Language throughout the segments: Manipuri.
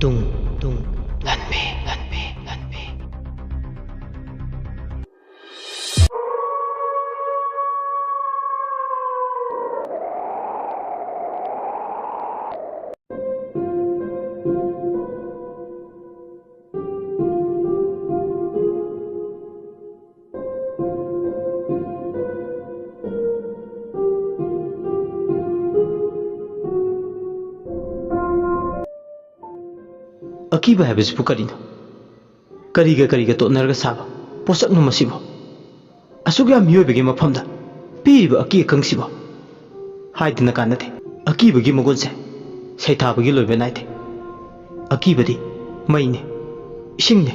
tung tung lanpe lanpe lanpe Aqib है करीनो करीगा तोनरगा साबा पोसकनो मसिबो असुग याम मियोबेगी मफमदा पीरिबा अकी कंसिबो हाइदना कानते अकीबगी मगोनसे सैथाबगी लोइबा नाइते अकीबदी मईने इसिंगने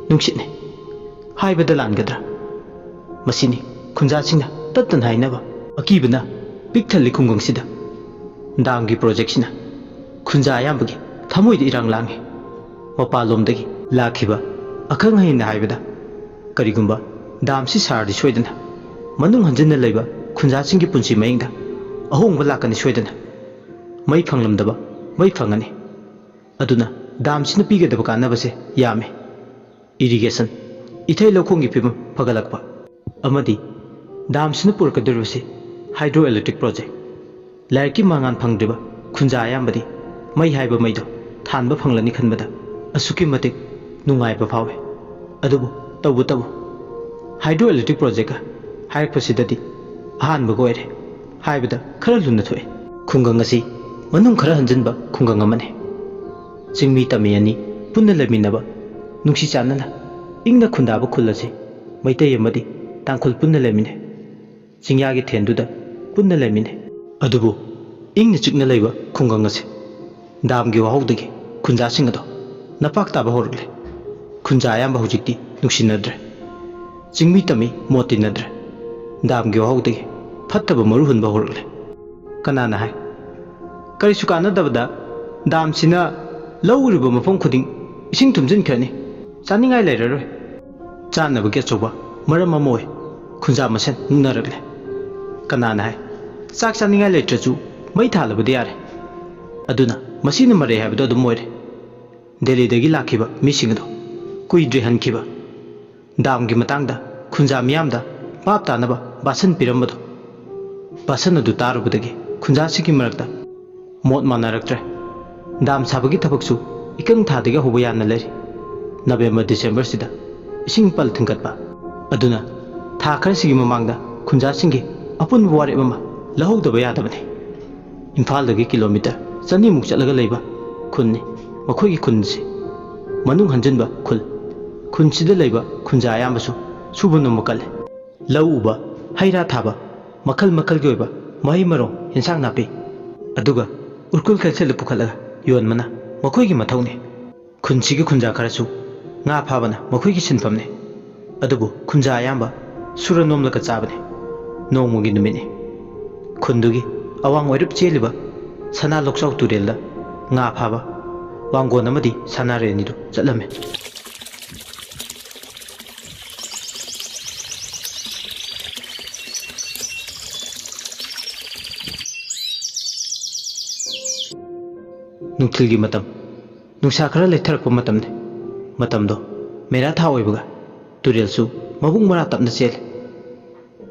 नुंसितने हाइबदा लानगद्रा मसिनी खुंजासिंगना तत्तन हाइनबा अकीबना पिकथल खुंगंसिदा दामगी प्रोजेक्टसिना खुंजा आयामबगी थमोइद इरांग लांगे मपालोमदगी लाखिबा अखंग हैना हाइबदा करिगुंबा दामसी सारदि सोइदना मनुंग हंजन लैबा खुंजासिंगी पुंसी मयंगदा अहोंगबा लाकनि सोइदना मई फंगलमदबा मई फंगनी अदुना दामसिना पीगदबा कानबसे यामे इरिगेशन इथै लौखोंगी फिबम फगलकपा अमदी दामसिना पुरकदुरबसे हाइड्रो इलेक्ट्रिक प्रोजेक्ट लाइकी मांगान फंगद्रिबा खुंजा आयामबदी मई हाइबा मईदो थानबा फंगलनी खनबदा असुकी मतिक नुंगाइबा फावे अदुबु तबु तबु हाइड्रो इलेक्ट्रिक प्रोजेक्ट हाइरकपसिददी अहानबा गोयरे हाइबदा खरा लुना थोए खुंगंग असि मनुंग खरा हंजनबा खुंगंग अमने चिंगमी तमी अनि पुन्ना लेमिनबा नुंसी चानना इंगना खुंदाबा खुलसे मैतै अमदी तांखुल पुन्ना लेमिने चिंयागी थेंदुदा पुन्ना लेमिने अदुबु इंगना चिकना लैबा खुंगंग असे दामगी वाहौदगी खुंजासिंग अदो नपाक ताबा होरले खुंजा आयाम बहुजिक्ति नुक्सिनद्रे चिंगमी तमी मोतिनद्रे दामगी वाहौदगी फत्तबा मरु हुनबा होरले कनाना हाय करिसु कानदबदा दामसिना लौरिबा मफम खुदिंग इसिंग थुमजिन खरनी चानिंगाय लेररोय चानबगी अचौबा मरम अमोय खुंजा मसेन नुनरगले कनाना हाय चाक चानिंगाय लेट्रजु मई थालबदि यारे अदुना मसीना मरे हाबदो दु मोयरे दिल्लीदगी लाखिबा मिसिंगदो कुइद्रे हनखिबा दामगी मतंगदा खुंजा मियामदा पाप तानबा बासन पिरमबदो बासन अदु तारुबदगी खुंजासिगी मरकता मोट मानरक्त्रे दाम साबगी थबकसु इकंग थादगी होबा याना लेरि नवेम्बर डिसेम्बर सिदा इसिंग पल थिंगतबा अदुना था खरसिगी ममांगदा खुंजासिंगी अपुन वारे ममा लहौदबा यादबने इम्फालदगी किलोमीटर चनीमुक चलगा लेबा खुन्नी मखोगी खुनसे मनुंग हंजनबा खुल खुनसिदा लेबा खुंजा आयामबसु सुबनो मकले लौ उबा हैरा थाबा मखल मखलगी ओइबा मही मरो हिंसांग नापी अदुगा उरकुल खलसेल पुखलगा योनमना मखोगी मथौने खुनसिगी खुंजा खरसु nga फाबना मखोगी सिनफमने अदुबु खुंजा आयामबा सुर नोमलका चाबने नोंमुगी नुमिने खुंदुगी अवांग ओइरुप चेलिबा सना लोकसाउ तुरेलदा nga फाबा वांगोन अमदी सनारेनिदु चलमे नुंथिलगी मतम नुंसा खरा लेथरप मतमने मतमदो मेरा था ओइबगा तुरेलसु मबुंग मरा तपना चेल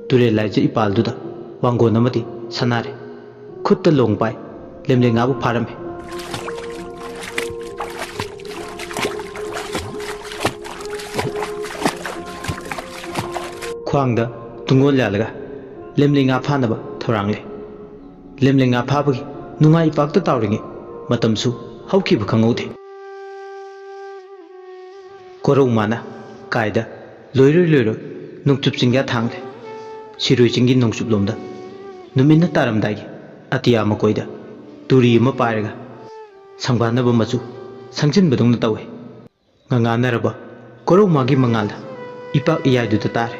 तुरेल लाइजे इपालदुदा वांगोन अमदी सनारे खुत्ता लोंग पाई लेमलेंगाबु फारमे ख्वांगदा तुंगोल लालगा लेमलेंगा फानबा थौरांगले लेमलेंगा फाबगी नुंगाई पाक्ता तावरिंगे मतमसु हौखिब खंगौदे कोरौ माना कायदा लोइरो नुंगचुप चिंग्या थांगले सिरुई चिंगी नुंगचुप लोमदा नुमिन्ना तारमदागी अतिया मकोइदा तुरी अमा पायरगा संबानबा मचु संजिनबदुंग तौवे nganganaरबा कोरौ मागी मंगालदा इपा इयाइदुदा तारे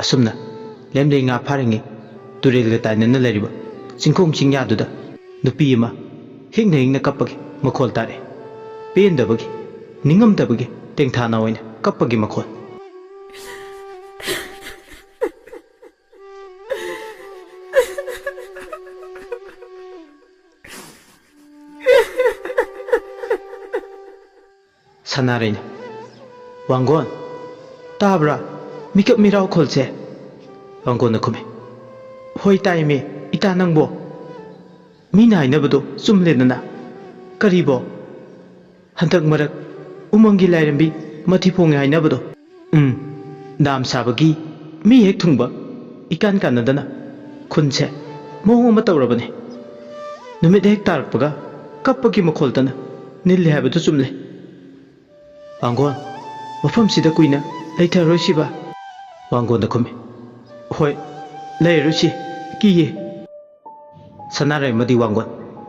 असुमना लेमलेंगा फारिंगे तुरेलगा ताइनना लेरिबा चिंखोंग चिंग्यादुदा नुपी अमा हिंगना हिंगना कप्पगी मखोल तारे पेंदबगी निंगमदबगी तेंगथाना ओइना कप्पगी मखोल Sanarayna Wangon Tabra Mikap Mirao Kolse Wangon na kume Hoi taime ita nangbo Mina inabado sumlenana Karibo Hantak marak Umangi lairambi Matipong inabado Dam sabagi Mi hek thungba Ikan kanadana Kunse Mohong matawrabane Numit hek tarakpaga Kappagi makoltana Nilli habado sumle Wangon Wafam sida kuina Laita roshiba Wangon na kume Hoi Lai roshi Kiye Sanaray madi Wangon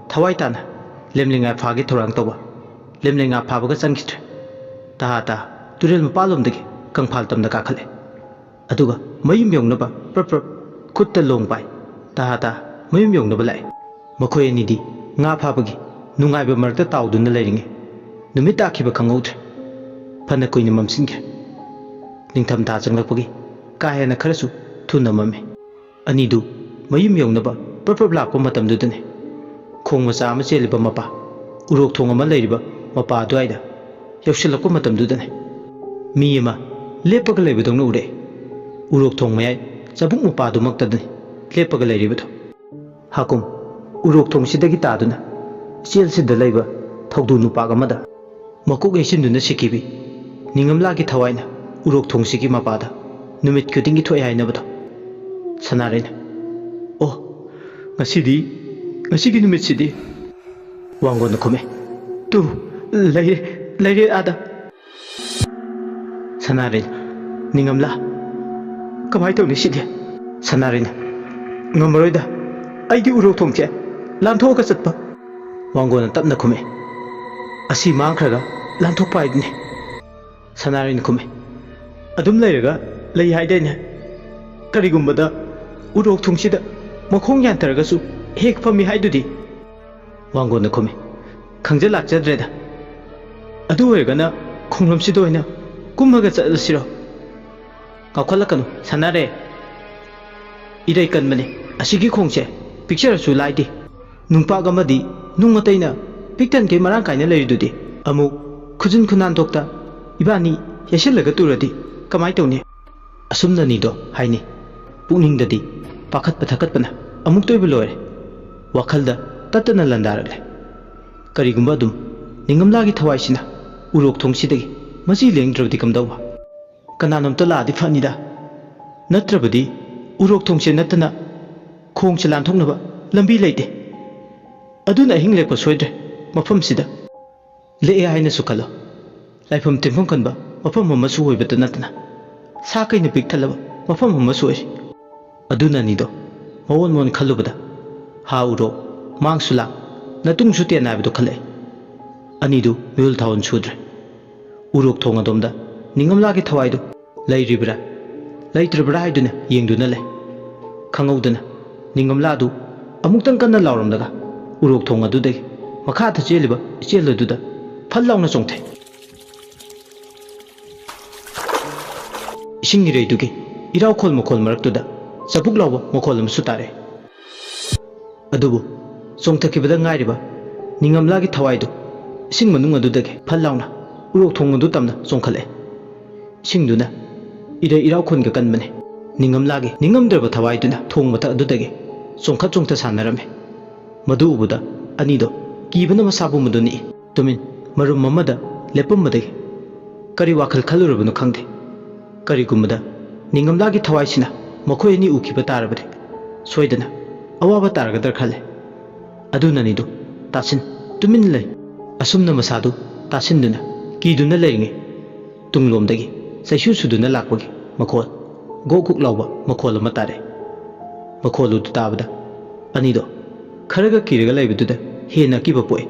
Thawai tana Lemlinga phagi thorang toba Lemlinga phabaga changkitre Taha Turel mapalom dagi Kangphal tamda kakhale Aduga mayum yongnaba Prap Kutta long pai Taha mayum yongnaba lai Makoy anidi Nga phabagi Nungaiba marakta tawduna lairinge Numit takhiba khangautre Phana kuina mamsinge Ningtham tha changlakpagi Kahena kharasu Thuna mame Anidu mayum yongnaba Prap lakpa matamdudane Khong macha ama cheliba mapa Urok thong ama leiriba mapa adwaida Yausilakpa matamdudane Mi ama Lepaga leibadongna ure Urok thong mayai Chabuk mapa dumaktadane Lepaga leiribado Hakum Urok thong sidagi taduna Chel sida leiba Thawdu nupaga mada Makuk esinduna sikibi Ningamlagi thawaina Urok thong sigi mapada Numit kudingi thoi hainabado Sanarayna Oh Ngasigi numit sidi Wangon na kume Tu Laire ada Sanarayna Ningamla Kamay tawni sidi Sanarayna Ngamaroida Aidi urok thongche Lanthoka chatpa Wangon na tapna kume Asi mangkhraga Lanthopa aidne Sanarayna kume Adum lairaga Lai haidayne Karigumbada Urok thongchida Makhong yantaragasu Hek fami haidudi Wangon na kume Khangja lakjadreda Adu oirgana Khonglomsido oina Kummaga chalasiro Kaukhalakanu Sanare Irai kanmane Asigi khongche Picture su laidi Nungpaga madi Nungataina Piktan ke marang kaina leiridudi Amu Khujun khunan thokta Ibani Yasillaga turadi Kamai tawni Asumna nido haini Puningdadi Pakhat pathakatpana Amuk toiba loire Wakhalda Tatana landarale Karigumba dum Ningamlagi thawaisina Urok thongsidagi Masi lengdrabdi kamdawba Kananamta laadi fanida Natrabadi Urok thongse natana Khongse lanthoknaba Lambi leite Aduna ahing lekpa soidre Mafam sida Le'e haina sukalo Laifam timfam kanba Mafam amma suhoibata natana Sakaina pik thalaba Mafam amma suhoiri Aduna nido Mawon khalubada Ha uro Mang sula Natung sutia naibido khale Anidu Miyul thawon sudre Urok thonga domda Ningamlagi thawaidu Lairibra Laitrabra haiduna Yengduna le Khangaudana Ningamladu Amuktang kanna lauramdaga Urok thonga dudagi Makhatha cheliba Cheladuda Phallauna chongthe Isingni reidugi Irau khol makhol maraktuda Sabuk lauba makhol amsu tare Adubu Chongthakibada ngairiba Ningamlagi thawaidu Ising manung adudagi Phallauna Urok thong adu tamna chongkhale Isingduna Irau khonga kanbane Ningamlagi Ningamdraba thawaiduna Thong mata adudagi Chongkhat chongtha sanarame Madu ubuda Anido Kibana masabu muduni Tumin Marum mamada Lepammadagi Kari wakhal khalurabanu khangde Kari gumbada Ningamlagi thawaisina Makhoi ani ukiba tarabade Soidana Awaba taragadar khale Aduna nido Tasin Tumin lay Asumna masadu Tasinduna Kiduna layinge Tunglomdagi Saishu suduna lakbagi Makhol Gokuk lauba Makhol amatare Makhol udu tabada Anido Kharaga kiraga laybaduda Hena kiba poe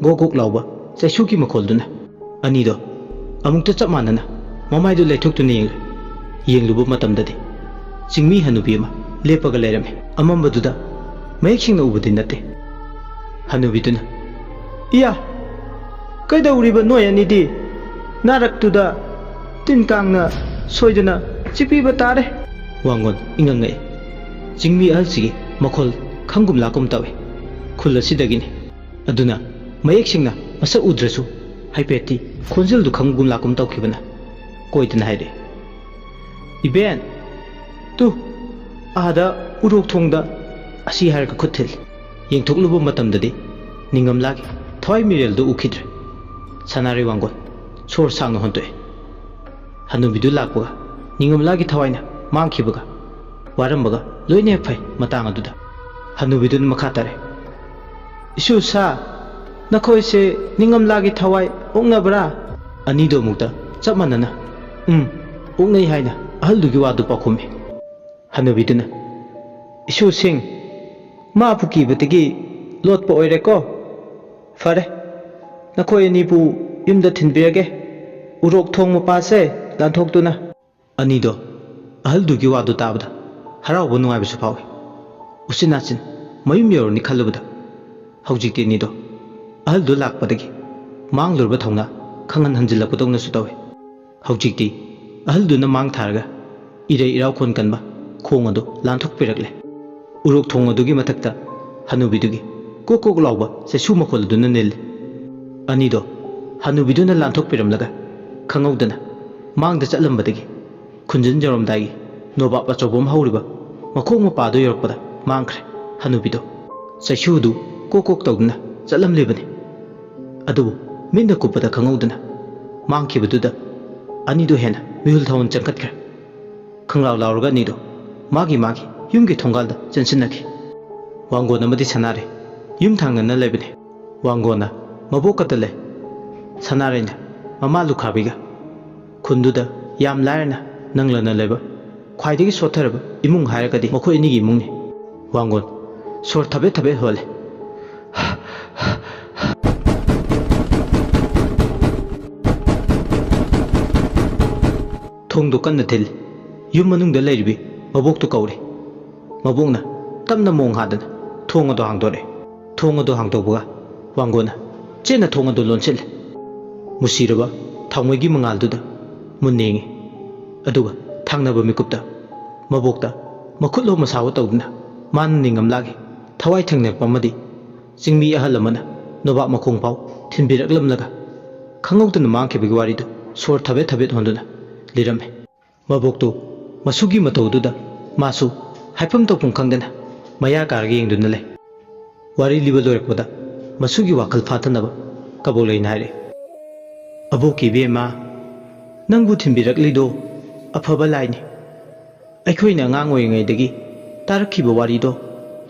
Gokuk lauba Saishu ki makhol duna Anido Amukta chapmanana Mamaidu laythukduna Yenglubu matamdadi Singmi hanubi ama Lepaga layrame Amambaduda Mayek singna ubudi nate Hanubiduna Iya Kaidawriba noy anidi Naraktuda Tinkangna Soidana Chipiba tare Wangon ingangai Singmi ahalsigi Makhol Khangum lakum tawe Khula sidagini Aduna Mayek singna Masa udrasu Haipeti ꯈꯣꯟꯖꯦꯜꯗꯨ ꯈꯪꯒꯨꯝ ꯂꯥꯛꯀꯨꯝ ꯇꯧꯈꯤꯕꯅ ꯀꯣꯏꯗꯅ ꯍꯥꯏꯔꯦ, ꯏꯕꯦꯟ, ꯇꯨ ꯑꯥꯗ ꯎꯔꯣꯛ ꯊꯣꯡꯗ ꯑꯁꯤ ꯍꯥꯏꯔꯒ ꯈꯨꯠ ꯊꯤꯜꯂꯤ꯫ ꯌꯦꯡꯊꯣꯛꯂꯨꯕ ꯃꯇꯝꯗꯗꯤ ꯅꯤꯡꯉꯝꯂꯥꯒꯤ ꯊꯋꯥꯏ ꯃꯤꯔꯦꯜꯗꯨ ꯎꯈꯤꯗ꯭ꯔꯦ꯫ ꯁꯅꯥꯔꯩ ꯋꯥꯡꯒꯣꯟ ꯁꯣꯔ ꯁꯥꯡꯅ ꯍꯣꯟꯇꯣꯛꯑꯦ꯫ ꯍꯅꯨꯕꯤꯗꯨ ꯂꯥꯛꯄꯒ ꯅꯤꯡꯉꯝꯂꯥꯒꯤ ꯊꯋꯥꯏꯅ ꯃꯥꯡꯈꯤꯕꯒ ꯋꯥꯔꯝꯕꯒ ꯂꯣꯏꯅ ꯍꯦꯛ ꯐꯩ ꯃꯇꯥꯡ ꯑꯗꯨꯗ꯫ ꯍꯅꯨꯕꯤꯗꯨꯅ ꯃꯈꯥ ꯇꯥꯔꯦ, ꯏꯁꯨ ꯁꯥ, ꯅꯈꯣꯏꯁꯦ ꯅꯤꯡꯉꯝꯂꯥꯒꯤ ꯊꯋꯥꯏ ꯑꯣꯛꯅꯕ꯭ꯔꯥ? ꯑꯅꯤꯗꯨ ꯑꯃꯨꯛꯇ ꯆꯞ ꯃꯥꯟꯅꯅ ꯑꯣꯛꯅꯩ ꯍꯥꯏꯅ ꯑꯍꯜꯗꯨꯒꯤ ꯋꯥꯗꯨ ꯄꯥꯎꯈꯨꯝꯃꯤ꯫ ꯍꯅꯨꯕꯤꯗꯨꯅ, ꯏꯁꯨꯁꯤꯡ, ꯃꯥꯕꯨ ꯀꯤꯕꯗꯒꯤ ꯂꯣꯠꯄ ꯑꯣꯏꯔꯦꯀꯣ? ꯐꯔꯦ, ꯅꯈꯣꯏ ꯑꯅꯤꯕꯨ ꯌꯨꯝꯗ ꯊꯤꯟꯕꯤꯔꯒꯦ, ꯎꯔꯣꯛ ꯊꯣꯡ ꯃꯄꯥꯁꯦ ꯂꯥꯟꯊꯣꯛꯇꯨꯅ꯫ ꯑꯅꯤꯗꯣ ꯑꯍꯜꯗꯨꯒꯤ ꯋꯥꯗꯨ ꯇꯥꯕꯗ ꯍꯔꯥꯎꯕ ꯅꯨꯡꯉꯥꯏꯕꯁꯨ ꯐꯥꯎꯏ꯫ ꯎꯆꯤꯟ ꯅꯥꯆꯤꯟ ꯃꯌꯨꯝ ꯌꯧꯔꯅꯤ ꯈꯜꯂꯨꯕꯗ ꯍꯧꯖꯤꯛꯇꯤ ꯑꯅꯤꯗꯣ ꯑꯍꯜꯗꯨ ꯂꯥꯛꯄꯗꯒꯤ ꯃꯥꯡꯂꯨꯔꯕ ꯊꯧꯅꯥ ꯈꯪꯍꯟ ꯍꯟꯖꯤꯜꯂꯛꯄꯗꯧꯅꯁꯨ ꯇꯧꯏ꯫ ꯍꯧꯖꯤꯛꯇꯤ ꯑꯍꯜꯗꯨꯅ ꯃꯥꯡ ꯊꯥꯔꯒ ꯏꯔꯩ ꯏꯔꯥꯎꯈꯣꯟ ꯀꯟꯕ ꯈꯣꯡ ꯑꯗꯨ ꯂꯥꯟꯊꯣꯛꯄꯤꯔꯛꯂꯦ꯫ ꯎꯔꯣꯛ ꯊꯣꯡ ꯑꯗꯨꯒꯤ ꯃꯊꯛꯇ ꯍꯅꯨꯕꯤꯗꯨꯒꯤ ꯀꯣꯛ ꯀꯣꯛ ꯂꯥꯎꯕ ꯆꯩꯁꯨ ꯃꯈꯣꯜ ꯑꯗꯨꯅ ꯅꯤꯜꯂꯤ꯫ ꯑꯅꯤꯗꯣ ꯍꯅꯨꯕꯤꯗꯨꯅ ꯂꯥꯟꯊꯣꯛꯄꯤꯔꯝꯂꯒ ꯈꯪꯍꯧꯗꯅ ꯃꯥꯡꯗ ꯆꯠꯂꯝꯕꯗꯒꯤ ꯈꯨꯟꯖꯤꯟ ꯌꯧꯔꯝꯗꯥꯏꯒꯤ ꯅꯣꯕꯥꯞ ꯑꯆꯧꯕ ꯑꯃ ꯍꯧꯔꯤꯕ ꯃꯈꯣꯡ ꯃꯄꯥꯗꯨ ꯌꯧꯔꯛꯄꯗ ꯃꯥꯡꯈ꯭ꯔꯦ꯫ ꯍꯅꯨꯕꯤꯗꯣ ꯆꯩꯁꯨꯗꯨ ꯀꯣꯛ ꯀꯣꯛ ꯇꯧꯗꯨꯅ ꯆꯠꯂꯝꯂꯤꯕꯅꯤ꯫ ꯑꯗꯨꯕꯨ ꯃꯤꯠꯅ ꯀꯨꯞꯄꯗ ꯈꯪꯍꯧꯗꯅ ꯃꯥꯡꯈꯤꯕꯗꯨꯗ ꯑꯅꯤꯗꯣ ꯍꯦꯟꯅ ꯃꯤꯍꯨꯜ ꯊꯥꯎꯟ ꯆꯪꯈꯠꯈ꯭ꯔꯦ꯫ ꯈꯪꯂꯥꯎ ꯂꯥꯎꯔꯒ ꯑꯅꯤꯗꯣ ꯃꯥꯒꯤ ꯌꯨꯝꯒꯤ ꯊꯣꯡꯒꯥꯜꯗ ꯆꯦꯟꯁꯤꯟꯅꯈꯤ꯫ ꯋꯥꯡꯒꯣꯟ ꯑꯃꯗꯤ ꯁꯅꯥꯔꯩ ꯌꯨꯝ ꯊꯪꯅꯅ ꯂꯩꯕꯅꯤ꯫ ꯋꯥꯡꯒꯣꯟꯅ ꯃꯕꯣꯛꯀꯇ ꯂꯩ, ꯁꯅꯥꯔꯩꯅ ꯃꯃꯥ ꯂꯨꯈ꯭ꯔꯥꯕꯤꯒ꯫ ꯈꯨꯟꯗꯨꯗ ꯌꯥꯝ ꯂꯥꯏꯔꯅ ꯅꯪꯂꯅ ꯂꯩꯕ ꯈ꯭ꯋꯥꯏꯗꯒꯤ ꯁꯣꯠꯊꯔꯕ ꯏꯃꯨꯡ ꯍꯥꯏꯔꯒꯗꯤ ꯃꯈꯣꯏ ꯑꯅꯤꯒꯤ ꯏꯃꯨꯡꯅꯤ꯫ ꯋꯥꯡꯒꯣꯟ ꯁꯣꯔ ꯊꯕꯦꯠ ꯊꯕꯦꯠ ꯍꯣꯜꯂꯦ꯫ ꯊꯣꯡꯗꯣ ꯀꯟꯅ ꯊꯤꯜꯂꯤ꯫ ꯌꯨꯝ ꯃꯅꯨꯡꯗ ꯂꯩꯔꯤꯕꯤ ꯃꯕꯣꯛꯇꯨ ꯀꯧꯔꯤ꯫ ꯃꯕꯣꯛꯅ ꯇꯞꯅ ꯃꯣꯡ ꯍꯥꯗꯅ ꯊꯣꯡ ꯑꯗꯨ ꯍꯥꯡꯗꯣꯔꯛꯑꯦ꯫ ꯊꯣꯡ ꯑꯗꯨ ꯍꯥꯡꯗꯣꯛꯄꯒ ꯋꯥꯡꯒꯣꯟꯅ ꯆꯦꯟꯅ ꯊꯣꯡ ꯑꯗꯨ ꯂꯣꯟꯁꯤꯜꯂꯦ꯫ ꯃꯨꯁꯤꯔꯕ ꯊꯥꯎꯃꯩꯒꯤ ꯃꯉꯥꯜꯗꯨꯗ ꯃꯨꯟꯅ ꯌꯦꯡꯉꯤ꯫ ꯑꯗꯨꯒ ꯊꯪꯅꯕ ꯃꯤꯀꯨꯞꯇ ꯃꯕꯣꯛꯇ ꯃꯈꯨꯠꯂꯣ ꯃꯁꯥꯋꯣ ꯇꯧꯗꯨꯅ ꯃꯥꯅ ꯅꯤꯡꯉꯝꯂꯥꯒꯤ ꯊꯋꯥꯏ ꯊꯦꯡꯅꯔꯛꯄ ꯑꯃꯗꯤ ꯆꯤꯡꯃꯤ ꯑꯍꯜ ꯑꯃꯅ ꯅꯣꯕꯥꯞ ꯃꯈꯣꯡ ꯐꯥꯎ ꯊꯤꯟꯕꯤꯔꯛꯂꯝꯂꯒ ꯈꯪꯍꯧꯗꯅ ꯃꯥꯡꯈꯤꯕꯒꯤ ꯋꯥꯔꯤꯗꯨ ꯁꯣꯔ ꯊꯕꯦꯠ ꯊꯕꯦꯠ ꯍꯣꯟꯗꯨꯅ ꯂꯤꯔꯝꯃꯤ꯫ ꯃꯕꯣꯛꯇꯨ ꯃꯁꯨꯒꯤ ꯃꯇꯧꯗꯨꯗ ꯃꯥꯁꯨ ꯍꯥꯏꯐꯝ ꯇꯧꯐꯝ ꯈꯪꯗꯅ ꯃꯌꯥ ꯀꯥꯔꯒ ꯌꯦꯡꯗꯨꯅ ꯂꯩ꯫ ꯋꯥꯔꯤ ꯂꯤꯕ ꯂꯣꯏꯔꯛꯄꯗ ꯃꯁꯨꯒꯤ ꯋꯥꯈꯜ ꯐꯥꯊꯅꯕ ꯀꯕꯣꯛꯂꯩꯅ ꯍꯥꯏꯔꯛꯏ, ꯑꯕꯣꯛꯀꯤ ꯏꯕꯦꯝꯃ, ꯅꯪꯕꯨ ꯊꯤꯟꯕꯤꯔꯛꯂꯤꯗꯣ ꯑꯐꯕ ꯂꯥꯏꯅꯤ꯫ ꯑꯩꯈꯣꯏꯅ ꯑꯉꯥꯡ ꯑꯣꯏꯔꯤꯉꯩꯗꯒꯤ ꯇꯥꯔꯛꯈꯤꯕ ꯋꯥꯔꯤꯗꯣ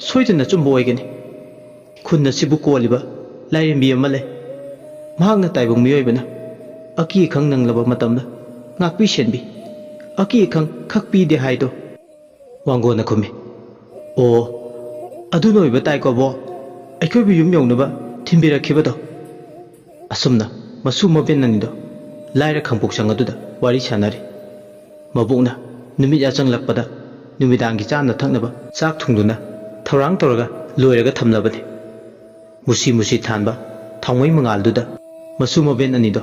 ꯁꯣꯏꯗꯅ ꯆꯨꯝꯕ ꯑꯣꯏꯒꯅꯤ꯫ ꯈꯨꯟ ꯑꯁꯤꯕꯨ ꯀꯣꯜꯂꯤꯕ ꯂꯥꯏꯔꯦꯝꯕꯤ ꯑꯃ ꯂꯩ꯫ ꯃꯍꯥꯛꯅ ꯇꯥꯏꯕꯪ ꯃꯤꯑꯣꯏꯕꯅ ꯑꯀꯤ ꯑꯈꯪ ꯅꯪꯂꯕ ꯃꯇꯝꯗ ꯉꯥꯛꯄꯤ ꯁꯦꯟꯕꯤ, ꯑꯀꯤ ꯑꯈꯪ ꯈꯛꯄꯤꯗꯦ ꯍꯥꯏꯗꯣ꯫ ꯋꯥꯡꯒꯣꯟꯅ ꯈꯨꯝꯃꯤ, ꯑꯣ, ꯑꯗꯨꯅ ꯑꯣꯏꯕ ꯇꯥꯏꯀꯣ ꯕꯣ, ꯑꯩꯈꯣꯏꯕꯨ ꯌꯨꯝ ꯌꯧꯅꯕ ꯊꯤꯟꯕꯤꯔꯛꯈꯤꯕꯗꯣ꯫ ꯑꯁꯨꯝꯅ ꯃꯁꯨ ꯃꯕꯦꯟ ꯑꯅꯤꯗꯣ ꯂꯥꯏꯔ ꯈꯥꯡꯄꯣꯛꯁꯪ ꯑꯗꯨꯗ ꯋꯥꯔꯤ ꯁꯥꯟꯅꯔꯤ꯫ ꯃꯕꯣꯛꯅ ꯅꯨꯃꯤꯠ ꯌꯥꯆꯪꯂꯛꯄꯗ ꯅꯨꯃꯤꯗꯥꯡꯒꯤ ꯆꯥꯅ ꯊꯛꯅꯕ ꯆꯥꯛ ꯊꯣꯡꯗꯨꯅ ꯊꯧꯔꯥꯡ ꯇꯧꯔꯒ ꯂꯣꯏꯔꯒ ꯊꯝꯂꯕꯅꯤ꯫ ꯃꯨꯁꯤ ꯃꯨꯁꯤ ꯊꯥꯟꯕ ꯊꯥꯎꯃꯩ ꯃꯉꯥꯜꯗꯨꯗ ꯃꯁꯨ ꯃꯕꯦꯟ ꯑꯅꯤꯗꯣ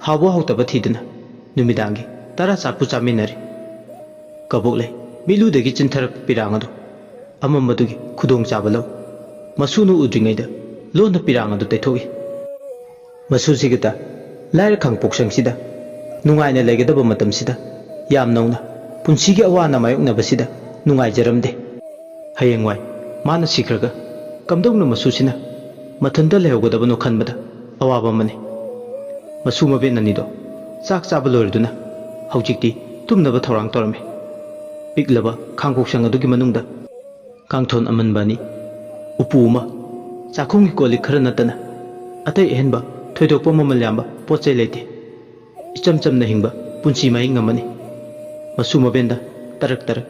ꯍꯥꯎꯕ ꯍꯥꯎꯇꯕ ꯊꯤꯗꯨꯅ ꯅꯨꯃꯤꯗꯥꯡꯒꯤ ꯇꯔꯥ ꯆꯥꯛꯄꯨ ꯆꯥꯃꯤꯟꯅꯔꯤ꯫ ꯀꯕꯣꯛꯂꯩ ꯃꯤꯠꯂꯨꯗꯒꯤ ꯆꯤꯟꯊꯔꯛꯄ ꯄꯤꯔꯥꯡ ꯑꯗꯨ ꯑꯃꯝꯕꯗꯨꯒꯤ ꯈꯨꯗꯣꯡꯆꯥꯕ ꯂꯧ꯫ ꯃꯁꯨꯅ ꯎꯗ꯭ꯔꯤꯉꯩꯗ ꯂꯣꯟꯅ ꯄꯤꯔꯥꯡ ꯑꯗꯨ ꯇꯩꯊꯣꯛꯏ꯫ ꯃꯁꯨꯁꯤꯒꯇ ꯂꯥꯏꯔ ꯈꯥꯡꯄꯣꯛꯁꯪꯁꯤꯗ ꯅꯨꯡꯉꯥꯏꯅ ꯂꯩꯒꯗꯕ ꯃꯇꯝꯁꯤꯗ ꯌꯥꯝ ꯅꯧꯅ ꯄꯨꯟꯁꯤꯒꯤ ꯑꯋꯥ ꯑꯅꯥ ꯃꯥꯌꯣꯛꯅꯕꯁꯤꯗ ꯅꯨꯡꯉꯥꯏꯖꯔꯝꯗꯦ꯫ ꯍꯌꯦꯡꯋꯥꯏ ꯃꯥꯅ ꯁꯤꯈ꯭ꯔꯒ ꯀꯝꯗꯧꯅ ꯃꯁꯨꯁꯤꯅ ꯃꯊꯟꯇ ꯂꯩꯍꯧꯒꯗꯕꯅꯣ ꯈꯟꯕꯗ ꯑꯋꯥꯕ ꯑꯃꯅꯤ꯫ ꯃꯁꯨ ꯃꯕꯦꯟ ꯑꯅꯤꯗꯣ ꯆꯥꯛ ꯆꯥꯕ ꯂꯣꯏꯔꯗꯨꯅ ꯍꯧꯖꯤꯛꯇꯤ ꯇꯨꯝꯅꯕ ꯊꯧꯔꯥꯡ ꯇꯧꯔꯝꯃꯤ꯫ ꯄꯤꯛꯂꯕ ꯈꯥꯡꯄꯣꯛꯁꯪ ꯑꯗꯨꯒꯤ ꯃꯅꯨꯡꯗ ꯀꯥꯡꯊꯣꯟ ꯑꯃꯟꯕ ꯑꯅꯤ, ꯎꯄꯨ ꯑꯃ, ꯆꯥꯛꯈꯨꯝꯒꯤ ꯀꯣꯜꯂꯤꯛ ꯈꯔ ꯅꯠꯇꯅ ꯑꯇꯩ ꯑꯍꯦꯟꯕ ꯊꯣꯏꯗꯣꯛꯄ ꯃꯃꯜ ꯌꯥꯝꯕ ꯄꯣꯠ ꯆꯩ ꯂꯩꯇꯦ꯫ ꯏꯆꯝ ꯆꯝꯅ ꯍꯤꯡꯕ ꯄꯨꯟꯁꯤ ꯃꯍꯤꯡ ꯑꯃꯅꯤ꯫ ꯃꯁꯨ ꯃꯕꯦꯟꯗ ꯇꯔꯛ ꯇꯔꯛ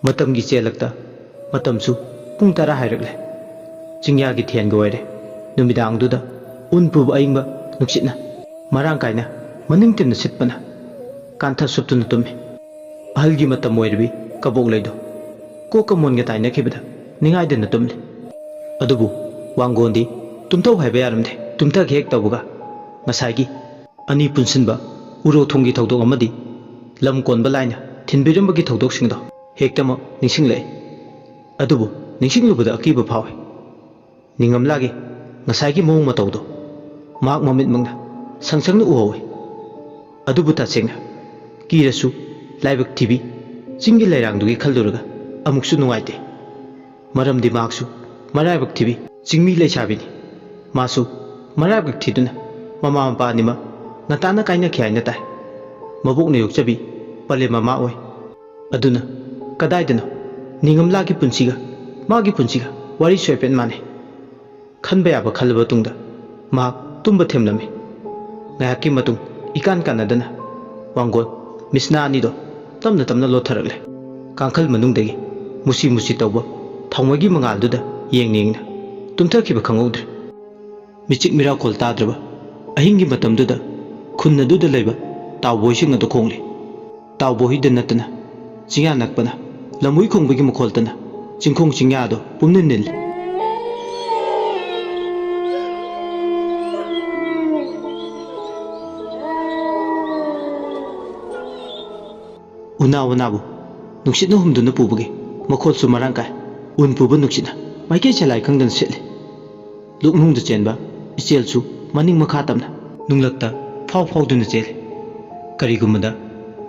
ꯃꯇꯝꯒꯤ ꯆꯦꯜꯂꯛꯇ ꯃꯇꯝꯁꯨ ꯄꯨꯡ 10 ꯍꯥꯏꯔꯛꯂꯦ꯫ ꯆꯤꯡꯌꯥꯒꯤ ꯊꯦꯟꯒ ꯑꯣꯏꯔꯦ꯫ ꯅꯨꯃꯤꯗꯥꯡꯗꯨꯗ ꯎꯟ ꯄꯨꯕ ꯑꯏꯪꯕ ꯅꯨꯡꯁꯤꯠꯅ ꯃꯔꯥꯡ ꯀꯥꯏꯅ ꯃꯅꯤꯡ ꯇꯤꯟꯅ ꯁꯤꯠꯄꯅ ꯀꯥꯟꯊ ꯁꯨꯞꯇꯨꯅ ꯇꯨꯝꯃꯤ꯫ ꯑꯍꯜꯒꯤ ꯃꯇꯝ ꯑꯣꯏꯔꯤꯕꯤ ꯀꯕꯣꯛꯂꯩꯗꯣ ꯀꯣꯛꯀ ꯃꯣꯟꯒ ꯇꯥꯏꯅꯈꯤꯕꯗ ꯅꯤꯡꯉꯥꯏꯗꯅ ꯇꯨꯝꯂꯤ꯫ ꯑꯗꯨꯕꯨ ꯋꯥꯡꯒꯣꯟꯗꯤ ꯇꯨꯝꯊꯧ ꯍꯥꯏꯕ ꯌꯥꯔꯝꯗꯦ꯫ ꯇꯨꯝꯊꯒꯦ ꯍꯦꯛ ꯇꯧꯕꯒ ꯉꯁꯥꯏꯒꯤ ꯑꯅꯤ ꯄꯨꯟꯁꯤꯟꯕ ꯎꯔꯣꯛ ꯊꯣꯡꯒꯤ ꯊꯧꯗꯣꯛ ꯑꯃꯗꯤ ꯂꯝ ꯀꯣꯟꯕ ꯂꯥꯏꯅ ꯊꯤꯟꯕꯤꯔꯝꯕꯒꯤ ꯊꯧꯗꯣꯛꯁꯤꯡꯗꯣ ꯍꯦꯛꯇꯃꯛ ꯅꯤꯡꯁꯤꯡꯂꯛꯏ꯫ ꯑꯗꯨꯕꯨ ꯅꯤꯡꯁꯤꯡꯂꯨꯕꯗ ꯑꯀꯤꯕ ꯐꯥꯎꯏ꯫ ꯅꯤꯡꯉꯝꯂꯥꯒꯤ ꯉꯁꯥꯏꯒꯤ ꯃꯑꯣꯡ ꯃꯇꯧꯗꯣ ꯃꯍꯥꯛ ꯃꯃꯤꯠꯃꯛꯅ ꯁꯪꯁꯪꯅ ꯎꯍꯧꯏ ꯑꯗꯨꯕꯨ ꯇꯁꯦꯡꯅ ꯀꯤꯔꯁꯨ ꯂꯥꯏꯕꯛ ꯊꯤꯕꯤ ꯆꯤꯡꯒꯤ ꯂꯩꯔꯥꯡꯗꯨꯒꯤ ꯈꯜꯂꯨꯔꯒ ꯑꯃꯨꯛꯁꯨ ꯅꯨꯡꯉꯥꯏꯇꯦ ꯃꯔꯝꯗꯤ ꯃꯍꯥꯛꯁꯨ ꯃꯔꯥꯏꯕꯛ ꯊꯤꯕꯤ ꯆꯤꯡꯃꯤ ꯂꯩꯁꯥꯕꯤꯅꯤ ꯃꯥꯁꯨ ꯃꯔꯥꯏꯕꯛ ꯊꯤꯗꯨꯅ ꯃꯃꯥ ꯃꯄꯥ ꯑꯅꯤꯃꯛ ꯉꯟꯇꯥꯅ ꯀꯥꯏꯅꯈꯤ ꯍꯥꯏꯅ ꯇꯥꯏ ꯃꯕꯣꯛꯅ ꯌꯣꯛꯆꯕꯤ ꯄꯂꯦꯝ ꯃꯃꯥ ꯑꯣꯏ ꯑꯗꯨꯅ ꯀꯗꯥꯏꯗꯅꯣ ꯅꯤꯡꯉꯝꯂꯥꯒꯤ ꯄꯨꯟꯁꯤꯒ ꯃꯥꯒꯤ ꯄꯨꯟꯁꯤꯒ ꯋꯥꯔꯤ ꯁꯣꯏꯐꯦꯠ ꯃꯥꯟꯅꯩ ꯈꯟꯕ ꯌꯥꯕ ꯈꯜꯂꯕ ꯃꯇꯨꯡꯗ ꯃꯍꯥꯛ ꯇꯨꯝꯕ ꯊꯦꯝꯂꯝꯃꯤ ꯉꯥꯏꯍꯥꯛꯀꯤ ꯃꯇꯨꯡ ꯏꯀꯥꯟ ꯀꯥꯟꯅꯗꯅ ꯋꯥꯡꯒꯣꯜ ꯃꯤꯁꯅꯥ ꯑꯅꯤꯗꯣ ꯇꯞꯅ ꯇꯞꯅ ꯂꯣꯠꯊꯔꯛꯂꯦ ꯀꯥꯡꯈꯜ ꯃꯅꯨꯡꯗꯒꯤ ꯃꯨꯁꯤ ꯃꯨꯁꯤ ꯇꯧꯕ ꯊꯥꯎꯃꯩꯒꯤ ꯃꯉꯥꯜꯗꯨꯗ ꯌꯦꯡꯅ ꯌꯦꯡꯅ ꯇꯨꯝꯊꯈꯤꯕ ꯈꯪꯍꯧꯗ꯭ꯔꯦ ꯃꯤꯆꯤꯛ ꯃꯤꯔꯥꯎꯈꯣꯜ ꯇꯥꯗ꯭ꯔꯕ ꯑꯍꯤꯡꯒꯤ ꯃꯇꯝꯗꯨꯗ ꯈꯨꯟ ꯑꯗꯨꯗ ꯂꯩꯕ ꯇꯥꯎꯕꯣꯏꯁꯤꯡ ꯑꯗꯨ ꯈꯣꯡꯂꯤ ꯇꯥꯎꯕꯣꯏꯗ ꯅꯠꯇꯅ ꯆꯤꯡꯌꯥ ꯅꯛꯄꯅ ꯂꯝꯍꯨꯏ ꯈꯣꯡꯕꯒꯤ ꯃꯈꯣꯜꯇꯅ ꯆꯤꯡꯈꯣꯡ ꯆꯤꯡꯌꯥꯗꯣ ꯄꯨꯝꯅꯤꯟ ꯅꯤꯜꯂꯤ ꯎꯅꯥ ꯋꯥꯅꯥꯕꯨ ꯅꯨꯡꯁꯤꯠꯅ ꯍꯨꯝꯗꯨꯅ ꯄꯨꯕꯒꯤ ꯃꯈꯣꯜꯁꯨ ꯃꯔꯥꯡ ꯀꯥꯏ ꯎꯟ ꯄꯨꯕ ꯅꯨꯡꯁꯤꯠꯅ ꯃꯥꯏꯀꯩ ꯆꯦꯂꯥꯏ ꯈꯪꯗꯅ ꯁꯤꯠꯂꯤ ꯂꯨꯛꯅꯨꯡꯗ ꯆꯦꯟꯕ ꯏꯆꯦꯜꯁꯨ ꯃꯅꯤꯡ ꯃꯈꯥ ꯇꯝꯅ ꯅꯨꯡꯂꯛꯇ ꯐꯥꯎ ꯐꯥꯎꯗꯨꯅ ꯆꯦꯜꯂꯤ ꯀꯔꯤꯒꯨꯝꯕꯗ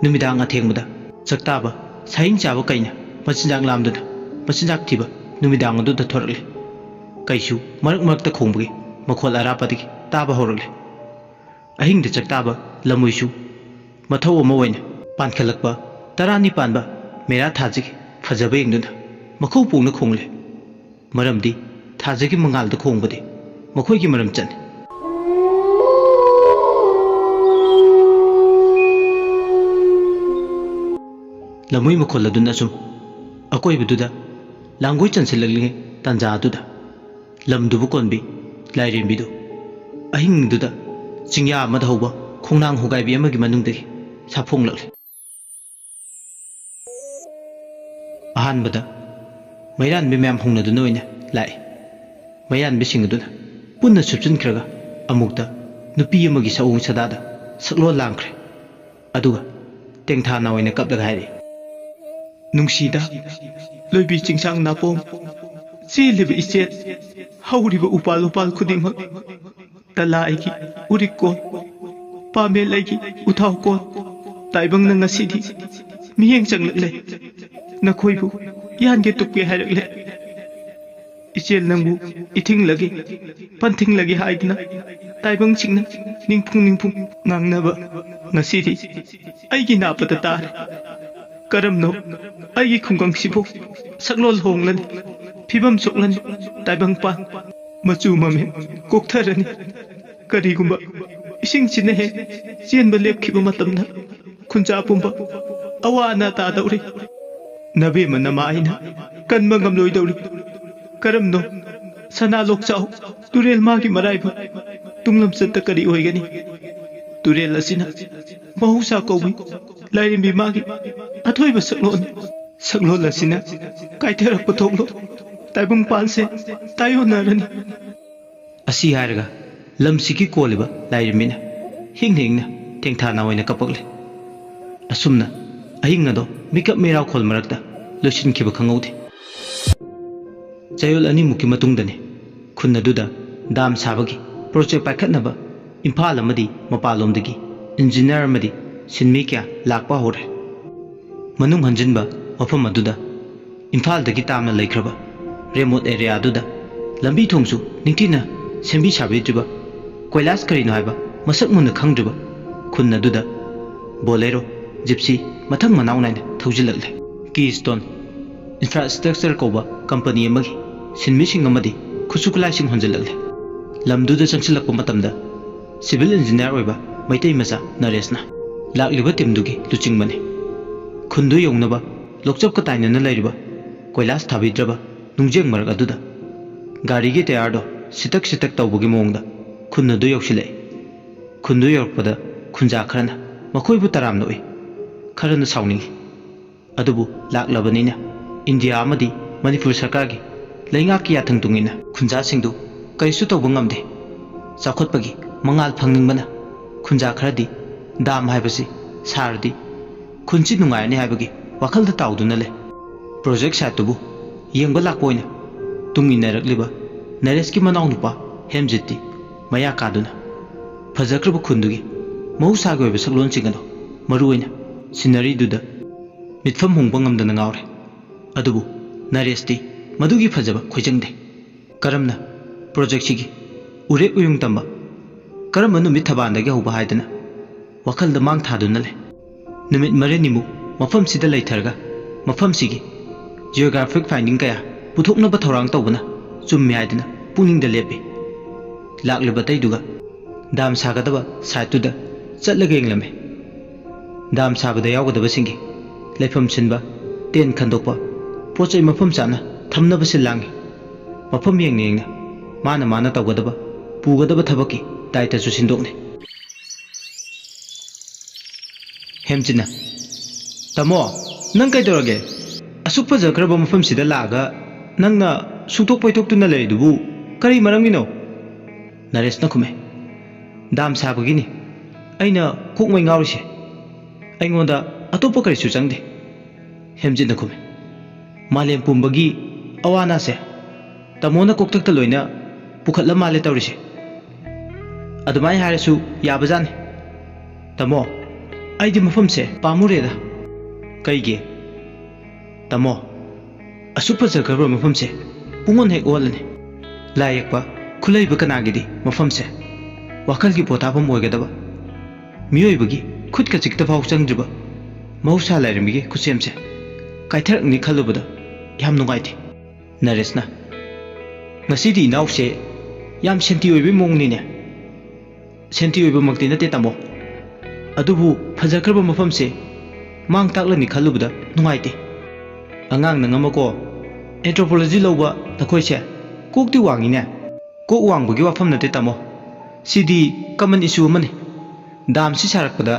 ꯅꯨꯃꯤꯗꯥꯡ ꯑꯊꯦꯡꯕꯗ ꯆꯥꯛꯇꯥꯕ ꯁꯥꯍꯤꯡ ꯆꯥꯕ ꯀꯩꯅ ꯃꯆꯤꯟꯖꯥꯛ ꯂꯥꯝꯗꯨꯅ ꯃꯆꯤꯟꯖꯥꯛ ꯊꯤꯕ ꯅꯨꯃꯤꯗꯥꯡ ꯑꯗꯨꯗ ꯊꯣꯔꯛꯂꯤ ꯀꯩꯁꯨ ꯃꯔꯛ ꯃꯔꯛꯇ ꯈꯣꯡꯕꯒꯤ ꯃꯈꯣꯜ ꯑꯔꯥꯞꯄꯗꯒꯤ ꯇꯥꯕ ꯍꯧꯔꯛꯂꯤ ꯑꯍꯤꯡꯗ ꯆꯥꯛꯇꯥꯕ ꯂꯝꯍꯨꯏꯁꯨ ꯃꯊꯧ ꯑꯃ ꯑꯣꯏꯅ ꯄꯥꯟꯈꯠꯂꯛꯄ ꯇꯔꯥꯅꯤ ꯄꯥꯟꯕ ꯃꯦꯔꯥ ꯊꯥꯖꯒꯤ ꯐꯖꯕ ꯌꯦꯡꯗꯨꯅ ꯃꯈꯧ ꯄꯣꯡꯅ ꯈꯣꯡꯂꯤ ꯃꯔꯝꯗꯤ ꯊꯥꯖꯒꯤ ꯃꯉꯥꯜꯗ ꯈꯣꯡꯕꯗꯤ ꯃꯈꯣꯏꯒꯤ ꯃꯔꯝ ꯆꯠꯅꯤ ꯂꯝꯍꯨꯏ ꯃꯈꯣꯜ ꯑꯗꯨꯅ ꯁꯨꯝ ꯑꯀꯣꯏꯕꯗꯨꯗ ꯂꯥꯡꯒꯣꯏ ꯆꯟꯁꯤꯜꯂꯛꯂꯤꯉꯩ ꯇꯥꯟꯖꯥ ꯑꯗꯨꯗ ꯂꯝꯗꯨꯕꯨ ꯀꯣꯟꯕꯤ ꯂꯥꯏꯔꯦꯝꯕꯤꯗꯨ ꯑꯍꯤꯡꯗꯨꯗ ꯆꯤꯡꯌꯥ ꯑꯃꯗ ꯍꯧꯕ ꯈꯣꯡꯅꯥꯡ ꯍꯣꯒꯥꯏꯕꯤ ꯑꯃꯒꯤ ꯃꯅꯨꯡꯗꯒꯤ ꯁꯥꯐꯣꯡꯂꯛꯂꯤ ꯑꯍꯥꯟꯕꯗ ꯃꯩꯔꯥꯟꯕꯤ ꯃꯌꯥꯝ ꯍꯧꯅꯗꯨꯅ ꯑꯣꯏꯅ ꯂꯥꯛꯏ ꯃꯩꯔꯥꯟꯕꯤꯁꯤꯡ ꯑꯗꯨꯅ ꯄꯨꯟꯅ ꯁꯨꯞꯆꯤꯟꯈ꯭ꯔꯒ ꯑꯃꯨꯛꯇ ꯅꯨꯄꯤ ꯑꯃꯒꯤ ꯁꯑꯣꯡ ꯁꯥꯗꯥꯗ ꯁꯛꯂꯣꯟ ꯂꯥꯡꯈ꯭ꯔꯦ ꯑꯗꯨꯒ ꯇꯦꯡꯊꯥꯅ ꯑꯣꯏꯅ ꯀꯞꯂꯒ ꯍꯥꯏꯔꯛꯏ ꯅꯨꯡꯁꯤꯗ ꯂꯣꯏꯕꯤ ꯆꯤꯡꯁꯥꯡ ꯅꯥꯄꯣꯝ ꯆꯦꯜꯂꯤꯕ ꯏꯆꯦꯜ ꯍꯧꯔꯤꯕ ꯎꯄꯥꯜ ꯎꯄꯥꯜ ꯈꯨꯗꯤꯡꯃꯛ ꯇꯂꯥ ꯑꯩꯒꯤ ꯎꯔꯤꯛꯀꯣꯜ ꯄꯥꯃꯦꯜ ꯑꯩꯒꯤ ꯎꯊꯥꯎꯀꯣꯜ ꯇꯥꯏꯕꯪꯅ ꯉꯁꯤꯗꯤ ꯃꯤꯠꯌꯦꯡ ꯆꯪꯂꯛꯂꯦ ꯅꯈꯣꯏꯕꯨ ꯌꯥꯟꯒꯦ ꯇꯨꯞꯀꯦ ꯍꯥꯏꯔꯛꯂꯦ ꯏꯆꯦꯜ ꯅꯪꯕꯨ ꯏꯊꯤꯡꯂꯒꯦ ꯄꯟꯊꯤꯡꯂꯒꯦ ꯍꯥꯏꯗꯨꯅ ꯇꯥꯏꯕꯪꯁꯤꯡꯅ ꯅꯤꯡꯐꯨꯡ ꯅꯤꯡꯐꯨꯡ ꯉꯥꯡꯅꯕ ꯉꯁꯤꯗꯤ ꯑꯩꯒꯤ ꯅꯥꯄꯗ ꯇꯥꯔꯦ ꯀꯔꯝꯅꯣ ꯑꯩꯒꯤ ꯈꯨꯡꯒꯪꯁꯤꯕꯨ ꯁꯛꯂꯣꯜ ꯍꯣꯡꯂꯅꯤ ꯐꯤꯕꯝ ꯁꯣꯛꯂꯅꯤ ꯇꯥꯏꯕꯪꯄꯥꯟ ꯃꯆꯨ ꯃꯃꯦꯟ ꯀꯣꯛꯊꯔꯅꯤ ꯀꯔꯤꯒꯨꯝꯕ ꯏꯁꯤꯡꯁꯤꯅ ꯍꯦꯛ ꯆꯦꯟꯕ ꯂꯦꯞꯈꯤꯕ ꯃꯇꯝꯗ ꯈꯨꯟꯖꯥ ꯄꯨꯝꯕ ꯑꯋꯥ ꯑꯅꯥ ꯇꯥꯗꯧꯔꯤ ꯅꯕꯦꯝꯃ ꯅꯃꯥ ꯑꯩꯅ ꯀꯟꯕ ꯉꯝꯂꯣꯏꯗꯧꯔꯤ ꯀꯔꯝꯅꯣ ꯁꯅꯥ ꯂꯣꯛꯆꯥꯎ ꯇꯨꯔꯦꯜ ꯃꯥꯒꯤ ꯃꯔꯥꯏꯕꯛ ꯇꯨꯡꯂꯝꯆꯠꯇ ꯀꯔꯤ ꯑꯣꯏꯒꯅꯤ ꯇꯨꯔꯦꯜ ꯑꯁꯤꯅ ꯃꯍꯧꯁꯥ ꯀꯧꯕꯤ ꯂꯥꯏꯔꯦꯝꯕꯤ ꯃꯥꯒꯤ ꯑꯊꯣꯏꯕ ꯁꯛꯂꯣꯟ ꯑꯁꯤꯅ ꯀꯥꯏꯊꯔꯛꯄ ꯊꯣꯛꯂꯣ ꯇꯥꯏꯕꯪꯄꯥꯟꯁꯦ ꯇꯥꯏꯌꯣꯟꯅꯔꯅꯤ ꯑꯁꯤ ꯍꯥꯏꯔꯒ ꯂꯝꯁꯤꯒꯤ ꯀꯣꯜꯂꯤꯕ ꯂꯥꯏꯔꯦꯝꯕꯤꯅ ꯍꯤꯡꯅ ꯍꯤꯡꯅ ꯇꯦꯡꯊꯥꯅ ꯑꯣꯏꯅ ꯀꯞꯄꯛꯂꯤ ꯑꯁꯨꯝꯅ ꯑꯍꯤꯡ ꯑꯗꯣ ꯃꯤꯀꯞ ꯃꯤꯔꯥꯎꯈꯣꯜ ꯃꯔꯛꯇ ꯂꯣꯏꯁꯤꯟꯈꯤꯕ ꯈꯪꯍꯧꯗꯦ ꯆꯌꯣꯜ ꯑꯅꯤꯃꯨꯛꯀꯤ ꯃꯇꯨꯡꯗꯅꯤ ꯈꯨꯟ ꯑꯗꯨꯗ ꯗꯥꯝ ꯁꯥꯕꯒꯤ ꯄ꯭ꯔꯣꯖꯦꯛ ꯄꯥꯏꯈꯠꯅꯕ ꯏꯝꯐꯥꯜ ꯑꯃꯗꯤ ꯃꯄꯥꯟꯂꯣꯝꯗꯒꯤ ꯏꯟꯖꯤꯅꯤꯌꯔ ꯑꯃꯗꯤ ꯁꯤꯟꯃꯤ ꯀꯌꯥ ꯂꯥꯛꯄ ꯍꯧꯔꯦ ꯃꯅꯨꯡ ꯍꯟꯖꯤꯟꯕ ꯃꯐꯝ ꯑꯗꯨꯗ ꯏꯝꯐꯥꯜꯗꯒꯤ ꯇꯥꯝꯅ ꯂꯩꯈ꯭ꯔꯕ ꯔꯦꯃꯣꯠ ꯑꯦꯔꯤꯌꯥ ꯑꯗꯨꯗ ꯂꯝꯕꯤ ꯊꯣꯡꯁꯨ ꯅꯤꯡꯊꯤꯅ ꯁꯦꯝꯕꯤ ꯁꯥꯕꯤꯗ꯭ꯔꯤꯕ ꯀꯣꯏꯂꯥꯁ ꯀꯔꯤꯅꯣ ꯍꯥꯏꯕ ꯃꯁꯛ ꯃꯨꯟꯅ ꯈꯪꯗ꯭ꯔꯤꯕ ꯈꯨꯟ ꯑꯗꯨꯗ ꯕꯣꯂꯦꯔꯣ ꯖꯤꯞꯁꯤ ꯃꯊꯪ ꯃꯅꯥꯎ ꯅꯥꯏꯅ ꯊꯧꯖꯤꯜꯂꯛꯂꯦ ꯀꯤꯁꯇꯣꯟ ꯏꯟꯐ꯭ꯔꯥꯁꯇ꯭ꯔꯛꯆꯔ ꯀꯧꯕ ꯀꯝꯄꯅꯤ ꯑꯃꯒꯤ ꯁꯤꯟꯃꯤꯁꯤꯡ ꯑꯃꯗꯤ ꯈꯨꯠꯁꯨ ꯈꯨꯠꯂꯥꯏꯁꯤꯡ ꯍꯣꯟꯖꯤꯜꯂꯛꯂꯦ ꯂꯝꯗꯨꯗ ꯆꯪꯁꯤꯜꯂꯛꯄ ꯃꯇꯝꯗ ꯁꯤꯚꯤꯜ ꯏꯟꯖꯤꯅꯤꯌꯔ ꯑꯣꯏꯕ ꯃꯩꯇꯩ ꯃꯆꯥ ꯅꯔꯦꯁꯅ ꯂꯥꯛꯂꯤꯕ ꯇꯤꯝꯗꯨꯒꯤ ꯂꯨꯆꯤꯡꯕꯅꯤ ꯈꯨꯟꯗꯨ ꯌꯧꯅꯕ ꯂꯣꯛꯆꯞꯀ ꯇꯥꯏꯅꯅ ꯂꯩꯔꯤꯕ ꯀꯣꯏꯂꯥꯁ ꯊꯥꯕꯤꯗ꯭ꯔꯕ ꯅꯨꯡꯖꯦꯡ ꯃꯔꯛ ꯑꯗꯨꯗ ꯒꯥꯔꯤꯒꯤ ꯇꯌꯥꯔꯗꯣ ꯁꯤꯇꯛ ꯁꯤꯇꯛ ꯇꯧꯕꯒꯤ ꯃꯑꯣꯡꯗ ꯈꯨꯟ ꯑꯗꯨ ꯌꯧꯁꯤꯜꯂꯛꯏ ꯈꯨꯟꯗꯨ ꯌꯧꯔꯛꯄꯗ ꯈꯨꯟꯖꯥ ꯈꯔꯅ ꯃꯈꯣꯏꯕꯨ ꯇꯔꯥꯝꯅ ꯎꯏ ꯈꯔꯅ ꯁꯥꯎꯅꯤꯡꯉꯤ ꯑꯗꯨꯕꯨ ꯂꯥꯛꯂꯕꯅꯤꯅ ꯏꯟꯗꯤꯌꯥ ꯑꯃꯗꯤ ꯃꯅꯤꯄꯨꯔ ꯁꯔꯀꯥꯔꯒꯤ ꯂꯩꯉꯥꯛꯀꯤ ꯌꯥꯊꯪ ꯇꯨꯡꯏꯟꯅ ꯈꯨꯟꯖꯥꯁꯤꯡꯗꯨ ꯀꯔꯤꯁꯨ ꯇꯧꯕ ꯉꯝꯗꯦ ꯆꯥꯎꯈꯠꯄꯒꯤ ꯃꯉꯥꯜ ꯐꯪꯅꯤꯡꯕꯅ ꯈꯨꯟꯖꯥ ꯈꯔꯗꯤ ꯗꯥꯝ ꯍꯥꯏꯕꯁꯤ ꯁꯥꯔꯗꯤ ꯈꯨꯟꯁꯤ ꯅꯨꯡꯉꯥꯏꯔꯅꯤ ꯍꯥꯏꯕꯒꯤ ꯋꯥꯈꯜꯗ ꯇꯥꯎꯗꯨꯅ ꯂꯩ ꯄ꯭ꯔꯣꯖꯦꯛ ꯁꯥꯏꯠꯇꯨꯕꯨ ꯌꯦꯡꯕ ꯂꯥꯛꯄ ꯑꯣꯏꯅ ꯇꯨꯡ ꯏꯟꯅꯔꯛꯂꯤꯕ ꯅꯔꯦꯁꯀꯤ ꯃꯅꯥꯎꯅꯨꯄꯥ ꯍꯦꯝꯖꯤꯠꯇꯤ ꯃꯌꯥ ꯀꯥꯗꯨꯅ ꯐꯖꯈ꯭ꯔꯕ ꯈꯨꯟꯗꯨꯒꯤ ꯃꯍꯧꯁꯥꯒꯤ ꯑꯣꯏꯕ ꯁꯛꯂꯣꯟꯁꯤꯡ ꯑꯗꯨ ꯃꯔꯨꯑꯣꯏꯅ ꯁꯤꯅꯔꯤꯗꯨꯗ ꯃꯤꯠꯐꯝ ꯍꯣꯡꯕ ꯉꯝꯗꯅ ꯉꯥꯎꯔꯦ꯫ ꯑꯗꯨꯕꯨ ꯅꯔꯦꯁꯇꯤ ꯃꯗꯨꯒꯤ ꯐꯖꯕ ꯈꯣꯏꯖꯪꯗꯦ꯫ ꯀꯔꯝꯅ ꯄ꯭ꯔꯣꯖꯦꯛꯁꯤꯒꯤ ꯎꯔꯦꯛ ꯎꯌꯨꯡ ꯇꯝꯕ ꯀꯔꯝꯕ ꯅꯨꯃꯤꯠ ꯊꯕꯥꯟꯗꯒꯤ ꯍꯧꯕ ꯍꯥꯏꯗꯅ ꯋꯥꯈꯜꯗ ꯃꯥꯡ ꯊꯥꯗꯨꯅ ꯂꯩ꯫ ꯅꯨꯃꯤꯠ ꯃꯔꯤꯅꯤꯃꯨꯛ ꯃꯐꯝꯁꯤꯗ ꯂꯩꯊꯔꯒ ꯃꯐꯝꯁꯤꯒꯤ ꯖꯤꯑꯣꯒ꯭ꯔꯥꯐꯤꯛ ꯐꯥꯏꯟꯗꯤꯡ ꯀꯌꯥ ꯄꯨꯊꯣꯛꯅꯕ ꯊꯧꯔꯥꯡ ꯇꯧꯕꯅ ꯆꯨꯝꯃꯤ ꯍꯥꯏꯗꯅ ꯄꯨꯛꯅꯤꯡꯗ ꯂꯦꯞꯄꯤ꯫ ꯂꯥꯛꯂꯤꯕ ꯑꯇꯩꯗꯨꯒ ꯗꯥꯝ ꯁꯥꯒꯗꯕ ꯁꯥꯏꯠꯇꯨꯗ ꯆꯠꯂꯒ ꯌꯦꯡꯂꯝꯃꯤ꯫ ꯗꯥꯝ ꯁꯥꯕꯗ ꯌꯥꯎꯒꯗꯕꯁꯤꯡꯒꯤ ꯂꯩꯐꯝ ꯁꯤꯟꯕ, ꯇꯦꯟ ꯈꯟꯗꯣꯛꯄ, ꯄꯣꯠ ꯆꯩ ꯃꯐꯝ ꯆꯥꯅ ꯊꯝꯅꯕ ꯁꯤꯜ ꯂꯥꯡꯉꯤ꯫ ꯃꯐꯝ ꯌꯦꯡꯅ ꯌꯦꯡꯅ ꯃꯥꯅ ꯇꯧꯒꯗꯕ ꯄꯨꯒꯗꯕ ꯊꯕꯛꯀꯤ ꯗꯥꯏꯇꯁꯨ ꯁꯤꯟꯗꯣꯛꯅꯤ꯫ ꯍꯦꯝꯆꯤꯠꯅ "ꯇꯥꯃꯣ, ꯅꯪ ꯀꯩꯗꯧꯔꯒꯦ? ꯑꯁꯨꯛ ꯐꯖꯈ꯭ꯔꯕ ꯃꯐꯝꯁꯤꯗ ꯂꯥꯛꯑꯒ ꯅꯪꯅ ꯁꯨꯡꯇꯣꯛ ꯄꯩꯊꯣꯛꯇꯨꯅ ꯂꯩꯔꯤꯗꯨꯕꯨ ꯀꯔꯤ ꯃꯔꯝꯒꯤꯅꯣ?" ꯅꯔꯦꯁꯅ ꯈꯨꯝꯃꯦ꯫ "ꯗꯥꯝ ꯁꯥꯕꯒꯤꯅꯤ ꯑꯩꯅ ꯀꯣꯛꯃꯩ ꯉꯥꯎꯔꯤꯁꯦ꯫ ꯑꯩꯉꯣꯟꯗ ꯑꯇꯣꯞꯄ ꯀꯔꯤꯁꯨ ꯆꯪꯗꯦ." ꯍꯦꯝꯆꯤꯠꯅ ꯈꯨꯝꯃꯦ꯫ "ꯃꯥꯂꯦꯝ ꯄꯨꯝꯕꯒꯤ ꯑꯋꯥ ꯑꯅꯥꯁꯦ ꯇꯥꯃꯣꯅ ꯀꯣꯛꯊꯛꯇ ꯂꯣꯏꯅ ꯄꯨꯈꯠꯂ ꯃꯥꯜꯂꯦ ꯇꯧꯔꯤꯁꯦ꯫ ꯑꯗꯨꯃꯥꯏꯅ ꯍꯥꯏꯔꯁꯨ ꯌꯥꯕꯖꯥꯠꯅꯤ ꯇꯥꯃꯣ, ꯑꯩꯗꯤ ꯃꯐꯝꯁꯦ ꯄꯥꯝꯃꯨꯔꯦꯗ." "ꯀꯩꯒꯤ?" "ꯇꯥꯃꯣ, ꯑꯁꯨꯛ ꯐꯖꯈ꯭ꯔꯕ ꯃꯐꯝꯁꯦ ꯄꯨꯡꯑꯣꯟ ꯍꯦꯛ ꯑꯣꯜꯂꯅꯤ꯫ ꯂꯥꯏ ꯌꯦꯛꯄ ꯈꯨꯠꯂꯩꯕ ꯀꯅꯥꯒꯤꯗꯤ ꯃꯐꯝꯁꯦ ꯋꯥꯈꯜꯒꯤ ꯄꯣꯊꯥꯐꯝ ꯑꯣꯏꯒꯗꯕ, ꯃꯤꯑꯣꯏꯕꯒꯤ ꯈꯨꯠꯀ ꯆꯤꯛꯇꯐꯥꯎ ꯆꯪꯗ꯭ꯔꯤꯕ ꯃꯍꯧꯁꯥ ꯂꯥꯏꯔꯦꯝꯕꯤꯒꯤ ꯈꯨꯠꯁꯦꯝꯁꯦ ꯀꯥꯏꯊꯔꯛꯅꯤ ꯈꯜꯂꯨꯕꯗ ꯌꯥꯝ ꯅꯨꯡꯉꯥꯏꯇꯦ." ꯅꯔꯦꯁꯅ "ꯉꯁꯤꯗꯤ ꯏꯅꯥꯎꯁꯦ ꯌꯥꯝ ꯁꯦꯟꯇꯤ ꯑꯣꯏꯕꯩ ꯃꯑꯣꯡꯅꯤꯅꯦ." "ꯁꯦꯟꯇꯤ ꯑꯣꯏꯕꯃꯛꯇꯤ ꯅꯠꯇꯦ ꯇꯥꯃꯣ, ꯑꯗꯨꯕꯨ ꯐꯖꯈ꯭ꯔꯕ ꯃꯐꯝꯁꯦ ꯃꯥꯡ ꯇꯥꯛꯂꯅꯤ ꯈꯜꯂꯨꯕꯗ ꯅꯨꯡꯉꯥꯏꯇꯦ." "ꯑꯉꯥꯡ ꯅꯪ ꯑꯃꯀꯣ, ꯑꯦꯟꯊ꯭ꯔꯣꯄꯣꯂꯣꯖꯤ ꯂꯧꯕ ꯅꯈꯣꯏꯁꯦ ꯀꯣꯛꯇꯤ ꯋꯥꯡꯉꯤꯅꯦ." "ꯀꯣꯛ ꯋꯥꯡꯕꯒꯤ ꯋꯥꯐꯝ ꯅꯠꯇꯦ ꯇꯥꯃꯣ, ꯁꯤꯗꯤ ꯀꯃꯟ ꯏꯁꯨ ꯑꯃꯅꯤ꯫ ꯗꯥꯝꯁꯤ ꯁꯥꯔꯛꯄꯗ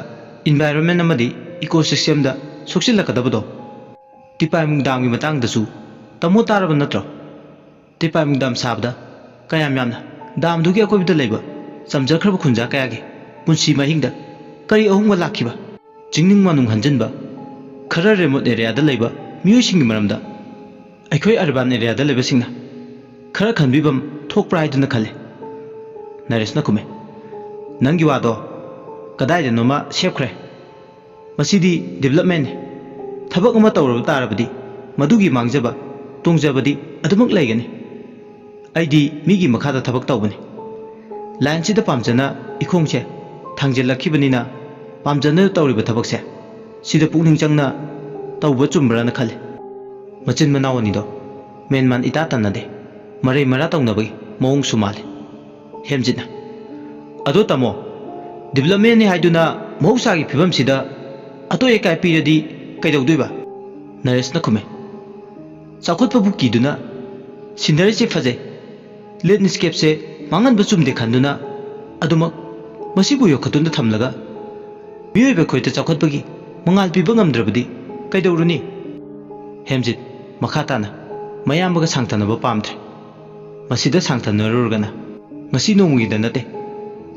ꯏꯟꯚꯥꯏꯔꯣꯟꯃꯦꯟ ꯑꯃꯗꯤ ꯏꯀꯣꯁꯤꯁꯇꯦꯝꯗ ꯁꯣꯛꯆꯤꯜꯂꯛꯀꯗꯕꯗꯣ꯫ ꯇꯤꯄꯥꯏꯃꯨꯡ ꯗꯥꯝꯒꯤ ꯃꯇꯥꯡꯗꯁꯨ ꯇꯥꯃꯣ ꯇꯥꯔꯕ ꯅꯠꯇ꯭ꯔꯣ? ꯇꯤꯄꯥꯏꯃꯨꯡ ꯗꯥꯝ ꯁꯥꯕꯗ ꯀꯌꯥꯝ ꯌꯥꯝꯅ ꯗꯥꯝꯗꯨꯒꯤ ꯑꯀꯣꯏꯕꯗ ꯂꯩꯕ ꯆꯝꯖꯈ꯭ꯔꯕ ꯈꯨꯟꯖꯥ ꯀꯌꯥꯒꯤ ꯄꯨꯟꯁꯤ ꯃꯍꯤꯡꯗ ꯀꯔꯤ ꯑꯍꯣꯡꯕ ꯂꯥꯛꯈꯤꯕ, ꯆꯤꯡꯅꯨꯡ ꯃꯥꯅꯨꯡ ꯍꯟꯖꯤꯟꯕ, ꯈꯔ ꯔꯦꯃꯣꯠ ꯑꯦꯔꯤꯌꯥꯗ ꯂꯩꯕ ꯃꯤꯑꯣꯏꯁꯤꯡꯒꯤ ꯃꯔꯝꯗ ꯑꯩꯈꯣꯏ ꯑꯔꯕꯥꯟ ꯑꯦꯔꯤꯌꯥꯗ ꯂꯩꯕꯁꯤꯡꯅ ꯈꯔ ꯈꯟꯕꯤꯐꯝ ꯊꯣꯛꯄ꯭ꯔꯥ ꯍꯥꯏꯗꯨꯅ ꯈꯜꯂꯤ." ꯅꯔꯦꯁꯅ ꯈꯨꯝꯃꯦ꯫ "ꯅꯪꯒꯤ ꯋꯥꯗꯣ ꯀꯗꯥꯏꯗꯅꯣꯃ ꯁꯦꯞꯈ꯭ꯔꯦ꯫ ꯃꯁꯤꯗꯤ ꯗꯤꯕꯦꯂꯞꯃꯦꯟꯅꯤ꯫ ꯊꯕꯛ ꯑꯃ ꯇꯧꯔꯕ ꯇꯥꯔꯕꯗꯤ ꯃꯗꯨꯒꯤ ꯃꯥꯡꯖꯕ ꯇꯣꯡꯖꯕꯗꯤ ꯑꯗꯨꯃꯛ ꯂꯩꯒꯅꯤ꯫ ꯑꯩꯗꯤ ꯃꯤꯒꯤ ꯃꯈꯥꯗ ꯊꯕꯛ ꯇꯧꯕꯅꯤ꯫ ꯂꯥꯏꯟꯁꯤꯗ ꯄꯥꯝꯖꯅ ꯏꯈꯣꯡꯁꯦ ꯊꯥꯡꯖꯤꯜꯂꯛꯈꯤꯕꯅꯤꯅ ꯄꯥꯝꯖꯅ ꯇꯧꯔꯤꯕ ꯊꯕꯛꯁꯦ ꯁꯤꯗ ꯄꯨꯛꯅꯤꯡ ꯆꯪꯅ ꯇꯧꯕ ꯆꯨꯝꯕ꯭ꯔꯥꯅ ꯈꯜꯂꯤ." ꯃꯆꯤꯟ ꯃꯅꯥꯎ ꯑꯅꯤꯗꯣ ꯃꯦꯟꯃꯥꯟ ꯏꯇꯥ ꯇꯥꯟꯅꯗꯦ, ꯃꯔꯩ ꯃꯔꯥ ꯇꯧꯅꯕꯒꯤ ꯃꯑꯣꯡꯁꯨ ꯃꯥꯜꯂꯤ꯫ ꯍꯦꯝꯆꯤꯠꯅ "ꯑꯗꯣ ꯇꯥꯃꯣ, ꯗꯤꯕꯦꯂꯞꯃꯦꯟꯅꯤ ꯍꯥꯏꯗꯨꯅ ꯃꯍꯧꯁꯥꯒꯤ ꯐꯤꯕꯝꯁꯤꯗ ꯑꯇꯣꯏ ꯑꯀꯥꯏ ꯄꯤꯔꯗꯤ ꯀꯩꯗꯧꯗꯣꯏꯕ?" ꯅꯔꯦꯁꯅ ꯈꯨꯝꯃꯦ꯫ "ꯆꯥꯎꯈꯠꯄꯕꯨ ꯀꯤꯗꯨꯅ ꯁꯤꯅꯔꯤꯁꯦ ꯐꯖꯩ, ꯂꯦꯟꯁꯀꯦꯞꯁꯦ ꯃꯥꯡꯍꯟꯕ ꯆꯨꯝꯗꯦ ꯈꯟꯗꯨꯅ ꯑꯗꯨꯃꯛ ꯃꯁꯤꯕꯨ ꯌꯣꯛꯈꯠꯇꯨꯅ ꯊꯝꯂꯒ ꯃꯤꯑꯣꯏꯕ ꯑꯩꯈꯣꯏꯗ ꯆꯥꯎꯈꯠꯄꯒꯤ ꯃꯉꯥꯜ ꯄꯤꯕ ꯉꯝꯗ꯭ꯔꯕꯗꯤ ꯀꯩꯗꯧꯔꯨꯅꯤ?" ꯍꯦꯝꯆꯤꯠ ꯃꯈꯥ ꯇꯥꯅ ꯃꯌꯥꯝꯕꯒ ꯁꯥꯡꯊꯅꯕ ꯄꯥꯝꯗ꯭ꯔꯦ꯫ ꯃꯁꯤꯗ ꯁꯥꯡꯊꯅꯔꯨꯔꯒꯅ ꯉꯁꯤ ꯅꯣꯡꯃꯒꯤꯗ ꯅꯠꯇꯦ,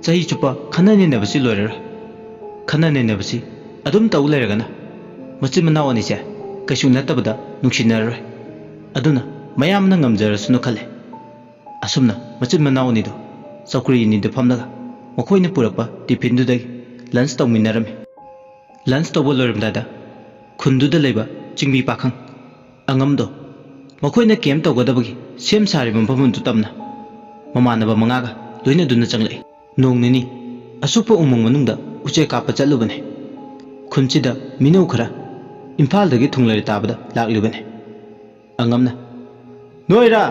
ꯆꯍꯤ ꯆꯨꯞꯄ ꯈꯟꯅ ꯅꯩꯅꯕꯁꯤ ꯂꯣꯏꯔꯔꯣꯏ꯫ ꯈꯟꯅ ꯅꯩꯅꯕꯁꯤ ꯑꯗꯨꯝ ꯇꯧ ꯂꯩꯔꯒꯅ ꯃꯆꯤꯟ ꯃꯅꯥꯎ ꯑꯅꯤꯁꯦ ꯀꯩꯁꯨ ꯅꯠꯇꯕꯗ ꯅꯨꯡꯁꯤꯅꯔꯔꯣꯏ꯫ ꯑꯗꯨꯅ ꯃꯌꯥꯝꯅ ꯉꯝꯖꯔꯁꯅꯨ ꯈꯜꯂꯦ." ꯑꯁꯨꯝꯅ ꯃꯆꯤꯟ ꯃꯅꯥꯎ ꯑꯅꯤꯗꯣ ꯆꯧꯀ꯭ꯔꯤ ꯑꯅꯤꯗ ꯐꯝꯂꯒ ꯃꯈꯣꯏꯅ ꯄꯨꯔꯛꯄ ꯇꯤꯐꯤꯟꯗꯨꯗꯒꯤ ꯂꯟꯆ ꯇꯧꯃꯤꯟꯅꯔꯝꯃꯤ꯫ ꯂꯟꯆ ꯇꯧꯕ ꯂꯣꯏꯔꯝꯗꯥꯏꯗ ꯈꯨꯟꯗꯨꯗ ꯂꯩꯕ ꯆꯤꯡꯃꯤ ꯄꯥꯈꯪ ꯑꯉꯝꯗꯣ ꯃꯈꯣꯏꯅ ꯀꯦꯝꯞ ꯇꯧꯒꯗꯕꯒꯤ ꯁꯦꯝ ꯁꯥꯔꯤꯕ ꯃꯐꯝꯗꯨ ꯇꯝꯅ ꯃꯃꯥꯟꯅꯕ 5ꯒ ꯂꯣꯏꯅꯗꯨꯅ ꯆꯪꯂꯛꯏ꯫ ꯅꯣꯡ ꯅꯤꯅꯤ ꯑꯁꯨꯛꯄ ꯎꯃꯪ ꯃꯅꯨꯡꯗ ꯎꯆꯦꯛ ꯀꯥꯞꯄ ꯆꯠꯂꯨꯕꯅꯤ꯫ ꯈꯨꯟꯁꯤꯗ ꯃꯤꯅꯧ ꯈꯔ ꯏꯝꯐꯥꯜꯗꯒꯤ ꯊꯨꯡꯂꯔꯤ ꯇꯥꯕꯗ ꯂꯥꯛꯂꯤꯕꯅꯤ꯫ ꯑꯉꯝꯅ "ꯅꯣꯏꯔꯥ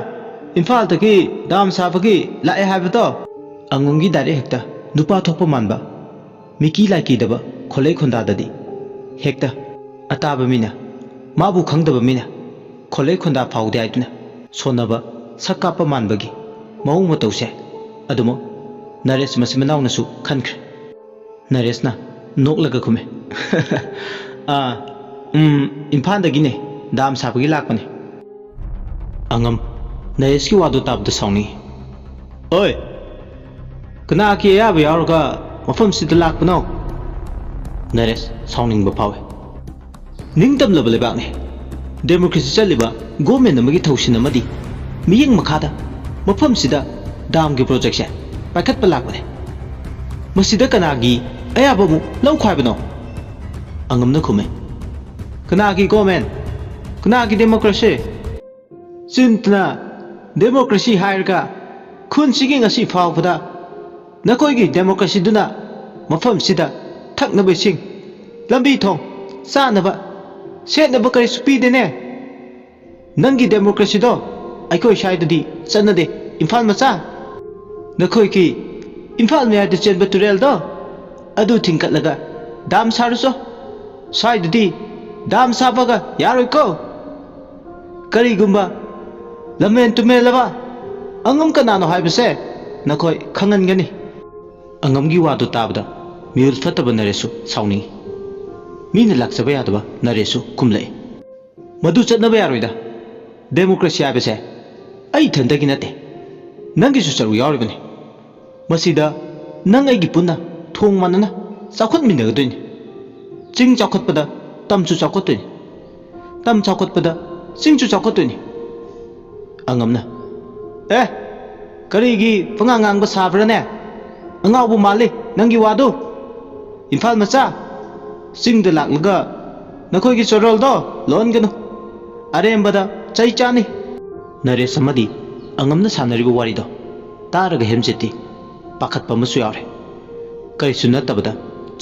ꯏꯝꯐꯥꯜꯗꯒꯤ ꯗꯥꯝ ꯁꯥꯕꯒꯤ ꯂꯥꯛꯑꯦ ꯍꯥꯏꯕꯗꯣ?" ꯑꯉꯝꯒꯤ ꯗꯥꯏꯔꯦꯛ ꯍꯦꯛꯇ ꯅꯨꯄꯥ ꯊꯣꯛꯄ ꯃꯥꯟꯕ, ꯃꯤꯀꯤ ꯂꯥꯏꯀꯤꯗꯕ ꯈꯣꯜꯂꯩ ꯈꯣꯟꯗꯥꯗꯗꯤ ꯍꯦꯛꯇ ꯑꯇꯥꯕ ꯃꯤꯅ ꯃꯥꯕꯨ ꯈꯪꯗꯕ ꯃꯤꯅ ꯈꯣꯜꯂꯩ ꯈꯣꯟꯗꯥ ꯐꯥꯎꯗꯦ ꯍꯥꯏꯗꯨꯅ ꯁꯣꯟꯅꯕ ꯁꯛ ꯀꯥꯞꯄ ꯃꯥꯟꯕꯒꯤ ꯃꯑꯣꯡ ꯃꯇꯧꯁꯦ ꯑꯗꯨꯃꯛ ꯅꯔꯦꯁ ꯃꯆꯤꯟ ꯃꯅꯥꯎꯅꯁꯨ ꯈꯟꯈ꯭ꯔꯦ꯫ ꯅꯔꯦꯁꯅ ꯅꯣꯛꯂꯒ ꯈꯨꯝꯃꯦ꯫ "ꯏꯝꯐꯥꯜꯗꯒꯤꯅꯦ, ꯗꯥꯝ ꯁꯥꯕꯒꯤ ꯂꯥꯛꯄꯅꯦ." ꯑꯉꯝ ꯅꯔꯦꯁꯀꯤ ꯋꯥꯗꯨ ꯇꯥꯕꯗ ꯁꯥꯎꯅꯤꯡꯉꯤ꯫ "ꯑꯣꯏ, ꯀꯅꯥꯒꯤ ꯑꯌꯥꯕ ꯌꯥꯎꯔꯒ ꯃꯐꯝꯁꯤꯗ ꯂꯥꯛꯄꯅꯣ?" ꯅꯔꯦꯁ ꯁꯥꯎꯅꯤꯡꯕ ꯐꯥꯎꯏ꯫ "ꯅꯤꯡꯇꯝꯂꯕ ꯂꯩꯕꯥꯛꯅꯤ, ꯗꯦꯃꯣꯀ꯭ꯔꯦꯁꯤ ꯆꯠꯂꯤꯕ ꯒꯣꯔꯃꯦꯟ ꯑꯃꯒꯤ ꯊꯧꯁꯤꯟ ꯑꯃꯗꯤ ꯃꯤꯠꯌꯦꯡ ꯃꯈꯥꯗ ꯃꯐꯝꯁꯤꯗ ꯗꯥꯝꯒꯤ ꯄ꯭ꯔꯣꯖꯦꯛꯁꯦ ꯄꯥꯏꯈꯠꯄ ꯂꯥꯛꯄꯅꯦ꯫ ꯃꯁꯤꯗ ꯀꯅꯥꯒꯤ ꯑꯌꯥꯕ ꯑꯃꯨꯛ ꯂꯧꯈꯣ ꯍꯥꯏꯕꯅꯣ? ꯑꯉꯝꯅ ꯈꯨꯝꯃꯦ, ꯀꯅꯥꯒꯤ ꯒꯣꯃꯦꯟ? ꯀꯅꯥꯒꯤ ꯗꯦꯃꯣꯀ꯭ꯔꯦꯁꯤ? ꯆꯤꯟꯇꯅ ꯗꯦꯃꯣꯀ꯭ꯔꯦꯁꯤ ꯍꯥꯏꯔꯒ ꯈꯨꯟꯁꯤꯒꯤ ꯉꯁꯤ ꯐꯥꯎꯕꯗ ꯅꯈꯣꯏꯒꯤ ꯗꯦꯃꯣꯀ꯭ꯔꯦꯁꯤꯗꯨꯅ ꯃꯐꯝꯁꯤꯗ ꯊꯛꯅꯕ ꯏꯁꯤꯡ, ꯂꯝꯕꯤ ꯊꯣꯡ, ꯆꯥꯅꯕ, ꯁꯦꯠꯅꯕ ꯀꯔꯤꯁꯨ ꯄꯤꯗꯦꯅꯦ. ꯅꯪꯒꯤ ꯗꯦꯃꯣꯀ꯭ꯔꯦꯁꯤꯗꯣ ꯑꯩꯈꯣꯏ ꯁ꯭ꯋꯥꯏꯗꯗꯤ ꯆꯠꯅꯗꯦ. ꯏꯝꯐꯥꯜ ꯃꯆꯥ, ꯅꯈꯣꯏꯒꯤ ꯏꯝꯐꯥꯜ ꯃꯌꯥꯏꯗ ꯆꯦꯟꯕ ꯇꯨꯔꯦꯜꯗꯣ ꯑꯗꯨ ꯊꯤꯡꯀꯠꯂꯒ ꯗꯥꯝ ꯁꯥꯔꯨꯆꯣ. ꯁ꯭ꯋꯥꯏꯗꯗꯤ ꯗꯥꯝ ꯁꯥꯕꯒ ꯌꯥꯔꯣꯏꯀꯣ. ꯀꯔꯤꯒꯨꯝꯕ ꯂꯝꯍꯦꯟ ꯇꯨꯃꯦꯜꯂꯕ ꯑꯉꯝ ꯀꯅꯥꯅꯣ ꯍꯥꯏꯕꯁꯦ ꯅꯈꯣꯏ ꯈꯪꯍꯟꯒꯅꯤ. ꯑꯉꯝꯒꯤ ꯋꯥꯗꯨ ꯇꯥꯕꯗ ꯃꯤꯍꯨꯜ ꯐꯠꯇꯕ ꯅꯔꯦꯁꯁꯨ ꯁꯥꯎꯅꯤꯡꯉꯤ. ꯃꯤꯅ ꯂꯥꯛꯆꯕ ꯌꯥꯗꯕ ꯅꯔꯦꯁꯁꯨ ꯈꯨꯝꯂꯛꯏ, ꯃꯗꯨ ꯆꯠꯅꯕ ꯌꯥꯔꯣꯏꯗ. ꯗꯦꯃꯣꯀ꯭ꯔꯦꯁꯤ ꯍꯥꯏꯕꯁꯦ ꯑꯩ ꯏꯊꯟꯇꯒꯤ ꯅꯠꯇꯦ, ꯅꯪꯒꯤꯁꯨ ꯁꯔꯨꯛ ꯌꯥꯎꯔꯤꯕꯅꯤ. ꯃꯁꯤꯗ ꯅꯪ ꯑꯩꯒꯤ ꯄꯨꯟꯅ ꯊꯣꯡ ꯃꯥꯟꯅꯅ ꯆꯥꯎꯈꯠꯃꯤꯟꯅꯒꯗꯣꯏꯅꯤ. ꯆꯤꯡ ꯆꯥꯎꯈꯠꯄꯗ ꯇꯝꯁꯨ ꯆꯥꯎꯈꯠꯇꯣꯏꯅꯤ, ꯇꯝ ꯆꯥꯎꯈꯠꯄꯗ ꯆꯤꯡꯁꯨ ꯆꯥꯎꯈꯠꯇꯣꯏꯅꯤ. ꯑꯉꯝꯅ, ꯀꯔꯤꯒꯤ ꯄꯉꯥꯡ ꯉꯥꯡꯕ ꯁꯥꯕ꯭ꯔꯥꯅꯦ? ꯑꯉꯥꯎꯕ ꯃꯥꯜꯂꯤ ꯅꯪꯒꯤ ꯋꯥꯗꯨ. ꯏꯝꯐꯥꯜ ꯃꯆꯥ, ꯆꯤꯡꯗ ꯂꯥꯛꯂꯒ ꯅꯈꯣꯏꯒꯤ ꯆꯣꯔꯣꯜꯗꯣ ꯂꯣꯟꯒꯅꯨ. ꯑꯔꯦꯝꯕꯗ ꯆꯩ ꯆꯥꯅꯤ. ꯅꯔꯦꯁ ꯑꯃꯗꯤ ꯑꯉꯝꯅ ꯁꯥꯟꯅꯔꯤꯕ ꯋꯥꯔꯤꯗꯣ ꯇꯥꯔꯒ ꯍꯦꯝꯖꯦꯠꯇꯤ ꯄꯥꯈꯠꯄ ꯑꯃꯁꯨ ꯌꯥꯎꯔꯦ. ꯀꯔꯤꯁꯨ ꯅꯠꯇꯕꯗ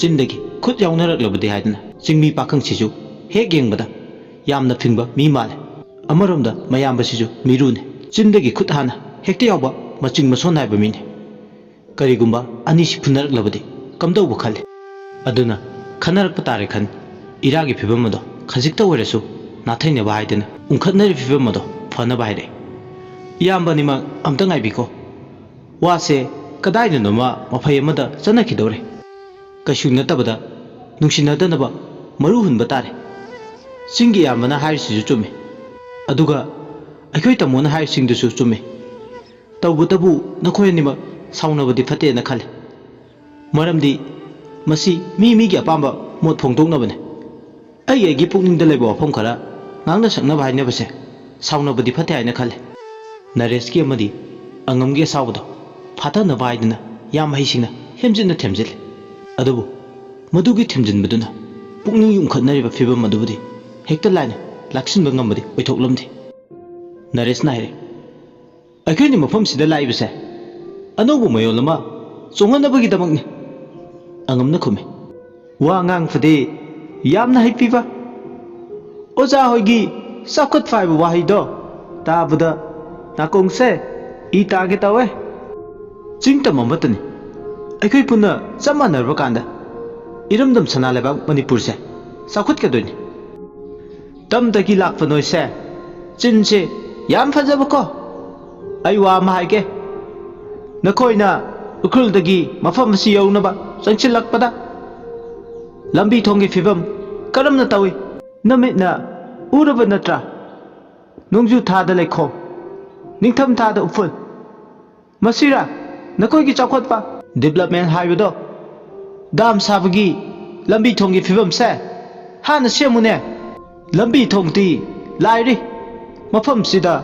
ꯆꯤꯟꯗꯒꯤ ꯈꯨꯠ ꯌꯥꯎꯅꯔꯛꯂꯕꯗꯤ ꯍꯥꯏꯗꯅ ꯆꯤꯡꯃꯤ ꯄꯥꯈꯪꯁꯤꯁꯨ ꯍꯦꯛ ꯌꯦꯡꯕꯗ ꯌꯥꯝꯅ ꯐꯤꯡꯕ ꯃꯤ ꯃꯥꯜꯂꯦ. ꯑꯃꯔꯣꯝꯗ ꯃꯌꯥꯝꯕꯁꯤꯁꯨ ꯃꯤꯔꯨꯅꯤ. ꯆꯤꯟꯗꯒꯤ ꯈꯨꯠ ꯍꯥꯟꯅ ꯍꯦꯛꯇ ꯌꯥꯎꯕ ꯃꯆꯤꯡ ꯃꯁꯣꯟ ꯅꯥꯏꯕ ꯃꯤꯅꯤ. ꯀꯔꯤꯒꯨꯝꯕ ꯑꯅꯤꯁꯤ ꯐꯨꯅꯔꯛꯂꯕꯗꯤ ꯀꯝꯗꯧꯕ ꯈꯜꯂꯤ? ꯑꯗꯨꯅ ꯈꯟꯅꯔꯛꯄ ꯇꯥꯔꯦ ꯈꯟ ꯏꯔꯥꯒꯤ ꯐꯤꯕꯝ ꯑꯗꯣ ꯈꯖꯤꯛꯇ ꯑꯣꯏꯔꯁꯨ ꯅꯥꯊꯩꯅꯕ ꯍꯥꯏꯗꯅ ꯎꯪꯈꯠꯅꯔꯤꯕ ꯐꯤꯕꯝ ꯑꯗꯣ ꯐꯅꯕ ꯍꯥꯏꯔꯛꯏ. ꯏꯌꯥꯝꯕ ꯑꯅꯤꯃꯛ ꯑꯝꯇ ꯉꯥꯏꯕꯤꯈꯣ. ꯋꯥꯁꯦ ꯀꯗꯥꯏꯗꯅꯣꯃ ꯃꯐꯩ ꯑꯃꯗ ꯆꯠꯅꯈꯤꯗꯧꯔꯦ. ꯀꯩꯁꯨ ꯅꯠꯇꯕꯗ ꯅꯨꯡꯁꯤꯅꯗꯅꯕ ꯃꯔꯨ ꯍꯨꯟꯕ ꯇꯥꯔꯦ. ꯆꯤꯡꯒꯤ ꯏꯌꯥꯝꯕꯅ ꯍꯥꯏꯔꯤꯁꯤꯁꯨ ꯆꯨꯝꯃꯤ, ꯑꯗꯨꯒ ꯑꯩꯈꯣꯏ ꯇꯥꯃꯣꯅ ꯍꯥꯏꯔꯤꯁꯤꯡꯗꯨꯁꯨ ꯆꯨꯝꯃꯤ. ꯇꯧꯕꯇꯕꯨ ꯅꯈꯣꯏ ꯑꯅꯤꯃꯛ ꯁꯥꯎꯅꯕꯗꯤ ꯐꯠꯇꯦꯅ ꯈꯜꯂꯤ. ꯃꯔꯝꯗꯤ ꯃꯁꯤ ꯃꯤꯒꯤ ꯑꯄꯥꯝꯕ ꯃꯣꯠ ꯐꯣꯡꯗꯣꯛꯅꯕꯅꯤ. ꯑꯩꯒꯤ ꯄꯨꯛꯅꯤꯡꯗ ꯂꯩꯕ ꯋꯥꯐꯝ ꯈꯔ ꯉꯥꯡꯅ ꯁꯛꯅꯕ ꯍꯥꯏꯅꯕꯁꯦ ꯁꯥꯎꯅꯕꯗꯤ ꯐꯠꯇꯦ ꯍꯥꯏꯅ ꯈꯜꯂꯤ. ꯅꯔꯦꯁꯀꯤ ꯑꯃꯗꯤ ꯑꯉꯝꯒꯤ ꯑꯁꯥꯎꯕꯗꯣ ꯐꯥꯊꯅꯕ ꯍꯥꯏꯗꯅ ꯌꯥꯝ ꯍꯩꯁꯤꯡꯅ ꯍꯦꯝꯖꯤꯟꯅ ꯊꯦꯝꯖꯤꯜꯂꯤ. ꯑꯗꯨꯕꯨ ꯃꯗꯨꯒꯤ ꯊꯦꯝꯖꯤꯟꯕꯗꯨꯅ ꯄꯨꯛꯅꯤꯡ ꯌꯨꯡꯈꯠꯅꯔꯤꯕ ꯐꯤꯕꯝ ꯑꯗꯨꯕꯨꯗꯤ ꯍꯦꯛꯇ ꯂꯥꯏꯅ ꯂꯥꯛꯁꯤꯟꯕ ꯉꯝꯕꯗꯤ ꯑꯣꯏꯊꯣꯛꯂꯝꯗꯦ. ꯅꯔꯦꯁꯅ ꯍꯥꯏꯔꯦ, ꯑꯩꯈꯣꯏꯅ ꯃꯐꯝꯁꯤꯗ ꯂꯥꯛꯏꯕꯁꯦ ꯑꯅꯧꯕ ꯃꯌꯣꯜ ꯑꯃ ꯆꯣꯡꯍꯟꯅꯕꯒꯤꯗꯃꯛꯅꯤ. ꯑꯉꯝꯅ ꯈꯨꯝꯃꯤ, ꯋꯥ ꯉꯥꯡꯕꯗꯤ ꯌꯥꯝꯅ ꯍꯩꯄꯤꯕ. ꯑꯣꯖꯥ ꯍꯣꯏꯒꯤ ꯆꯥꯎꯈꯠꯄ ꯍꯥꯏꯕ ꯋꯥꯍꯩꯗꯣ ꯇꯥꯕꯗ ꯅꯥꯀꯣꯡꯁꯦ ꯏ ꯇꯥꯒꯦ ꯇꯧꯋꯦ. ꯆꯤꯡꯇꯝ ꯑꯃꯠꯇꯅꯤ. ꯑꯩꯈꯣꯏ ꯄꯨꯟꯅ ꯆꯞ ꯃꯥꯟꯅꯔꯕ ꯀꯥꯟꯗ ꯏꯔꯝꯗꯝ ꯁꯅꯥ ꯂꯩꯕꯥꯛ ꯃꯅꯤꯄꯨꯔꯁꯦ ꯆꯥꯎꯈꯠꯀꯗꯣꯏꯅꯤ. ꯇꯝꯗꯒꯤ ꯂꯥꯛꯄ ꯅꯣꯏꯁꯦ ꯆꯤꯟꯁꯦ ꯌꯥꯝ ꯐꯖꯕꯀꯣ. ꯑꯩ ꯋꯥ ꯑꯃ ꯍꯥꯏꯒꯦ. ꯅꯈꯣꯏꯅ ꯎꯈ꯭ꯔꯨꯜꯗꯒꯤ ꯃꯐꯝ ꯑꯁꯤ ꯌꯧꯅꯕ ꯆꯪꯁꯤꯜꯂꯛꯄꯗ ꯂꯝꯕꯤ ꯊꯣꯡꯒꯤ ꯐꯤꯕꯝ ꯀꯔꯝꯅ ꯇꯧꯏ? ꯅꯃꯤꯠꯅ ꯎꯔꯕ ꯅꯠꯇ꯭ꯔꯥ? ꯅꯣꯡꯖꯨ ꯊꯥꯗ ꯂꯩꯈꯣꯝ, ꯅꯤꯡꯊꯝ ꯊꯥꯗ ꯎꯐꯨꯜ. ꯃꯁꯤꯔꯥ ꯅꯈꯣꯏꯒꯤ ꯆꯥꯎꯈꯠꯄ, ꯗꯤꯕ꯭ꯂꯞꯃꯦꯟ ꯍꯥꯏꯕꯗꯣ? ꯗꯥꯝ ꯁꯥꯕꯒꯤ ꯂꯝꯕꯤ ꯊꯣꯡꯒꯤ ꯐꯤꯕꯝꯁꯦ ꯍꯥꯟꯅ ꯁꯦꯝꯃꯨꯅꯦ. ꯂꯝꯕꯤ ꯊꯣꯡꯗꯤ ꯂꯥꯏꯔꯤ. ꯃꯐꯝꯁꯤꯗ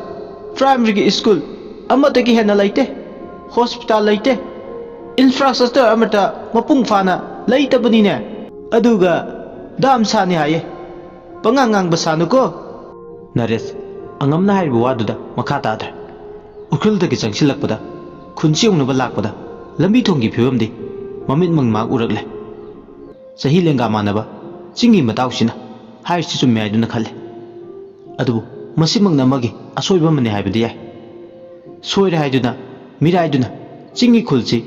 ꯄ꯭ꯔꯥꯏꯃꯔꯤꯒꯤ ꯁ꯭ꯀꯨꯜ ꯑꯃꯗꯒꯤ ꯍꯦꯟꯅ ꯂꯩꯇꯦ. ꯍꯣꯁꯄꯤꯇꯥꯜ ꯂꯩꯇꯦ. ꯏꯟꯐ꯭ꯔꯥꯁ꯭ꯇ꯭ꯔꯛꯆꯔ ꯑꯃꯠꯇ ꯃꯄꯨꯡ ꯐꯥꯅ ꯂꯩꯇꯕꯅꯤꯅꯦ. ꯑꯗꯨꯒ ꯗꯥꯝ ꯁꯥꯅꯤ ꯍꯥꯏꯌꯦ. ꯄꯉꯥꯡ ꯉꯥꯡꯕ ꯁꯥꯅꯨꯀꯣ. ꯅꯔꯦꯁ ꯑꯉꯝꯅ ꯍꯥꯏꯔꯤꯕ ꯋꯥꯗꯨꯗ ꯃꯈꯥ ꯇꯥꯗ꯭ꯔꯦ. ꯎꯈ꯭ꯔꯨꯜꯗꯒꯤ ꯆꯪꯁꯤꯜꯂꯛꯄꯗ ꯈꯨꯟꯁꯤ ꯌꯧꯅꯕ ꯂꯥꯛꯄꯗ ꯂꯝꯕꯤ ꯊꯣꯡꯒꯤ ꯐꯤꯕꯝꯗꯤ ꯃꯃꯤꯠ ꯃꯪ ꯎꯔꯛꯂꯦ. ꯆꯍꯤ ꯂꯦꯡꯒꯥ ꯃꯥꯟꯅꯕ ꯆꯤꯡꯒꯤ ꯃꯇꯥꯎꯁꯤꯅ ꯍꯥꯏꯔꯤꯁꯤ ꯆꯨꯝꯃꯦ ꯍꯥꯏꯗꯨꯅ ꯈꯜꯂꯦ. ꯑꯗꯨꯕꯨ ꯃꯁꯤꯃꯛꯅ ꯑꯃꯒꯤ ꯑꯁꯣꯏꯕ ꯑꯃꯅꯤ ꯍꯥꯏꯕꯗꯤ ꯌꯥꯏ. ꯁꯣꯏꯔꯦ ꯍꯥꯏꯗꯨꯅ ꯃꯤꯔꯥꯏꯗꯨꯅ ꯆꯤꯡꯒꯤ ꯈꯨꯜꯁꯤ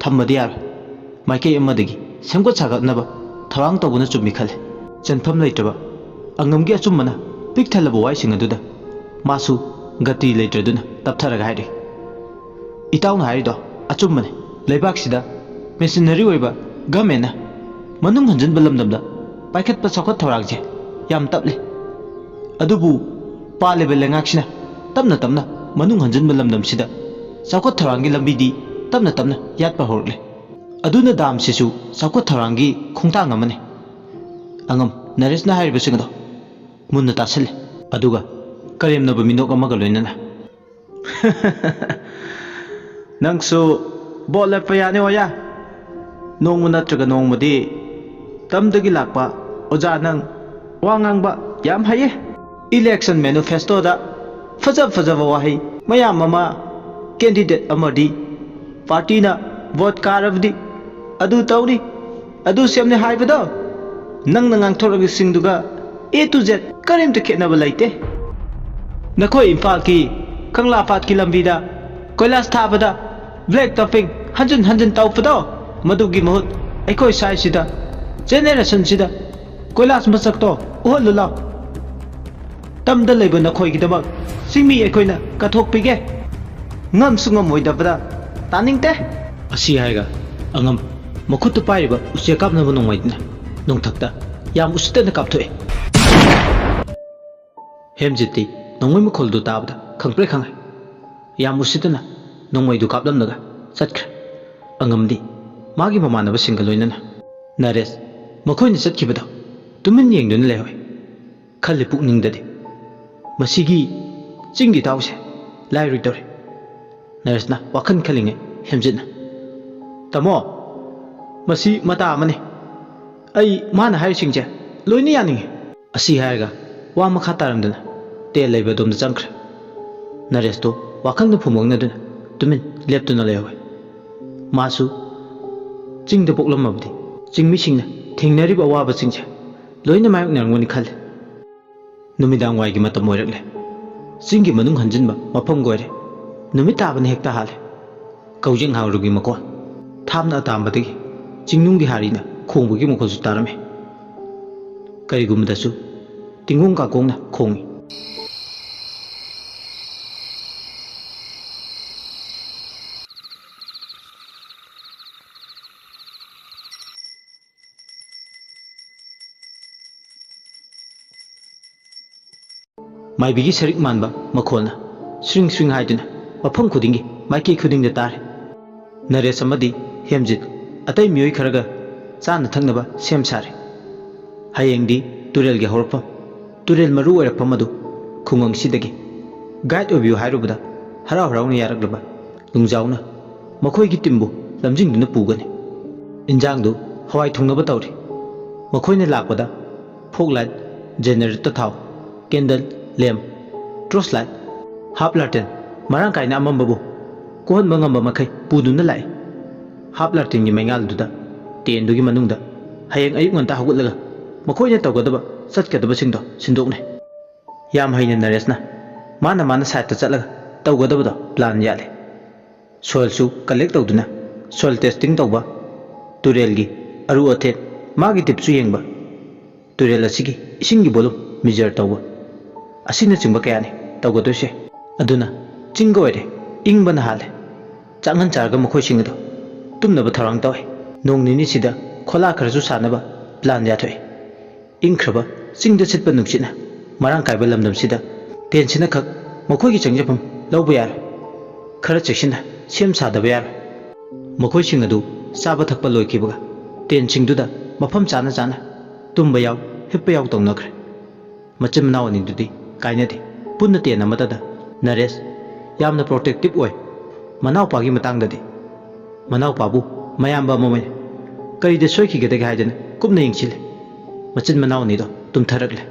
ꯊꯝꯕꯗꯤ ꯌꯥꯔꯣꯏ. ꯃꯥꯏꯀꯩ ꯑꯃꯗꯒꯤ ꯁꯦꯝꯒꯠ ꯁꯥꯒꯠꯅꯕ ꯊꯧꯔꯥꯡ ꯇꯧꯕꯅ ꯆꯨꯝꯃꯤ ꯈꯜꯂꯦ. ꯆꯟꯐꯝ ꯂꯩꯇ꯭ꯔꯕ ꯑꯉꯝꯒꯤ ꯑꯆꯨꯝꯕꯅ ꯄꯤꯛ ꯊꯜꯂꯕ ꯋꯥꯍꯩꯁꯤꯡ ꯑꯗꯨꯗ ꯃꯥꯁꯨ ꯒꯇꯤ ꯂꯩꯇ꯭ꯔꯗꯨꯅ ꯇꯞꯊꯔꯒ ꯍꯥꯏꯔꯤ, ꯏꯇꯥꯎꯅ ꯍꯥꯏꯔꯤꯗꯣ ꯑꯆꯨꯝꯕꯅꯤ. ꯂꯩꯕꯥꯛꯁꯤꯗ ꯃꯦꯁꯤꯅꯔꯤ ꯑꯣꯏꯕ ꯒꯃꯦꯟꯅ ꯃꯅꯨꯡ ꯍꯟꯖꯤꯟꯕ ꯂꯝꯗꯝꯗ ꯄꯥꯏꯈꯠꯄ ꯆꯥꯎꯈꯠ ꯊꯧꯔꯥꯡꯁꯦ ꯌꯥꯝ ꯇꯞꯂꯤ. ꯑꯗꯨꯕꯨ ꯄꯥꯜꯂꯤꯕ ꯂꯩꯉꯥꯛꯁꯤꯅ ꯇꯞꯅ ꯇꯞꯅ ꯃꯅꯨꯡ ꯍꯟꯖꯤꯟꯕ ꯂꯝꯗꯝꯁꯤꯗ ꯆꯥꯎꯈꯠ ꯊꯧꯔꯥꯡꯒꯤ ꯂꯝꯕꯤꯗꯤ ꯇꯞꯅ ꯇꯞꯅ ꯌꯥꯠꯄ ꯍꯧꯔꯛꯂꯦ. ꯑꯗꯨꯅ ꯗꯥꯝꯁꯤꯁꯨ ꯆꯥꯎꯈꯠ ꯊꯧꯔꯥꯡꯒꯤ ꯈꯣꯡꯊꯥꯡ ꯑꯃꯅꯤ. ꯑꯉꯝ ꯅꯔꯦꯁꯅ ꯍꯥꯏꯔꯤꯕꯁꯤꯡ ꯑꯗꯣ ꯃꯨꯟꯅ ꯇꯥꯁꯤꯜꯂꯤ. ꯑꯗꯨꯒ ꯀꯔꯦꯝꯅꯕ ꯃꯤꯅꯣꯛ ꯑꯃꯒ ꯂꯣꯏꯅꯅ ꯅꯪꯁꯨ ꯕꯣꯠ ꯂꯦꯞꯄ ꯌꯥꯅꯤ ꯑꯣꯌꯥ. Nongma natraga nongmadi tamdagi lakpa oja nang wa ngangba yam haye. Election manifesto da fajaba wahai mayam ama candidate amadi party na vote karabdi adu tawri adu semne haibado nang nangang thoragi singduga A to Z karimta khetnaba laite. Nakoi Imphal ki Kangla Phat ki lambida koilas thabada black topping hanjun tawpado madugi mahut aikoi sai sida generation sida koilas masak to uhol law tamda leiba nakhoi gi dabak singmi aikoina kathok pige ngam sungam moidabada taningte asi haiga angam makhut pairiba uche kapnaba nongmaidna nongthakta yam usitana kapthoe. Hemjiti nongmai makhol du tabda khangpre khangai yam usitana nongmai du kaplamnaga chatkra angamdi magi mamanaba singa loinana Naresh makhoini chatkibada tumin yengduna lehoi khalli pukningdadi masigi chinggi tause lairi tore. Nareshna wakhan khalinge Hemjitna tamo masi mata amane ai mana hai singje loini yaninge asi haiga wa makha taramdana te leiba domda changkhra. Naresh to wakhangna phumongna duna tumin leptuna lehoi masu chingda poklamabdi chingmi singna thengnariba awaba singje loina mayok narngoni khal. Numidang waigi matam oirakle chinggi manung hanjinba mafam goire numit tabane hekta hale kaujing haurugi makon thamna atambadagi chingnunggi harina khongbugi mukholsu tarame karigumdasu tingung ka kongna khongi. Maibigi sarik manba makholna swing haiduna mafam khudingi maiki khudingda tare. Naresh amadi Hemjit atai mioi kharaga chana thaknaba sem sare hayengdi turel ge horpam turel maru oirakpam adu khungang sidagi guide obiu hairubada harau harauna yaraglaba lungjauna makhoi gi timbu lamjingduna pugani injangdu hawai thungnaba tawri makhoina lakpada fog light generator thaw candle lamp torch light half lantern marang kaina amambabu kohon mangamba makai puduna lai half lantern gi maingal duda ten dugi manungda hayeng ayuk nganta hagutlaga makhoina tawgadaba chatkadaba singdo sindokne yam haina Nareshna mana site ta chatlaga tawgadaba plan yale soil su collect tawduna soil testing tawba turel gi aru athet magi tipsu yengba turel asigi isinggi bolum measure tawba asina chingba kayani tawgadose aduna chingoire ingbana hale changan charga makhoi singdo tumnaba tharang tawi nong nini sida khola kharaju sanaba plan yathoi ingkhraba chingda chitpa nungchina marang kaiba lamdam sida tensina khak makhoi gi changjapam lawba yar khara cheksina sem sadaba yar makhoi singadu saba thakpa loikibaga ten chingduda mafam chana tumba yaw hippa yaw tawnakhre machin manaw ni dudi kainadi punna ten amadada Naresh yamna protective oi manaw pagi matangdadi manaw pabu mayamba momai karida soikigedege haidana kupna yingchile machin manaw ni do tumtharagle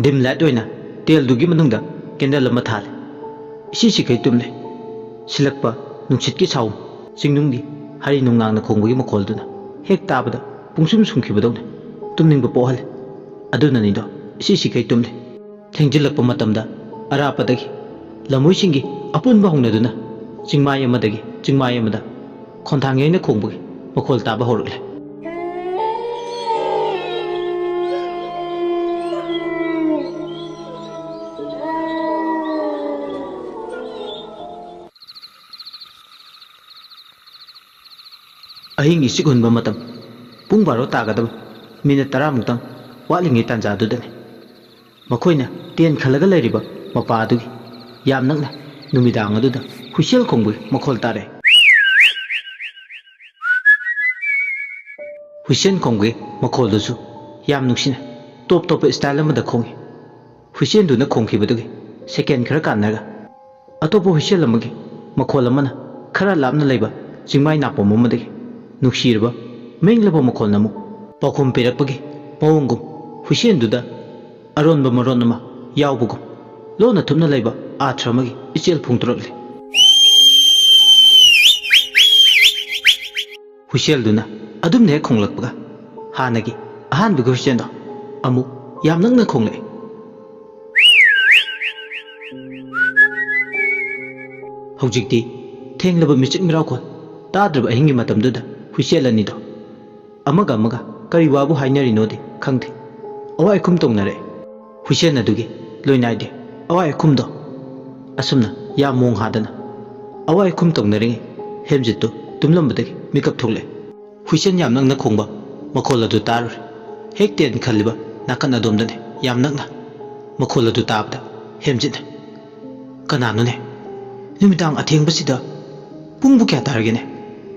dim light oina tel dugi manungda candle ama thale isi kai tumle silakpa nungchitki chaw singnungdi hari nungang na khongbugi makholduna hek tabada pungsum sumkhibadone tumningba pohal aduna ni do isi kai tumle thengjilakpa matamda arapadagi lamuisingi apunba hongnaduna chingmai amadagi chingmai amada khonthangyeina khongbugi makhol taba horukle ahing isik hunba matam pung baro tagadab minute 10 muktang walingi tanja dudane makhoina ten khalaga leiriba mapa adugi yam nakna numidang aduda huisel khongbui makhol tare huisen khongbui makhol dusu yam nuksina top style amada khongi huisen duna khongkhibadugi second khara kannaga atopo huisel amagi makhol amana khara lapna leiba chingmai napom amadagi nuksirba ꯃꯦꯡꯂꯕ ꯃꯈꯣꯜꯅ ꯑꯃꯨꯛ ꯄꯥꯎꯈꯨꯝ ꯄꯤꯔꯛꯄꯒꯤ ꯃꯑꯣꯡꯒꯨꯝ ꯍꯨꯏꯁꯦꯟꯗꯨꯗ ꯑꯔꯣꯟꯕ ꯃꯔꯣꯟ ꯑꯃ ꯌꯥꯎꯕꯒꯨꯝ ꯂꯣꯟꯅ ꯊꯨꯞꯅ ꯂꯩꯕ ꯑꯥꯊ꯭ꯔ ꯑꯃꯒꯤ ꯏꯆꯦꯜ ꯐꯣꯡꯗꯣꯔꯛꯂꯤ꯫ ꯍꯨꯏꯁꯦꯜꯗꯨꯅ ꯑꯗꯨꯝꯅ ꯍꯦꯛ ꯈꯣꯡꯂꯛꯄꯒ ꯍꯥꯟꯅꯒꯤ ꯑꯍꯥꯟꯕꯒꯤ ꯍꯨꯏꯁꯦꯟꯗꯣ ꯑꯃꯨꯛ ꯌꯥꯝ ꯅꯛꯅ ꯈꯣꯡꯂꯛꯏ꯫ ꯍꯧꯖꯤꯛꯇꯤ ꯊꯦꯡꯂꯕ ꯃꯤꯆꯤꯛ ꯃꯤꯔꯥꯎꯈꯣꯜ ꯇꯥꯗ꯭ꯔꯕ ꯑꯍꯤꯡꯒꯤ ꯃꯇꯝꯗꯨꯗ ꯍꯨꯏꯁꯦꯜ ꯑꯅꯤꯗꯣ ꯑꯃꯒ ꯑꯃꯒ ꯀꯔꯤ ꯋꯥꯕꯨ ꯍꯥꯏꯅꯔꯤꯅꯣꯗꯤ ꯈꯪꯗꯦ, ꯑꯋꯥꯏ ꯑꯈꯨꯝ ꯇꯧꯅꯔꯛꯏ꯫ ꯍꯨꯏꯁꯦꯜ ꯑꯗꯨꯒꯤ ꯂꯣꯏꯅꯥꯏꯗꯦ ꯑꯋꯥꯏ ꯑꯈꯨꯝꯗꯣ ꯑꯁꯨꯝꯅ ꯌꯥꯝ ꯃꯣꯡ ꯍꯥꯗꯅ ꯑꯋꯥꯏ ꯑꯈꯨꯝ ꯇꯧꯅꯔꯤꯉꯩ ꯍꯦꯝꯖꯤꯠꯇꯨ ꯇꯨꯝꯂꯝꯕꯗꯒꯤ ꯃꯤꯀꯞ ꯊꯣꯛꯂꯛꯑꯦ꯫ ꯍꯨꯏꯁꯦꯜ ꯌꯥꯝ ꯅꯛꯅ ꯈꯣꯡꯕ ꯃꯈꯣꯜ ꯑꯗꯨ ꯇꯥꯔꯨꯔꯦ꯫ ꯍꯦꯛ ꯇꯦꯟ ꯈꯜꯂꯤꯕ ꯅꯥꯀꯟ ꯑꯗꯣꯝꯗꯅꯦ ꯌꯥꯝ ꯅꯛꯅ꯫ ꯃꯈꯣꯜ ꯑꯗꯨ ꯇꯥꯕꯗ ꯍꯦꯝꯖꯤꯠꯅ "ꯀꯅꯥꯅꯣꯅꯦ? ꯅꯨꯃꯤꯗꯥꯡ ꯑꯊꯦꯡꯕꯁꯤꯗ ꯄꯨꯡꯕꯨ ꯀꯌꯥ ꯇꯥꯔꯒꯦꯅꯦ?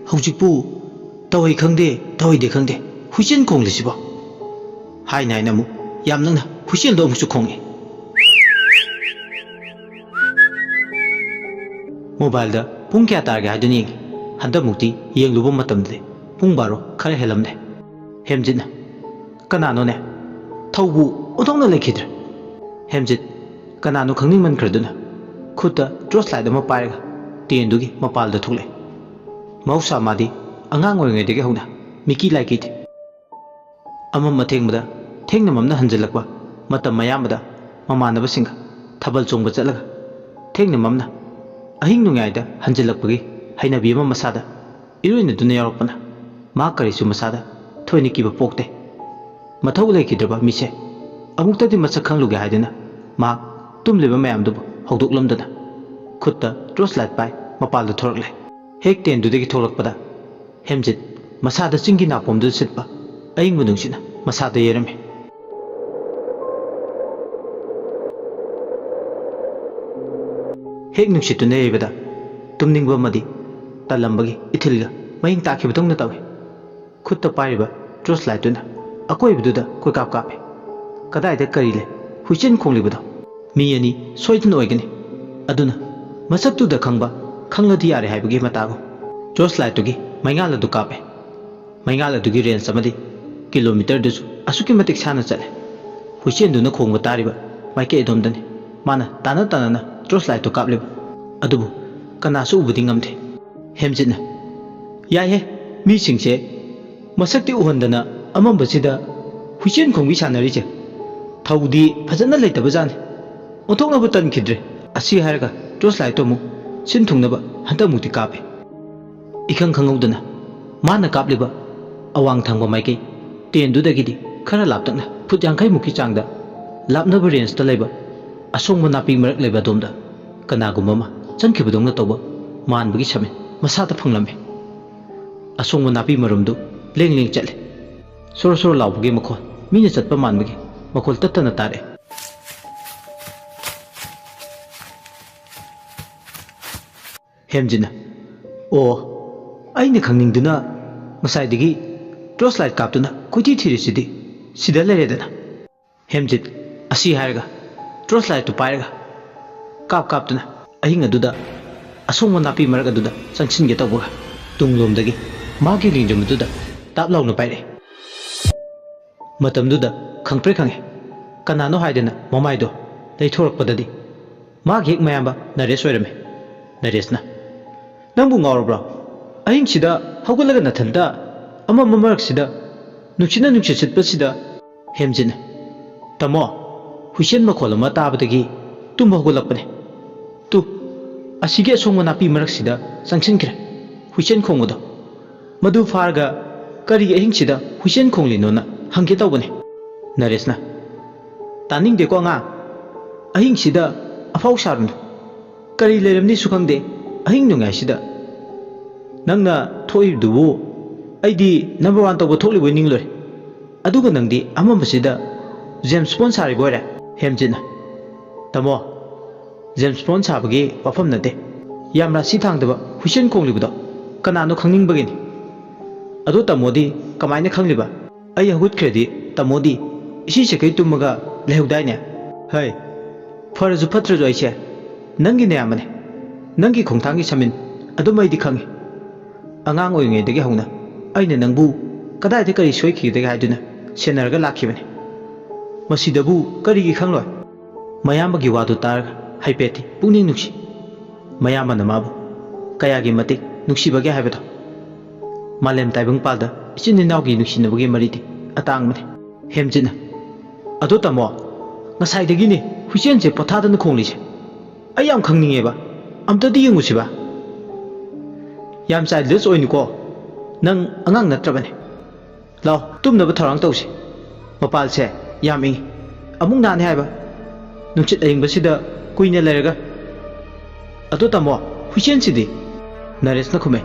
ꯍꯧꯖꯤꯛꯄꯨ ꯇꯧꯏ ꯈꯪꯗꯦ ꯇꯧꯏꯗꯦ ꯈꯪꯗꯦ ꯍꯨꯏꯁꯦꯜ ꯈꯣꯡꯂꯤꯁꯤꯕꯣ?" ꯍꯥꯏꯅ ꯑꯃꯨꯛ ꯌꯥꯝ ꯅꯛꯅ ꯍꯨꯏꯁꯦꯜꯗꯣ ꯑꯃꯨꯛꯁꯨ ꯈꯣꯡꯉꯤ꯫ ꯃꯣꯕꯥꯏꯜꯗ ꯄꯨꯡ ꯀꯌꯥ ꯇꯥꯔꯒꯦ ꯍꯥꯏꯗꯨꯅ ꯌꯦꯡꯉꯤ꯫ ꯍꯟꯗꯛꯃꯨꯛꯇꯤ ꯌꯦꯡꯂꯨꯕ ꯃꯇꯝꯗꯗꯤ ꯄꯨꯡ 12 ꯈꯔ ꯍꯦꯜꯂꯝꯂꯦ꯫ ꯍꯦꯝꯖꯤꯠꯅ "ꯀꯅꯥꯅꯣꯅꯦ? ꯊꯧꯕꯨ ꯑꯣꯟꯊꯣꯛꯅ ꯂꯩꯈꯤꯗ꯭ꯔꯦ." ꯍꯦꯝꯖꯤꯠ ꯀꯅꯥꯅꯣ ꯈꯪꯅꯤꯡꯃꯟꯈ꯭ꯔꯗꯨꯅ ꯈꯨꯠꯇ ꯇꯣꯔꯆ ꯂꯥꯏꯠ ꯑꯃ ꯄꯥꯏꯔꯒ ꯇꯦꯟꯗꯨꯒꯤ ꯃꯄꯥꯜꯗ ꯊꯣꯛꯂꯛꯑꯦ꯫ ꯃꯍꯧꯁꯥ ꯃꯥꯗꯤ ꯑꯉꯥꯡ ꯑꯣꯏꯔꯤꯉꯩꯗꯒꯤ ꯍꯧꯅ ꯃꯤꯀꯤ ꯂꯥꯏ ꯀꯤꯗꯦ꯫ ꯑꯃꯝ ꯑꯊꯦꯡꯕꯗ ꯊꯦꯡꯅ ꯃꯝꯅ ꯍꯟꯖꯤꯜꯂꯛꯄ ꯃꯇꯝ ꯑꯌꯥꯝꯕꯗ ꯃꯃꯥꯟꯅꯕꯁꯤꯡꯒ ꯊꯥꯕꯜ ꯆꯣꯡꯕ ꯆꯠꯂꯒ ꯊꯦꯡꯅ ꯃꯝꯅ ꯑꯍꯤꯡ ꯅꯣꯡꯌꯥꯏꯗ ꯍꯟꯖꯤꯜꯂꯛꯄꯒꯤ ꯍꯩꯅꯕꯤ ꯑꯃ ꯃꯁꯥꯗ ꯏꯔꯣꯏꯅꯗꯨꯅ ꯌꯥꯎꯔꯛꯄꯅ ꯃꯍꯥꯛ ꯀꯔꯤꯁꯨ ꯃꯁꯥꯗ ꯊꯣꯏꯅ ꯀꯤꯕ ꯄꯣꯛꯇꯦ꯫ ꯃꯊꯧ ꯂꯩꯈꯤꯗ꯭ꯔꯕ ꯃꯤꯁꯦ ꯑꯃꯨꯛꯇꯗꯤ ꯃꯁꯛ ꯈꯪꯂꯨꯒꯦ ꯍꯥꯏꯗꯨꯅ ꯃꯍꯥꯛ ꯇꯨꯝꯂꯤꯕ ꯃꯌꯥꯝꯗꯨꯕꯨ ꯍꯧꯗꯣꯛꯂꯝꯗꯅ ꯈꯨꯠꯇ ꯇꯣꯔꯆ ꯂꯥꯏꯠ ꯄꯥꯏ ꯃꯄꯥꯜꯗ ꯊꯣꯔꯛꯂꯦ꯫ ꯍꯦꯛ ꯇꯦꯟꯗꯨꯗꯒꯤ ꯊꯣꯛꯂꯛꯄꯗ ꯍꯦꯝꯖꯤꯠ ꯃꯁꯥꯗ ꯆꯤꯡꯒꯤ ꯅꯥꯄꯣꯝꯗꯨꯗ ꯁꯤꯠꯄ ꯑꯏꯪꯕ ꯅꯨꯡꯁꯤꯠꯅ ꯃꯁꯥꯗ ꯌꯩꯔꯝꯃꯤ꯫ ꯍꯦꯛ ꯅꯨꯡꯁꯤꯠꯇꯨꯅ ꯌꯩꯕꯗ ꯇꯨꯝꯅꯤꯡꯕ ꯑꯃꯗꯤ ꯇꯜꯂꯝꯕꯒꯤ ꯏꯊꯤꯜꯒ ꯃꯌꯤꯡ ꯇꯥꯈꯤꯕꯗꯧꯅ ꯇꯧꯏ꯫ ꯈꯨꯠꯇ ꯄꯥꯏꯔꯤꯕ ꯇꯣꯔꯆ ꯂꯥꯏꯠꯇꯨꯅ ꯑꯀꯣꯏꯕꯗꯨꯗ ꯀꯣꯏꯀꯥꯞ ꯀꯥꯞꯄꯤ꯫ ꯀꯗꯥꯏꯗ ꯀꯔꯤ ꯂꯩ? ꯍꯨꯏꯁꯦꯜ ꯈꯣꯡꯂꯤꯕꯗꯣ ꯃꯤ ꯑꯅꯤ ꯁꯣꯏꯗꯅ ꯑꯣꯏꯒꯅꯤ, ꯑꯗꯨꯅ ꯃꯁꯛꯇꯨꯗ ꯈꯪꯕ ꯈꯪꯂꯗꯤ ꯌꯥꯔꯦ ꯍꯥꯏꯕꯒꯤ ꯃꯇꯥꯒꯨꯝ ꯇꯣꯔꯆ ꯂꯥꯏꯠꯇꯨꯒꯤ ꯃꯩꯉꯥꯜ ꯑꯗꯨ ꯀꯥꯞꯄꯦ꯫ ꯃꯩꯉꯥꯜ ꯑꯗꯨꯒꯤ ꯔꯦꯟꯖ ꯑꯃꯗꯤ ꯀꯤꯂꯣꯃꯤꯇꯔꯗꯁꯨ ꯑꯁꯨꯛꯀꯤ ꯃꯇꯤꯛ ꯁꯥꯡꯅ ꯆꯠꯂꯦ꯫ ꯍꯨꯏꯁꯦꯜꯗꯨꯅ ꯈꯣꯡꯕ ꯇꯥꯔꯤꯕ ꯃꯥꯏꯀꯩ ꯑꯗꯣꯝꯗꯅꯤ ꯃꯥꯅ ꯇꯥꯅ ꯇꯥꯅꯅ ꯇꯣꯔꯆ ꯂꯥꯏꯠꯇꯨ ꯀꯥꯞꯂꯤꯕ, ꯑꯗꯨꯕꯨ ꯀꯅꯥꯁꯨ ꯎꯕꯗꯤ ꯉꯝꯗꯦ꯫ ꯍꯦꯝꯖꯤꯠꯅ "ꯌꯥꯏꯍꯦ, ꯃꯤꯁꯤꯡꯁꯦ ꯃꯁꯛꯇꯤ ꯎꯍꯟꯗꯅ ꯑꯃꯝꯕꯁꯤꯗ ꯍꯨꯏꯁꯦꯜ ꯈꯣꯡꯕꯤ ꯁꯥꯟꯅꯔꯤꯁꯦ ꯊꯧꯗꯤ ꯐꯖꯅ ꯂꯩꯇꯕꯖꯥꯠꯅꯤ, ꯑꯣꯟꯊꯣꯛꯅꯕꯨ ꯇꯟꯈꯤꯗ꯭ꯔꯦ." ꯑꯁꯤ ꯍꯥꯏꯔꯒ ꯇꯣꯔꯆ ꯂꯥꯏꯠꯇꯨ ꯑꯃꯨꯛ ꯁꯤꯟ ꯊꯨꯡꯅꯕ ꯍꯟꯗꯛꯃꯨꯛꯇꯤ ꯀꯥꯞꯄꯦ꯫ ꯏꯈꯪ ꯈꯪꯍꯧꯗꯅ ꯃꯥꯅ ꯀꯥꯞꯂꯤꯕ ꯑꯋꯥꯡ ꯊꯪꯕ ꯃꯥꯏꯀꯩ ꯇꯦꯟꯗꯨꯗꯒꯤꯗꯤ ꯈꯔ ꯂꯥꯞꯇꯛꯅ ꯐꯨꯠ 50ꯃꯨꯛꯀꯤ ꯆꯥꯡꯗ ꯂꯥꯞꯅꯕ ꯔꯦꯟꯖꯇ ꯂꯩꯕ ꯑꯁꯣꯡꯕ ꯅꯥꯄꯤ ꯃꯔꯛ ꯂꯩꯕ ꯑꯗꯣꯝꯗ ꯀꯅꯥꯒꯨꯝꯕ ꯑꯃ ꯆꯪꯈꯤꯕꯗꯧꯅ ꯇꯧꯕ ꯃꯥꯟꯕꯒꯤ ꯁꯃꯤꯠ ꯃꯁꯥꯗ ꯐꯪꯂꯝꯃꯤ꯫ ꯑꯁꯣꯡꯕ ꯅꯥꯄꯤ ꯃꯔꯨꯝꯗꯨ ꯂꯦꯡ ꯂꯦꯡ ꯆꯠꯂꯤ꯫ ꯁꯣꯔ ꯁꯣꯔ ꯂꯥꯎꯕꯒꯤ ꯃꯈꯣꯜ, ꯃꯤꯅ ꯆꯠꯄ ꯃꯥꯟꯕꯒꯤ ꯃꯈꯣꯜ ꯇꯠꯇꯅ ꯇꯥꯔꯛꯏ꯫ ꯍꯦꯝꯖꯤꯠꯅ "ꯑꯣ, ꯑꯩꯅ ꯈꯪꯅꯤꯡꯗꯨꯅ ꯉꯁꯥꯏꯗꯒꯤ ꯇꯣꯔꯆ ꯂꯥꯏꯠ ꯀꯥꯞꯇꯨꯅ ꯀꯣꯏꯊꯤ ꯊꯤꯔꯤꯁꯤꯗꯤ ꯁꯤꯗ ꯂꯩꯔꯦꯗꯅ." ꯍꯦꯝꯖꯤꯠ ꯑꯁꯤ ꯍꯥꯏꯔꯒ ꯇꯣꯔꯆ ꯂꯥꯏꯠꯇꯨ ꯄꯥꯏꯔꯒ ꯀꯥꯞꯇꯨꯅ ꯑꯍꯤꯡ ꯑꯗꯨꯗ ꯑꯁꯣꯡꯕ ꯅꯥꯄꯤ ꯃꯔꯛ ꯑꯗꯨꯗ ꯆꯪꯁꯤꯟꯒꯦ ꯇꯧꯕꯒ ꯇꯨꯡꯂꯣꯝꯗꯒꯤ ꯃꯥꯒꯤ ꯂꯤꯡꯖꯨꯝ ꯑꯗꯨꯗ ꯇꯥꯞ ꯂꯥꯎꯅ ꯄꯥꯏꯔꯛꯏ꯫ ꯃꯇꯝꯗꯨꯗ ꯈꯪꯄ꯭ꯔꯦꯛ ꯈꯪꯉꯦ꯫ ꯀꯅꯥꯅꯣ ꯍꯥꯏꯗꯅ ꯃꯃꯥꯏꯗꯣ ꯂꯩꯊꯣꯔꯛꯄꯗꯗꯤ ꯃꯥꯒꯤ ꯍꯦꯛ ꯃꯌꯥꯝꯕ ꯅꯔꯦꯁ ꯑꯣꯏꯔꯝꯃꯤ꯫ ꯅꯔꯦꯁꯅ "ꯅꯪꯕꯨ ꯉꯥꯎꯔꯕ꯭ꯔꯣ? ꯑꯍꯤꯡꯁꯤꯗ ꯍꯧꯒꯠꯂꯒ ꯅꯊꯟꯇ ꯑꯃꯝꯕ ꯃꯔꯛꯁꯤꯗ ꯅꯨꯡꯁꯤꯠꯅ ꯅꯨꯡꯁꯤꯠ ꯁꯤꯠꯄꯁꯤꯗ?" ꯍꯦꯝꯖꯤꯠꯅ "ꯇꯥꯃꯣ, ꯍꯨꯏꯁꯦꯜ ꯃꯈꯣꯜ ꯑꯃ ꯇꯥꯕꯗꯒꯤ ꯇꯨꯝꯕ ꯍꯧꯒꯠꯂꯛꯄꯅꯦ꯫ ꯇꯨ ꯑꯁꯤꯒꯤ ꯑꯁꯣꯡꯕ ꯅꯥꯄꯤ ꯃꯔꯛꯁꯤꯗ ꯆꯪꯁꯤꯟꯈ꯭ꯔꯦ ꯍꯨꯏꯁꯦꯜ ꯈꯣꯡꯕꯗꯣ, ꯃꯗꯨ ꯐꯥꯔꯒ ꯀꯔꯤꯒꯤ ꯑꯍꯤꯡꯁꯤꯗ ꯍꯨꯏꯁꯦꯜ ꯈꯣꯡꯂꯤꯅꯣꯅ ꯍꯪꯒꯦ ꯇꯧꯕꯅꯦ." ꯅꯔꯦꯁꯅ "ꯇꯥꯅꯤꯡꯗꯦꯀꯣ ꯑꯉꯥꯡ, ꯑꯍꯤꯡꯁꯤꯗ ꯑꯐꯥꯎ ꯁꯥꯔꯨꯅꯨ, ꯀꯔꯤ ꯂꯩꯔꯝꯅꯤꯁꯨ ꯈꯪꯗꯦ ꯑꯍꯤꯡ ꯅꯣꯡꯌꯥꯏꯁꯤꯗ꯫ ꯅꯪꯅ ꯊꯣꯛꯏꯕꯗꯨꯕꯨ ꯑꯩꯗꯤ ꯅꯝꯕꯔ 1 ꯇꯧꯕ ꯊꯣꯛꯂꯤꯕꯣꯏ ꯅꯤꯡꯂꯨꯔꯦ, ꯑꯗꯨꯒ ꯅꯪꯗꯤ ꯑꯃꯝꯕꯁꯤꯗ ꯖꯦꯝꯁ ꯕꯣꯟ ꯁꯥꯔꯤꯕ ꯑꯣꯏꯔꯦ." ꯍꯦꯝꯖꯤꯠꯅ "ꯇꯥꯃꯣ, ꯖꯦꯝꯁ ꯕꯣꯟ ꯁꯥꯕꯒꯤ ꯋꯥꯐꯝ ꯅꯠꯇꯦ, ꯌꯥꯝ ꯔꯥꯁꯤ ꯊꯥꯡꯗꯕ ꯍꯨꯏꯁꯦꯜ ꯈꯣꯡꯂꯤꯕꯗꯣ ꯀꯅꯥꯅꯣ ꯈꯪꯅꯤꯡꯕꯒꯤꯅꯤ꯫ ꯑꯗꯣ ꯇꯥꯃꯣꯗꯤ ꯀꯃꯥꯏꯅ ꯈꯪꯂꯤꯕ? ꯑꯩ ꯍꯧꯒꯠꯈ꯭ꯔꯗꯤ ꯇꯥꯃꯣꯗꯤ ꯏꯁꯩ ꯁꯛꯀꯩ ꯇꯨꯝꯃꯒ ꯂꯩꯍꯧꯗꯥꯏꯅꯦ? ꯍꯩ, ꯐꯔꯁꯨ ꯐꯠꯇ꯭ꯔꯁꯨ ꯑꯩꯁꯦ ꯅꯪꯒꯤ ꯅꯌꯥꯝꯕꯅꯦ, ꯅꯪꯒꯤ ꯈꯣꯡꯊꯥꯡꯒꯤ ꯁꯃꯤꯟ ꯑꯗꯨꯝ ꯑꯩꯗꯤ ꯈꯪꯉꯤ꯫ ꯑꯉꯥꯡ ꯑꯣꯏꯔꯤꯉꯩꯗꯒꯤ ꯍꯧꯅ ꯑꯩꯅ ꯅꯪꯕꯨ ꯀꯗꯥꯏꯗ ꯀꯔꯤ ꯁꯣꯏꯈꯤꯒꯗꯒꯦ ꯍꯥꯏꯗꯨꯅ ꯁꯦꯟꯅꯔꯒ ꯂꯥꯛꯈꯤꯕꯅꯤ ꯃꯁꯤꯗꯕꯨ ꯀꯔꯤꯒꯤ ꯈꯪꯂꯣꯏ ꯃꯌꯥꯝꯕꯒꯤ ꯋꯥꯗꯨ ꯇꯥꯔꯒ ꯍꯥꯏꯐꯦꯠꯇꯤ ꯄꯨꯛꯅꯤꯡ ꯅꯨꯡꯁꯤ ꯃꯌꯥꯝꯕꯅ ꯃꯥꯕꯨ ꯀꯌꯥꯒꯤ ꯃꯇꯤꯛ ꯅꯨꯡꯁꯤꯕꯒꯦ ꯍꯥꯏꯕꯗꯣ ꯃꯥꯂꯦꯝ ꯇꯥꯏꯕꯪꯄꯥꯜꯗ ꯏꯆꯤꯟ ꯏꯅꯥꯎꯒꯤ ꯅꯨꯡꯁꯤꯅꯕꯒꯤ ꯃꯔꯤꯗꯤ ꯑꯇꯥꯡꯕꯅꯤ ꯍꯦꯝꯖꯤꯠꯅ ꯑꯗꯣ ꯇꯥꯃꯣ ꯉꯁꯥꯏꯗꯒꯤꯅꯦ ꯍꯨꯏꯆꯦꯟꯁꯦ ꯄꯣꯊꯥꯗꯅ ꯈꯣꯡꯂꯤꯁꯦ ꯑꯩ ꯌꯥꯝ ꯈꯪꯅꯤꯡꯉꯦꯕ ꯑꯝꯇꯗꯤ ꯌꯦꯡꯉꯨꯁꯤꯕ ꯌꯥꯝ ꯆꯥꯏꯜꯗꯤꯁ ꯑꯣꯏꯅꯨꯀꯣ ꯅꯪ ꯑꯉꯥꯡ ꯅꯠꯇ꯭ꯔꯕꯅꯦ ꯂꯥꯎ ꯇꯨꯝꯅꯕ ꯊꯧꯔꯥꯡ ꯇꯧꯁꯤ ꯃꯄꯥꯜꯁꯦ ꯌꯥꯝ ꯏꯪꯉꯤ ꯑꯃꯨꯛ ꯅꯥꯅꯤ ꯍꯥꯏꯕ ꯅꯨꯡꯁꯤꯠ ꯑꯏꯪꯕꯁꯤꯗ ꯀꯨꯏꯅ ꯂꯩꯔꯒ ꯑꯗꯣ ꯇꯥꯃꯣ ꯍꯨꯏꯆꯦꯟꯁꯤꯗꯤ ꯅꯔꯦꯁꯅ ꯈꯨꯝꯃꯦ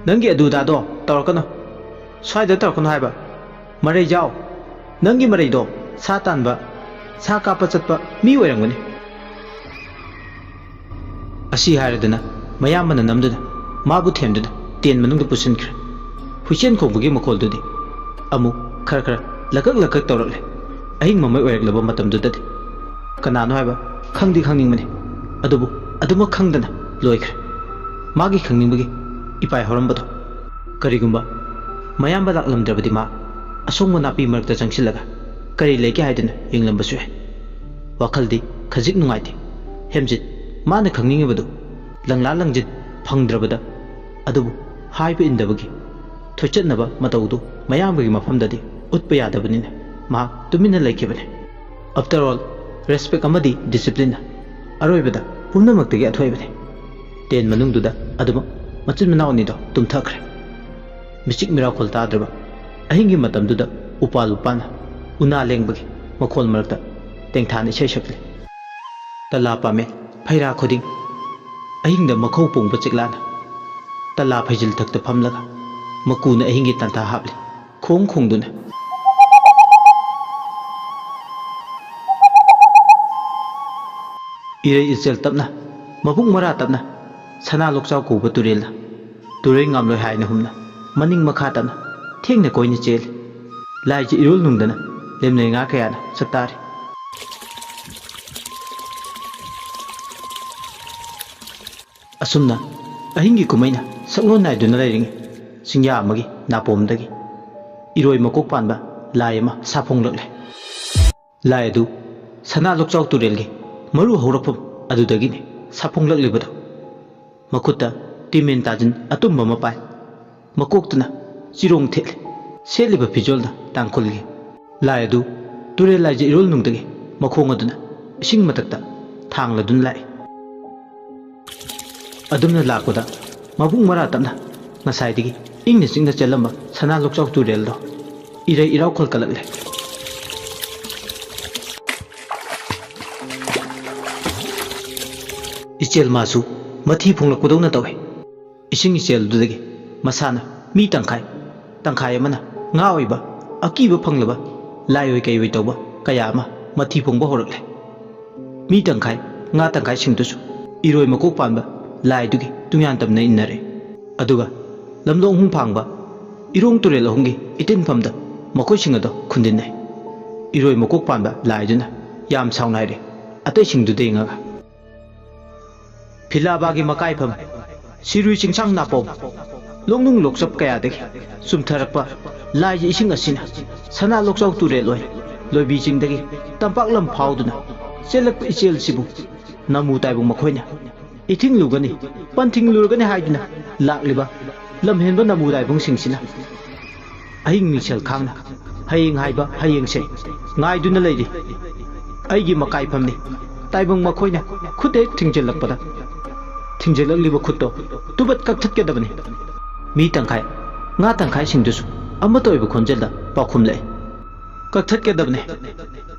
ꯅꯪꯒꯤ ꯑꯗꯨꯗꯥꯗꯣ ꯇꯧꯔꯛꯀꯅꯨ ꯁ꯭ꯋꯥꯏꯗ ꯇꯧꯔꯛꯀꯅꯨ ꯍꯥꯏꯕ ꯃꯔꯩ ꯌꯥꯎ ꯅꯪꯒꯤ ꯃꯔꯩꯗꯣ ꯁꯥ ꯇꯥꯟꯕ ꯁꯥ ꯀꯥꯞꯄ ꯆꯠꯄ ꯃꯤ ꯑꯣꯏꯔꯝꯒꯅꯤ ꯑꯁꯤ ꯍꯥꯏꯔꯗꯅ ꯃꯌꯥꯝꯕꯅ ꯅꯝꯗꯨꯅ ꯃꯥꯕꯨ ꯊꯦꯝꯗꯨꯅ ꯇꯦꯟ ꯃꯅꯨꯡꯗ ꯄꯨꯁꯤꯟꯈ꯭ꯔꯦ ꯍꯨꯏꯆꯦꯟ ꯈꯣꯡꯕꯒꯤ ꯃꯈꯣꯜꯗꯨꯗꯤ ꯑꯃꯨꯛ ꯈꯔ ꯂꯀꯛ ꯂꯀꯛ ꯇꯧꯔꯛꯂꯦ ꯑꯍꯤꯡ ꯃꯃꯩ ꯑꯣꯏꯔꯛꯂꯕ ꯃꯇꯝꯗꯨꯗꯗꯤ ꯀꯅꯥꯅꯣ ꯍꯥꯏꯕ ꯈꯪꯗꯤ ꯈꯪꯅꯤꯡꯕꯅꯤ ꯑꯗꯨꯕꯨ ꯑꯗꯨꯃꯛ ꯈꯪꯗꯅ ꯂꯣꯏꯈ꯭ꯔꯦ ꯃꯥꯒꯤ ꯈꯪꯅꯤꯡꯕꯒꯤ ꯏꯄꯥꯏ ꯍꯧꯔꯝꯕꯗꯣ ꯀꯔꯤꯒꯨꯝꯕ ꯃꯌꯥꯝꯕ ꯂꯥꯛꯂꯝꯗ꯭ꯔꯕꯗꯤ ꯃꯥ ꯑꯁꯣꯡꯕ ꯅꯥꯄꯤ ꯃꯔꯛꯇ ꯆꯪꯁꯤꯜꯂꯒ ꯀꯔꯤ ꯂꯩꯒꯦ ꯍꯥꯏꯗꯨꯅ ꯌꯦꯡꯂꯝꯕꯁꯨ ꯌꯥꯏ ꯋꯥꯈꯜꯗꯤ ꯈꯖꯤꯛ ꯅꯨꯡꯉꯥꯏꯇꯦ ꯍꯦꯝꯖꯤꯠ ꯃꯥꯅ ꯈꯪꯅꯤꯡꯉꯤꯕꯗꯨ ꯂꯪꯂꯥ ꯂꯪꯖꯤꯟ ꯐꯪꯗ꯭ꯔꯕꯗ ꯑꯗꯨꯕꯨ ꯍꯥꯏꯕ ꯏꯟꯗꯕꯒꯤ ꯊꯣꯏꯆꯠꯅꯕ ꯃꯇꯧꯗꯨ ꯃꯌꯥꯝꯕꯒꯤ ꯃꯐꯝꯗꯗꯤ ꯎꯠꯄ ꯌꯥꯗꯕꯅꯤꯅ ꯃꯍꯥꯛ ꯇꯨꯃꯤꯟꯅ ꯂꯩꯈꯤꯕꯅꯤ ꯑꯐꯇꯔ ꯑꯣꯜ ꯔꯦꯁꯄꯦꯛ ꯑꯃꯗꯤ ꯗꯤꯁꯤꯄ꯭ꯂꯤꯟꯅ ꯑꯔꯣꯏꯕꯗ ꯄꯨꯝꯅꯃꯛꯇꯒꯤ ꯑꯊꯣꯏꯕꯅꯤ ꯇꯦꯟ ꯃꯅꯨꯡꯗꯨꯗ ꯑꯗꯨꯃꯛ ꯃꯆꯤꯟ ꯃꯅꯥꯎ ꯑꯅꯤꯗꯣ ꯇꯨꯝꯊꯈ꯭ꯔꯦ ꯃꯤꯆꯤꯛ ꯃꯤꯔꯥꯎꯈꯣꯜ ꯇꯥꯗ꯭ꯔꯕ ꯑꯍꯤꯡꯒꯤ ꯃꯇꯝꯗꯨꯗ ꯎꯄꯥꯜ ꯎꯄꯥꯜꯅ ꯎꯅꯥ ꯂꯦꯡꯕꯒꯤ ꯃꯈꯣꯜ ꯃꯔꯛꯇ ꯇꯦꯡꯊꯥꯅ ꯏꯁꯩ ꯁꯛꯂꯤ ꯇꯂꯥ ꯄꯥꯝꯃꯦ ꯐꯩꯔꯥ ꯈꯨꯗꯤꯡ ꯑꯍꯤꯡꯗ ꯃꯈꯧ ꯄꯣꯡꯕ ꯆꯦꯛꯂꯥꯅ ꯇꯂꯥ ꯐꯩꯖꯤꯜ ꯊꯛꯇ ꯐꯝꯂꯒ ꯃꯀꯨꯅ ꯑꯍꯤꯡꯒꯤ ꯇꯥꯟꯊꯥ ꯍꯥꯞꯂꯤ ꯈꯣꯡ ꯈꯣꯡꯗꯨꯅ ꯏꯔꯩ ꯏꯆꯦꯜ ꯇꯞꯅ ꯃꯕꯨꯛ ꯃꯔꯥ ꯇꯞꯅ ꯁꯅꯥ ꯂꯣꯛꯆꯥꯎ ꯀꯧꯕ ꯇꯨꯔꯦꯜꯅ ꯇꯨꯔꯩ ꯉꯥꯝꯂꯣꯏ ꯍꯥꯏꯅ ꯍꯨꯝꯅ ꯃꯅꯤꯡ ꯃꯈꯥ ꯇꯞꯅ ꯊꯦꯡꯅ ꯀꯣꯏꯅ ꯆꯦꯜꯂꯤ ꯂꯥꯏꯖ ꯏꯔꯣꯜ ꯅꯨꯡꯗꯅ ꯂꯦꯝꯅꯩ ꯉꯥ ꯀꯌꯥꯅ ꯁꯛꯇꯥꯔꯤ ꯑꯁꯨꯝꯅ ꯑꯍꯤꯡꯒꯤ ꯀꯨꯝꯃꯩꯅ ꯁꯛꯂꯣꯟ ꯅꯥꯏꯗꯨꯅ ꯂꯩꯔꯤꯉꯩ ꯆꯤꯡꯌꯥ ꯑꯃꯒꯤ ꯅꯥꯄꯣꯝꯗꯒꯤ ꯏꯔꯣꯏ ꯃꯀꯣꯛ ꯄꯥꯟꯕ ꯂꯥꯏ ꯑꯃ ꯁꯥꯐꯣꯡꯂꯛꯂꯦ ꯂꯥꯏ ꯑꯗꯨ ꯁꯅꯥ ꯂꯣꯛꯆꯥꯎ ꯇꯨꯔꯦꯜꯒꯤ ꯃꯔꯨ ꯍꯧꯔꯛꯐꯝ ꯑꯗꯨꯗꯒꯤꯅꯤ ꯁꯥꯐꯣꯡꯂꯛꯂꯤꯕꯗꯣ ꯃꯈꯨꯠꯇ ꯇꯤꯃꯦꯟ ꯇꯥꯖꯤꯟ ꯑꯇꯨꯝꯕ ꯑꯃ ꯄꯥꯏ ꯃꯀꯣꯛꯇꯨꯅ ꯆꯤꯔꯣꯡ ꯊꯦꯠꯂꯤ ꯁꯦꯠꯂꯤꯕ ꯐꯤꯖꯣꯜꯗ ꯇꯥꯡꯈꯨꯜꯒꯤ ꯂꯥꯏ ꯑꯗꯨ ꯇꯨꯔꯦꯜ ꯂꯥꯏꯖ ꯏꯔꯣꯜ ꯅꯨꯡꯗꯒꯤ ꯃꯈꯣꯡ ꯑꯗꯨꯅ ꯏꯁꯤꯡ ꯃꯊꯛꯇ ꯊꯥꯡꯂꯗꯨꯅ ꯂꯥꯛꯏ ꯑꯗꯨꯝꯅ ꯂꯥꯛꯄꯗ ꯃꯕꯨꯡ ꯃꯔꯥ ꯇꯞꯅ ꯉꯁꯥꯏꯗꯒꯤ ꯏꯪꯅ ꯆꯤꯡꯅ ꯆꯦꯜꯂꯝꯕ ꯁꯅꯥ ꯂꯣꯛꯆꯥꯎ ꯇꯨꯔꯦꯜꯗꯣ ꯏꯔꯩ ꯏꯔꯥꯎꯈꯣꯜ ꯀꯜꯂꯛꯂꯦ ꯏꯆꯦꯜ ꯃꯥꯁꯨ ꯃꯊꯤ ꯐꯣꯡꯂꯛꯄꯗꯧꯅ ꯇꯧꯏ ꯏꯁꯤꯡ ꯏꯆꯦꯜꯗꯨꯗꯒꯤ ꯃꯁꯥꯅ ꯃꯤ ꯇꯪꯈꯥꯏ ꯑꯃꯅ ꯉꯥ ꯑꯣꯏꯕ ꯑꯀꯤꯕ ꯐꯪꯂꯕ ꯂꯥꯏꯑꯣꯏ ꯀꯩꯑꯣꯏ ꯇꯧꯕ ꯀꯌా ꯑꯃ ꯃꯊꯤ ꯐꯣꯡꯕ ꯍꯧꯔꯛꯂꯦ ꯃꯤ ꯇꯪꯈꯥꯏ ꯉꯥ ꯇꯪꯈꯥꯏꯁꯤꯡꯗꯨꯁꯨ ꯏꯔꯣꯏ ꯃꯀꯣꯛ ꯄꯥꯟꯕ ꯂꯥꯏꯗꯨꯒꯤ ꯇꯨꯡꯌꯥꯟ ꯇꯝꯅ ꯏꯟꯅꯔꯦ ꯑꯗꯨꯒ ꯂꯝꯂꯣꯡ ꯐꯥꯡꯕ ꯏꯔꯣꯡ ꯇꯨꯔꯦꯜ ꯑꯍꯨꯝꯒꯤ ꯏꯇꯤꯟꯐꯝꯗ ꯃꯈꯣꯏꯁꯤꯡ ꯑꯗꯣ ꯈꯨꯟꯗꯤꯟꯅꯩ ꯏꯔꯣꯏ ꯃꯀꯣꯛ ꯄꯥꯟꯕ ꯂꯥꯏꯗꯨꯅ ꯌꯥꯝ ꯁꯥꯎꯅꯥꯏꯔꯦ ꯑꯇꯩꯁꯤꯡꯗꯨꯗ ꯌꯦꯡꯉꯒ ꯐꯤꯂꯥꯕꯥꯒꯤ ꯃꯀꯥꯏꯐꯝ ꯁꯤꯔꯨꯏ ꯆꯤꯡꯁꯥꯡ ꯅꯥꯄꯣꯝ ꯂꯣꯛꯅꯨꯡ ꯂꯣꯛꯆꯞ ꯀꯌꯥꯗꯒꯤ ꯆꯨꯝꯊꯔꯛꯄ ꯂꯥꯏꯒꯤ ꯏꯁꯤꯡ ꯑꯁꯤꯅ ꯁꯅꯥ ꯂꯣꯛꯆꯥꯎ ꯇꯨꯔꯦꯜ ꯑꯣꯏ ꯂꯣꯏꯕꯤ ꯆꯤꯡꯗꯒꯤ ꯇꯝꯄꯥꯛ ꯂꯝ ꯐꯥꯎꯗꯨꯅ ꯆꯦꯜꯂꯛꯄ ꯏꯆꯦꯜꯁꯤꯕꯨ ꯅꯃꯨ ꯇꯥꯏꯕꯪ ꯃꯈꯣꯏꯅ ꯏꯊꯤꯡꯂꯨꯒꯅꯤ ꯄꯟꯊꯤꯡꯂꯨꯔꯒꯅꯤ ꯍꯥꯏꯗꯨꯅ ꯂꯥꯛꯂꯤꯕ ꯂꯝꯍꯦꯟꯕ ꯅꯃꯨ ꯇꯥꯏꯕꯪꯁꯤꯡꯁꯤꯅ ꯑꯍꯤꯡ ꯃꯤꯡꯁꯦꯜ ꯈꯥꯡꯅ ꯍꯌꯦꯡ ꯍꯥꯏꯕ ꯍꯌꯦꯡꯁꯦ ꯉꯥꯏꯗꯨꯅ ꯂꯩꯔꯤ ꯑꯩꯒꯤ ꯃꯀꯥꯏꯐꯝꯅꯤ ꯇꯥꯏꯕꯪ ꯃꯈꯣꯏꯅ ꯈꯨꯠ ꯍꯦꯛ ꯊꯤꯡꯖꯤꯜꯂꯛꯄꯗ ꯊꯤꯡꯖꯤꯜꯂꯛꯂꯤꯕ ꯈꯨꯠꯇꯣ ꯇꯨꯕꯠ ꯀꯛꯊꯠꯀꯗꯕꯅꯤ ꯃꯤ ꯇꯪꯈꯥꯏ ꯉꯥ ꯇꯪꯈꯥꯏꯁꯤꯡꯗꯨꯁꯨ ꯑꯃꯠꯇ ꯑꯣꯏꯕ ꯈꯣꯟꯖꯦꯜꯗ ꯄꯥꯎꯈꯨꯝꯂꯛꯏ ꯀꯛꯊꯠꯀꯗꯕꯅꯤ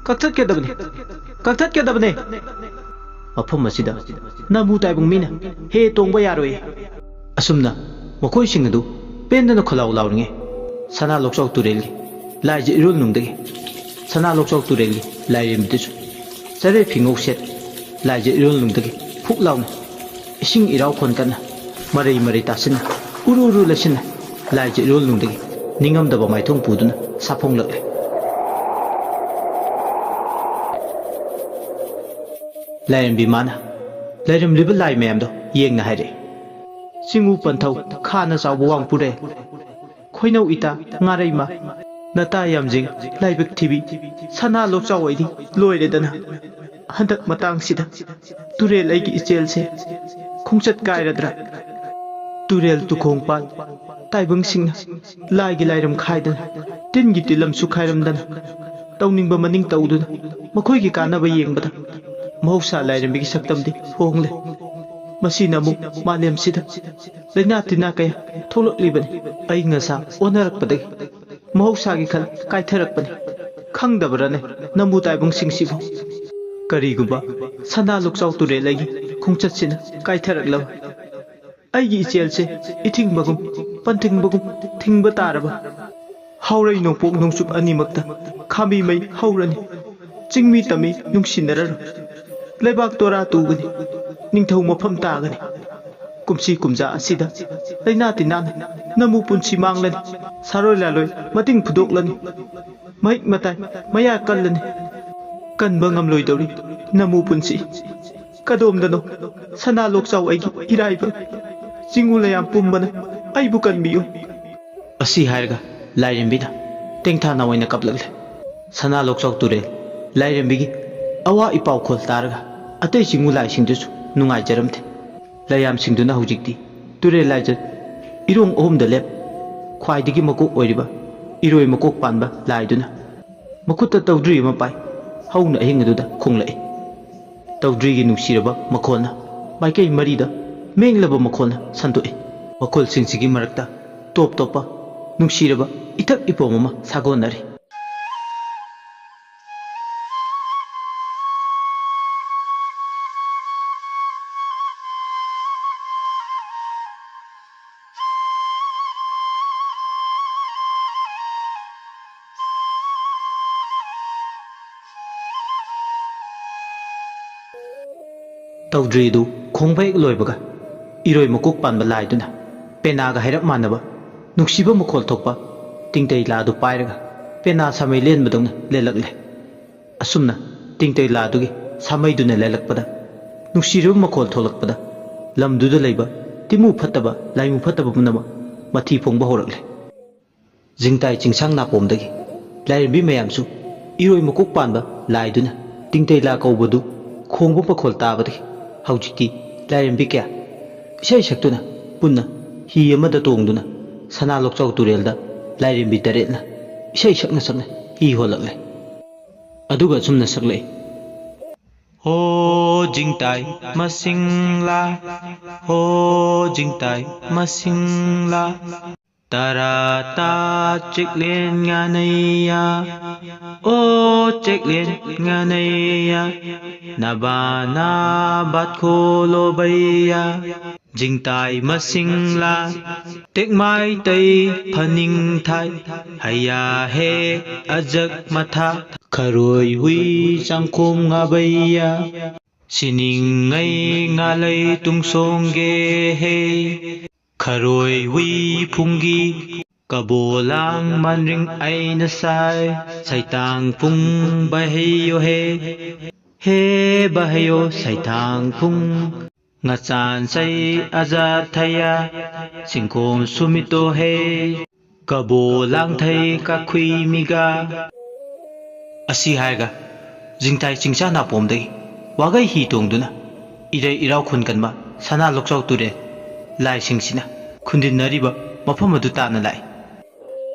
ꯀꯛꯊꯠꯀꯗꯕꯅꯤ ꯀꯛꯊꯠꯀꯗꯕꯅꯤ ꯃꯐꯝ ꯑꯁꯤꯗ ꯅꯃꯨ ꯇꯥꯏꯕꯪ ꯃꯤꯅ ꯍꯦ ꯇꯣꯡꯕ ꯌꯥꯔꯣꯏ ꯑꯁꯨꯝꯅ ꯃꯈꯣꯏꯁꯤꯡ ꯑꯗꯨ ꯄꯦꯟꯗꯅ ꯈꯣꯜꯂꯥꯎ ꯂꯥꯎꯔꯤꯉꯩ ꯁꯅꯥ ꯂꯣꯛꯆꯥꯎ ꯇꯨꯔꯦꯜꯒꯤ ꯂꯥꯏꯖ ꯏꯔꯣꯜ ꯅꯨꯡꯗꯒꯤ ꯁꯅꯥ ꯂꯣꯛꯆꯥꯎ ꯇꯨꯔꯦꯜꯒꯤ ꯂꯥꯏꯔꯦꯝꯕꯤꯗꯨꯁꯨ ꯆꯔꯩ ꯐꯤꯉꯧ ꯁꯦꯠ ꯂꯥꯏꯖ ꯏꯔꯣꯜ ꯅꯨꯡꯗꯒꯤ ꯐꯨꯛ ꯂꯥꯎꯅ ꯏꯁꯤꯡ ꯏꯔꯥꯎꯈꯣꯟ ꯀꯟꯅ ꯃꯔꯩ ꯇꯥꯁꯤꯟꯅ ꯎꯔꯨ ꯂꯩꯁꯤꯟꯅ ꯂꯥꯏꯖ ꯏꯔꯣꯜ ꯅꯨꯡꯗꯒꯤ ꯅꯤꯡꯉꯝꯗꯕ ꯃꯥꯏꯊꯣꯡ ꯄꯨꯗꯨꯅ ꯁꯥꯐꯣꯡꯂꯛꯂꯦ ꯂꯥꯏꯔꯦꯝꯕꯤ ꯃꯥꯅ ꯂꯩꯔꯝꯂꯤꯕ ꯂꯥꯏ ꯃꯌꯥꯝꯗꯣ ꯌꯦꯡꯅ ꯍꯥꯏꯔꯛꯏ ꯆꯤꯡꯎ ꯄꯟꯊꯧ ꯈꯥꯅ ꯆꯥꯎꯕ ꯋꯥꯡꯄꯨꯔꯦ Khoinau ita Ngaraima Nata Yamjing Laibik TV Sana Lokcha Waidi Loiredana Handak Matang Sida Turel Aigi Ichelse Khongchat Kairadra Turel Tukhongpal Taibang Singna Laigi Lairam Khaidan Tingi Tilam Sukhairam Dana Tauning Maning Tauduna Makoigi Kanaba Yengbada Mahausa Lairambi Saktamdi Hongle Masina Muk Malem Sida Lena Tinakaya Tolok Liban Aingasa Onarak Paday Mahausa Kal Kaitarak Pani Kangdabrane Namu Taibang Sing Sivo Kariguba Sana Luksau Ture Lagi Khongchatsina Kaitarak Law Aigi Ichelse Iting Bagum Panting Bagum Ting Bataraba Haurai Nopok Nongsup Animakta Kami May Haurani Chingmi Tami Nungsinara Lebak Tora Tugani Ningthau Mafam Tagani Kumsi Kumja Asida Laina Tinan Namu Punsi Manglani Saroi Laloi Mating Pudoklani Maik Matai Maya Kalani Kanbangam Loidori Namu Punsi Kadom Dano Sana Loksau Aigi Iraiba Singulayam Pumbana Aibu Kanbiyo Asi Harga Lairembida Tengta Nawaina Kaplagle Sana Loksau Ture Lairembigi Awa Ipau Khol Targa Atei Singulai Singdusu Nungai Jaramte Layam Singduna Hujikti Ture Lajan Irong Om the Lep Kwaidigi Mako Oriba Iroi Mako Panba Laiduna Makuta Taudri Mapai Hauna Hingaduda Kunglai Taudrigi Nushiraba Makona Maikei Marida Menglaba Makona Santoi Makol Singsigi Marakta Top Topa Nushiraba Itak Ipomama Sagonari Taudridu Khongbai Loibaga Iroi Makuk Panba Laiduna Penaga Herap Manaba Nuksiba Makol Tokpa Tingtei Ladu Pairaga Pena Samai Len Badong Lelagle Asumna Tingtei Ladugi Samai Duna Lelakpada Nuksiru Makol Tolakpada Lam Duda Leba Timu Pataba Laimu Pataba Munama Mati Pongba Horakle Jingtai Chingsang Napomdagi Lairbi Mayamsu Iroi Makuk Panba Laiduna Tingtei La Kaubadu Khongbu Pakol Tabadi Haujiki Lairembi Kya Isai Shaktuna Punna Hi Amada Tongduna Sana Lokchau Turelda Lairembi Taretna Isai Shakna Sakna Hi Holakle Aduga Sumna Sakle Ho Jingtai Masingla Ho Jingtai Masingla Tarata Chiklen Nganaya O Chiklen Nganaya Nabana Batko Lobaya Jingtai Masingla Tek Mai Tai Paning Thai Haya He Ajak Matha Kharoi Hui Changkom Ngabaya Sining Ngai Ngalai Tungsongge He Kharoi Hui Phungi Kabolang Manring Aina Sai Saitang Phung Bahayo He He Bahayo Saitang Phung Ngachan Sai Azathaya Singkom Sumito He Kabolang Thai Kakhui Miga Asi Haiga Jingtai Chingcha Napomdagi Wagai Hi Tongduna Irai Irau Khun Kanba Sana Lokchau Ture Lai Singsina Kundin Nariba Mafam Adu Tana Lai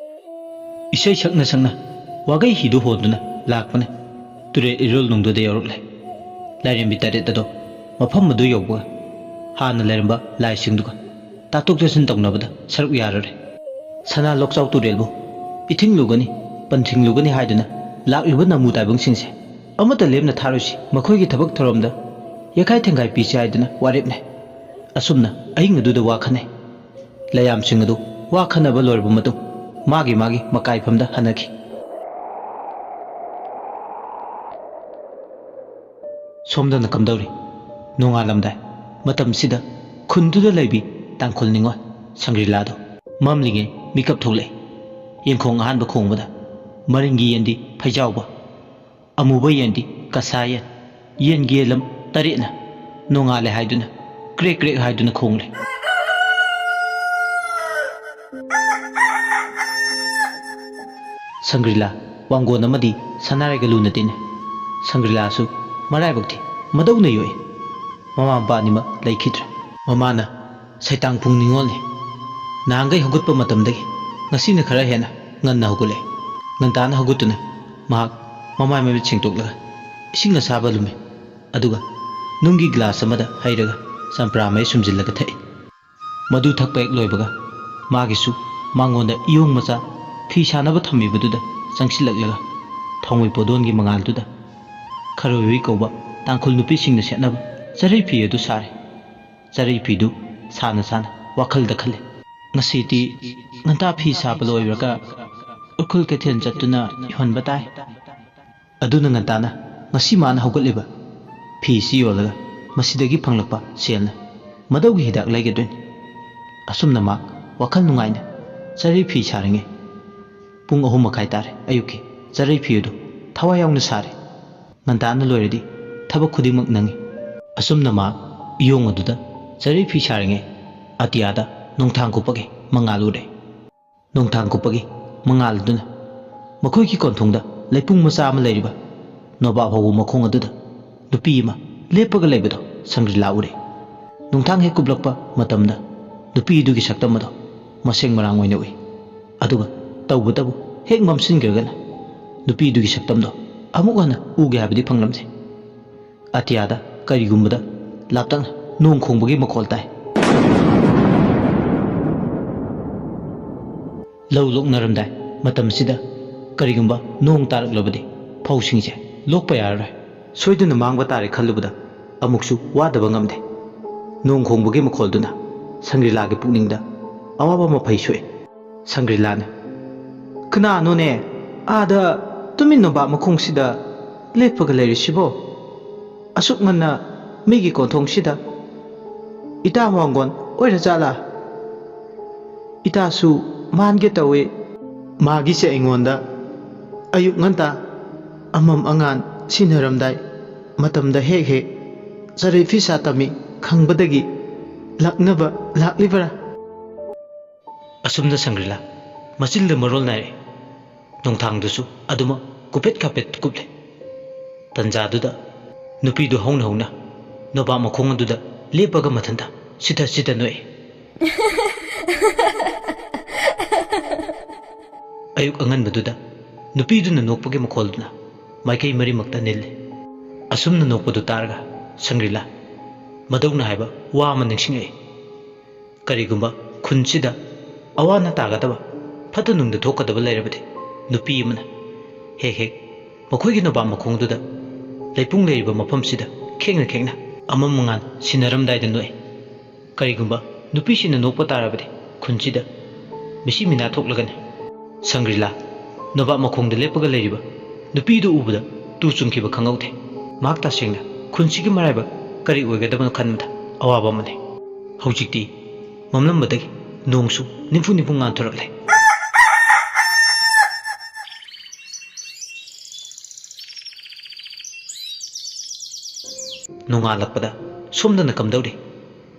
Isai Sakna Sangna Wagai Hidu Hoduna Lakpane Ture Irol Nungdo de Yorle Lairembi Taretado Mafam Adu Yoga Hana Leramba Lai Singduga Tatuk Jason Tongnabada Saruk Yarare Sana Lokchau Turelbo Iting Lugani Panting Lugani Haiduna Lakliba Namu Taibang Singse Amata Lemna Tharusi Makoigi Tabak Thoramda Yakai Tengai Pichi Haiduna Waripne Asumna Aing Aduda Wakhane Layam Singadu Wakhana Balorbu Matu Magi Makai Pamda Hanaki Somdana Kamdauri Nongalamda Matam Sida Kunduda Laibi Tangkul Ningo Sangri Lado Mamlinge Mikap Thole Yenkong Ahanba Kongbada Maringi Yendi Pajauba Amuba Yendi Kasaya Yengi Lam Taritna Nongale Haiduna Grek Haiduna Kongle ꯁꯪꯒ꯭ꯔꯤꯂꯥ ꯋꯥꯡꯒꯣꯟ ꯑꯃꯗꯤ ꯁꯅꯥꯔꯩꯒ ꯂꯨꯅ ꯇꯤꯟꯅꯩ ꯁꯪꯒ꯭ꯔꯤꯂꯥꯁꯨ ꯃꯔꯥꯏꯕꯛ ꯊꯤ ꯃꯗꯧꯅ ꯌꯣꯛꯏ ꯃꯃꯥ ꯃꯄꯥ ꯑꯅꯤꯃꯛ ꯂꯩꯈꯤꯗ꯭ꯔꯦ ꯃꯃꯥꯅ ꯁꯩꯇꯥꯡꯄꯨꯡ ꯅꯤꯡꯉꯣꯜꯅꯤ ꯅꯍꯥꯟꯒꯩ ꯍꯧꯒꯠꯄ ꯃꯇꯝꯗꯒꯤ ꯉꯁꯤꯅ ꯈꯔ ꯍꯦꯟꯅ ꯉꯟꯅ ꯍꯧꯒꯠꯂꯛꯏ ꯉꯟꯇꯥꯅ ꯍꯧꯒꯠꯇꯨꯅ ꯃꯍꯥꯛ ꯃꯃꯥꯏ ꯃꯃꯤꯠ ꯁꯦꯡꯗꯣꯛꯂꯒ ꯏꯁꯤꯡ ꯑꯁꯥꯕ ꯂꯨꯝꯃꯤ ꯑꯗꯨꯒ ꯅꯨꯡꯒꯤ ꯒ꯭ꯂꯥꯁ ꯑꯃꯗ ꯍꯩꯔꯒ ꯆꯝꯄ꯭ꯔꯥ ꯃꯍꯤ ꯁꯨꯝꯖꯤꯜꯂꯒ ꯊꯛꯏ ꯃꯗꯨ ꯊꯛꯄ ꯍꯦꯛ ꯂꯣꯏꯕꯒ ꯃꯥꯒꯤꯁꯨ ꯃꯥꯉꯣꯟꯗ ꯏꯌꯣꯡ ꯃꯆꯥ ꯐꯤ ꯁꯥꯅꯕ ꯊꯝꯃꯤꯕꯗꯨꯗ ꯆꯪꯁꯤꯜꯂꯛꯂꯒ ꯊꯥꯎꯃꯩ ꯄꯣꯗꯣꯟꯒꯤ ꯃꯉꯥꯜꯗꯨꯗ ꯈꯔꯣꯏꯕꯤ ꯀꯧꯕ ꯇꯥꯡꯈꯨꯜ ꯅꯨꯄꯤꯁꯤꯡꯅ ꯁꯦꯠꯅꯕ ꯆꯔꯩ ꯐꯤ ꯑꯗꯨ ꯁꯥꯔꯦ ꯆꯔꯩ ꯐꯤꯗꯨ ꯁꯥꯅ ꯁꯥꯅ ꯋꯥꯈꯜꯗ ꯈꯜꯂꯤ ꯉꯁꯤꯗꯤ ꯉꯟꯇꯥ ꯐꯤ ꯁꯥꯕ ꯂꯣꯏꯔꯒ ꯎꯈ꯭ꯔꯨꯜ ꯀꯩꯊꯦꯜ ꯆꯠꯇꯨꯅ ꯌꯣꯟꯕ ꯇꯥꯏ ꯑꯗꯨꯅ ꯉꯟꯇꯥꯅ ꯉꯁꯤ ꯃꯥꯅ ꯍꯧꯒꯠꯂꯤꯕ ꯐꯤꯁꯤ ꯌꯣꯜꯂꯒ ꯃꯁꯤꯗꯒꯤ ꯐꯪꯂꯛꯄ ꯁꯦꯜꯅ ꯃꯗꯧꯒꯤ ꯍꯤꯗꯥꯛ ꯂꯩꯒꯗꯣꯏꯅꯤ ꯑꯁꯨꯝꯅ ꯃꯥ ꯋꯥꯈꯜ ꯅꯨꯡꯉꯥꯏꯅ ꯆꯔꯩ ꯐꯤ ꯁꯥꯔꯤꯉꯩ ꯄꯨꯡ 3:30 ꯇꯥꯔꯦ ꯑꯌꯨꯛꯀꯤ ꯆꯔꯩ ꯐꯤ ꯑꯗꯨ ꯊꯋꯥꯏ ꯌꯥꯎꯅ ꯁꯥꯔꯦ ꯉꯟꯇꯥꯅ ꯂꯣꯏꯔꯗꯤ ꯊꯕꯛ ꯈꯨꯗꯤꯡꯃꯛ ꯅꯪꯉꯤ ꯑꯁꯨꯝꯅ ꯃꯥ ꯏꯌꯣꯡ ꯑꯗꯨꯗ ꯆꯔꯩ ꯐꯤ ꯁꯥꯔꯤꯉꯩ ꯑꯇꯤꯌꯥꯗ ꯅꯣꯡꯊꯥꯡ ꯀꯨꯞꯄꯒꯤ ꯃꯉꯥꯜ ꯎꯔꯦ ꯅꯣꯡꯊꯥꯡ ꯀꯨꯞꯄꯒꯤ ꯃꯉꯥꯜ ꯑꯗꯨꯅ ꯃꯈꯣꯏꯒꯤ ꯀꯣꯟꯊꯣꯡꯗ ꯂꯩꯄꯨꯡ ꯃꯆꯥ ꯑꯃ ꯂꯩꯔꯤꯕ ꯅꯣꯕꯥꯞ ꯍꯧꯕ ꯃꯈꯣꯡ ꯑꯗꯨꯗ ꯅꯨꯄꯤ ꯑꯃ ꯂꯦꯞꯄꯒ ꯂꯩꯕꯗꯣ ꯁꯪꯒ꯭ꯔꯤꯂꯥ ꯎꯔꯦ ꯅꯣꯡꯊꯥꯡ ꯍꯦꯛ ꯀꯨꯞꯂꯛꯄ ꯃꯇꯝꯗ ꯅꯨꯄꯤꯗꯨꯒꯤ ꯁꯛꯇꯝ ꯑꯗꯣ ꯃꯁꯦꯡ ꯃꯔꯥꯡ ꯑꯣꯏꯅ ꯎꯏ ꯑꯗꯨꯒ ꯇꯧꯕꯇꯕꯨ ꯍꯦꯛ ꯃꯝꯁꯤꯟꯈ꯭ꯔꯒꯅ ꯅꯨꯄꯤꯗꯨꯒꯤ ꯁꯛꯇꯝꯗꯣ ꯑꯃꯨꯛ ꯍꯟꯅ ꯎꯒꯦ ꯍꯥꯏꯕꯗꯤ ꯐꯪꯂꯝꯗꯦ ꯑꯇꯤꯌꯥꯗ ꯀꯔꯤꯒꯨꯝꯕꯗ ꯂꯥꯞꯇꯛꯅ ꯅꯣꯡ ꯈꯣꯡꯕꯒꯤ ꯃꯈꯣꯜ ꯇꯥꯏ ꯂꯧ ꯂꯣꯛꯅꯔꯝꯗꯥꯏ ꯃꯇꯝꯁꯤꯗ ꯀꯔꯤꯒꯨꯝꯕ ꯅꯣꯡ ꯇꯥꯔꯛꯂꯕꯗꯤ ꯐꯧꯁꯤꯡꯁꯦ ꯂꯣꯛꯄ ꯌꯥꯔꯔꯣꯏ ꯁꯣꯏꯗꯅ ꯃꯥꯡꯕ ꯇꯥꯔꯦ ꯈꯜꯂꯨꯕꯗ ꯑꯃꯨꯛꯁꯨ ꯋꯥꯗꯕ ꯉꯝꯗꯦ ꯅꯣꯡ ꯈꯣꯡꯕꯒꯤ ꯃꯈꯣꯜꯗꯨꯅ ꯁꯪꯒ꯭ꯔꯤꯂꯥꯒꯤ ꯄꯨꯛꯅꯤꯡꯗ ꯑꯋꯥꯕ ꯃꯐꯩ ꯁꯣꯛꯏ ꯁꯪꯒ꯭ꯔꯤꯂꯥꯅ ꯀꯅꯥꯅꯣꯅꯦ ꯑꯥꯗ ꯇꯨꯃꯤꯟ ꯅꯣꯕꯥꯞ ꯃꯈꯣꯡꯁꯤꯗ ꯂꯦꯞꯄꯒ ꯂꯩꯔꯤꯁꯤꯕꯣ ꯑꯁꯨꯛ ꯉꯟꯅ ꯃꯤꯒꯤ ꯀꯣꯟꯊꯣꯡꯁꯤꯗ ꯏꯇꯥ ꯋꯥꯡꯒꯣꯟ ꯑꯣꯏꯔꯖꯥꯠꯂꯥ ꯏꯇꯥꯁꯨ ꯃꯥꯟꯒꯦ ꯇꯧꯏ ꯃꯥꯒꯤꯁꯦ ꯑꯩꯉꯣꯟꯗ ꯑꯌꯨꯛ ꯉꯟꯇꯥ ꯑꯃꯝ ꯑꯉꯥꯟ ꯁꯤꯟꯅꯔꯝꯗꯥꯏ ꯃꯇꯝꯗ ꯍꯦꯛ ꯍꯦꯛ ꯆꯔꯩ ꯐꯤꯁꯥ ꯇꯝꯃꯤ ꯈꯪꯕꯗꯒꯤ ꯂꯛꯅꯕ ꯂꯥꯛꯂꯤꯕꯔꯥ ꯑꯁꯨꯝꯅ ꯁꯪꯒ꯭ꯔꯤꯂꯥ ꯃꯆꯤꯟꯗ ꯃꯔꯣꯜ ꯅꯥꯏꯔꯦ ꯅꯣꯡꯊꯥꯡꯗꯨꯁꯨ ꯑꯗꯨꯃꯛ ꯀꯨꯞꯄꯦꯠ ꯀꯥꯄꯦꯠ ꯀꯨꯞꯂꯦ ꯇꯟꯖꯥꯗꯨꯗ ꯅꯨꯄꯤꯗꯨ ꯍꯧꯅ ꯍꯧꯅ ꯅꯣꯕꯥꯞ ꯃꯈꯣꯡ ꯑꯗꯨꯗ ꯂꯦꯞꯄꯒ ꯃꯊꯟꯇ ꯁꯤꯊ ꯁꯤꯊ ꯅꯣꯛꯏ ꯑꯌꯨꯛ ꯑꯉꯟꯕꯗꯨꯗ ꯅꯨꯄꯤꯗꯨꯅ ꯅꯣꯛꯄꯒꯤ ꯃꯈꯣꯜꯗꯨꯅ ꯃꯥꯏꯀꯩ ꯃꯔꯤꯃꯛꯇ ꯅꯤꯜꯂꯤ ꯑꯁꯨꯝꯅ ꯅꯣꯛꯄꯗꯨ ꯇꯥꯔꯒ ꯁꯪꯒ꯭ꯔꯤꯂꯥ ꯃꯗꯧꯅ ꯍꯥꯏꯕ ꯋꯥ ꯑꯃ ꯅꯤꯡꯁꯤꯡꯂꯛꯏ ꯀꯔꯤꯒꯨꯝꯕ ꯈꯨꯟꯁꯤꯗ ꯑꯋꯥ ꯇꯥꯒꯗꯕ ꯐꯠꯇ ꯅꯨꯡꯗ ꯊꯣꯛꯀꯗꯕ ꯂꯩꯔꯕꯗꯤ ꯅꯨꯄꯤ ꯑꯃꯅ ꯍꯦꯛ ꯍꯦꯛ ꯃꯈꯣꯏꯒꯤ ꯅꯣꯕꯥꯞ ꯃꯈꯣꯡꯗꯨꯗ ꯂꯩꯄꯨꯡ ꯂꯩꯔꯤꯕ ꯃꯐꯝꯁꯤꯗ ꯈꯦꯡꯅ ꯈꯦꯡꯅ ꯑꯃꯝ ꯃꯉꯥꯟ ꯁꯤꯟꯅꯔꯝꯗꯥꯏꯗ ꯅꯣꯛꯏ ꯀꯔꯤꯒꯨꯝꯕ ꯅꯨꯄꯤꯁꯤꯅ ꯅꯣꯛꯄ ꯇꯥꯔꯕꯗꯤ ꯈꯨꯟꯁꯤꯗ ꯃꯤꯁꯤ ꯃꯤꯅꯥ ꯊꯣꯛꯂꯒꯅꯤ ꯁꯪꯒ꯭ꯔꯤꯂꯥ ꯅꯣꯕꯥꯞ ꯃꯈꯣꯡꯗ ꯂꯦꯞꯄꯒ ꯂꯩꯔꯤꯕ ꯅꯨꯄꯤꯗꯨ ꯎꯕꯗ ꯇꯨ ꯆꯨꯡꯈꯤꯕ ꯈꯪꯍꯧꯗꯦ ꯃꯍꯥꯛ ꯇꯁꯦꯡꯅ ꯈꯨꯟꯁꯤꯒꯤ ꯃꯔꯥꯏꯕꯛ ꯀꯔꯤ ꯑꯣꯏꯒꯗꯕꯅꯣ ꯈꯟꯕꯗ ꯑꯋꯥꯕ ꯑꯃꯅꯤ ꯍꯧꯖꯤꯛꯇꯤ ꯃꯝꯂꯝꯕꯗꯒꯤ ꯅꯣꯡꯁꯨ ꯅꯤꯝꯐꯨ ꯅꯤꯝꯐꯨ ꯉꯥꯟꯊꯣꯔꯛꯂꯦ ꯅꯣꯡꯉꯥꯜꯂꯛꯄꯗ ꯁꯣꯝꯗꯅ ꯀꯝꯗꯧꯔꯤ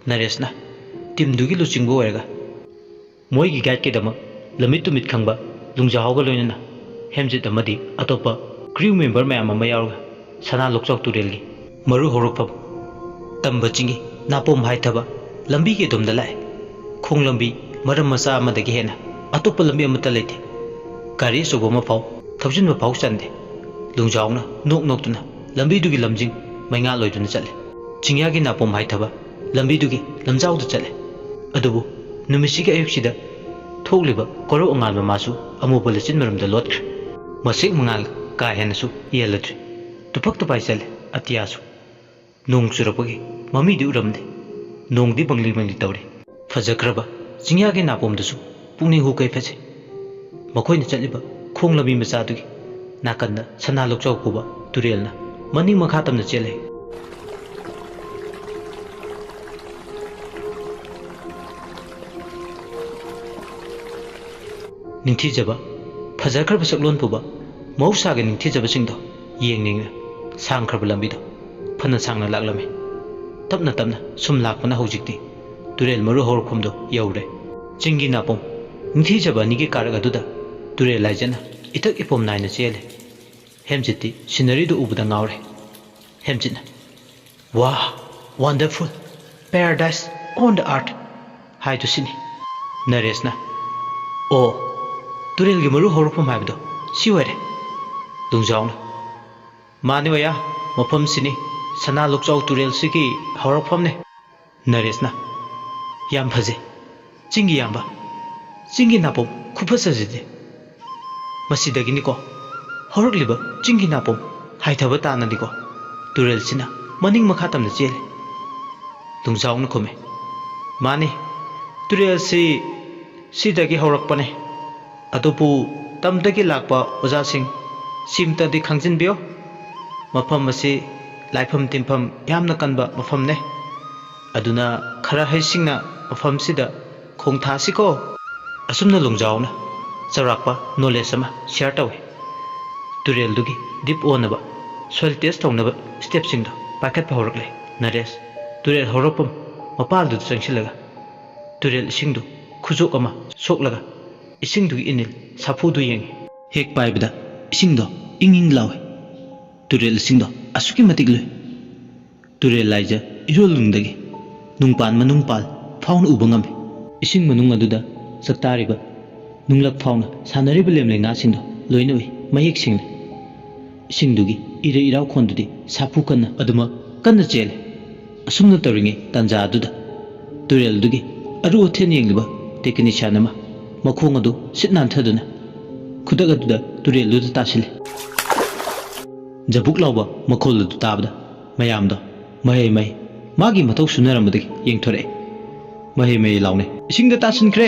ꯅꯔꯦꯁꯅ ꯇꯤꯝꯗꯨꯒꯤ ꯂꯨꯆꯤꯡꯕ ꯑꯣꯏꯔꯒ ꯃꯣꯏꯒꯤ ꯒꯥꯏꯗꯀꯤꯗꯃꯛ ꯂꯝꯃꯤꯠ ꯇꯨꯃꯤꯠ ꯈꯪꯕ ꯂꯨꯡꯖꯥꯎꯒ ꯂꯣꯏꯅꯅ ꯍꯦꯝꯖꯤꯠ ꯑꯃꯗꯤ ꯑꯇꯣꯞꯄ ꯀ꯭ꯔꯤꯎ ꯃꯦꯝꯕꯔ ꯃꯌꯥꯝ ꯑꯃ ꯌꯥꯎꯔꯒ ꯁꯅꯥ ꯂꯣꯛꯆꯥꯎ ꯇꯨꯔꯦꯜꯒꯤ ꯃꯔꯨ ꯍꯧꯔꯛꯐꯝ ꯇꯝꯕ ꯆꯤꯡꯒꯤ ꯅꯥꯄꯣꯝ ꯍꯥꯏꯊꯕ ꯂꯝꯕꯤꯒꯤ ꯑꯗꯣꯝꯗ ꯂꯥꯛꯑꯦ ꯈꯣꯡ ꯂꯝꯕꯤ ꯃꯔꯝ ꯃꯆꯥ ꯑꯃꯗꯒꯤ ꯍꯦꯟꯅ ꯑꯇꯣꯞꯄ ꯂꯝꯕꯤ ꯑꯃꯠꯇ ꯂꯩꯇꯦ ꯒꯥꯔꯤ ꯑꯆꯧꯕ ꯑꯃ ꯐꯥꯎ ꯊꯧꯖꯤꯟꯕ ꯐꯥꯎ ꯆꯟꯗꯦ ꯂꯨꯡꯖꯥꯎꯅ ꯅꯣꯛ ꯅꯣꯛꯇꯨꯅ ꯂꯝꯕꯤꯗꯨꯒꯤ ꯂꯝꯖꯤꯡ ꯃꯩꯉꯥꯜ ꯑꯣꯏꯗꯨꯅ ꯆꯠꯂꯦ ꯆꯤꯡꯌꯥꯒꯤ ꯅꯥꯄꯣꯝ ꯍꯥꯏꯊꯕ ꯂꯝꯕꯤꯗꯨꯒꯤ ꯂꯝꯖꯥꯎꯗ ꯆꯠꯂꯦ ꯑꯗꯨꯕꯨ ꯅꯨꯃꯤꯠꯁꯤꯒꯤ ꯑꯌꯨꯛꯁꯤꯗ ꯊꯣꯛꯂꯤꯕ ꯀꯣꯔꯧ ꯑꯉꯥꯟꯕ ꯃꯥꯁꯨ ꯑꯃꯨꯕ ꯂꯩꯆꯤꯟ ꯃꯔꯝꯗ ꯂꯣꯠꯈ꯭ꯔꯦ ꯃꯁꯦꯛ ꯃꯉꯥꯜ ꯀꯥ ꯍꯦꯟꯅꯁꯨ ꯌꯦꯜꯂꯗ꯭ꯔꯤ ꯇꯨꯐꯛ ꯇꯨꯄꯥꯏ ꯆꯠꯂꯦ ꯑꯇꯤꯌꯥꯁꯨ ꯅꯣꯡ ꯆꯨꯔꯛꯄꯒꯤ ꯃꯃꯤꯗꯤ ꯎꯔꯝꯗꯦ ꯅꯣꯡꯗꯤ ꯃꯪꯂꯤ ꯃꯪꯂꯤ ꯇꯧꯔꯤ ꯐꯖꯈ꯭ꯔꯕ ꯆꯤꯡꯌꯥꯒꯤ ꯅꯥꯄꯣꯝꯗꯨꯁꯨ ꯄꯨꯛꯅꯤꯡ ꯍꯨꯀꯩ ꯐꯖꯩ ꯃꯈꯣꯏꯅ ꯆꯠꯂꯤꯕ ꯈꯣꯡ ꯂꯝꯕꯤ ꯃꯆꯥꯗꯨꯒꯤ ꯅꯥꯀꯟꯗ ꯁꯅꯥ ꯂꯣꯛꯆꯥꯎ ꯄꯨꯕ ꯇꯨꯔꯦꯜꯅ ꯃꯅꯤꯡ ꯃꯈꯥ ꯇꯝꯅ ꯆꯦꯜꯂꯤ ꯅꯤꯡꯊꯤꯖꯕ ꯐꯖꯈ꯭ꯔꯕ ꯁꯛꯂꯣꯟ ꯄꯨꯕ ꯃꯍꯧꯁꯥꯒꯤ ꯅꯤꯡꯊꯤꯖꯕꯁꯤꯡꯗꯣ ꯌꯦꯡꯅꯤꯡꯅ ꯁꯥꯡꯈ꯭ꯔꯕ ꯂꯝꯕꯤꯗꯣ ꯐꯅ ꯁꯥꯡꯅ ꯂꯥꯛꯂꯝꯃꯤ ꯇꯞꯅ ꯇꯞꯅ ꯁꯨꯝ ꯂꯥꯛꯄꯅ ꯍꯧꯖꯤꯛꯇꯤ ꯇꯨꯔꯦꯜ ꯃꯔꯨ ꯍꯧꯔꯛꯐꯝꯗꯣ ꯌꯧꯔꯦ ꯆꯤꯡꯒꯤ ꯅꯥꯄꯣꯝ ꯅꯤꯡꯊꯤꯖꯕ ꯑꯅꯤꯒꯤ ꯀꯥꯔꯛ ꯑꯗꯨꯗ ꯇꯨꯔꯦꯜ ꯂꯥꯏꯖꯅ itak ipom naina chele. Hemjit ti scenery do ubda ngawre. Hemjit na, wow, wonderful, paradise on the earth. Hai to sini. Naresh na, oh, turel gi maru horupam haibdo. Siwere. Lungjaw na, mani waya, mapam sini. Sana lukjaw turel sigi horupam ne. Naresh na, yam phaje. Chingi yamba. Chingi napom khupasa jide. Masidagi ni ko. Horokliba chingi napom haithaba tana di ko. Turel sina maning makhatam na chele. Lungjaw na khume. Mani, turel si dagi horakpane. Adopu tamdagi lakpa oja sing simta di khangjin biyo. Mafam masi laifam timfam yamna kanba mafam ne. Aduna khara haisingna mafam sida khong thasi ko. Asumna lungjaw na charakpa knowledge ama share tawe. Turel dugi deep onaba soil test tawnaba step sing do packet pa horakle. Naresh turel horopam mapal du changsilaga. Turel ising du khujok ama soklaga ising du inil sapu du yeng. Hek paibda ising do inging lawe. Turel ising do asuki matik le. Turel laija irolungdagi nungpan manungpal faun ubangam. Ising manung aduda saktariba nunglak fauna sanariba lemle nga singdo loinoi mayek single. Ising dugi ire iraw khondudi sapu kanna aduma kanna chele. Asumna tawringe tanja aduda turel dugi aru othen yengliba technician ama makhong adu sitnan thaduna khudak aduda turel du tasile. Jabuk lawba makhol du tabda mayamdo mai magi mathau sunaramdagi yengthore. Mahi laune isingda tasin kre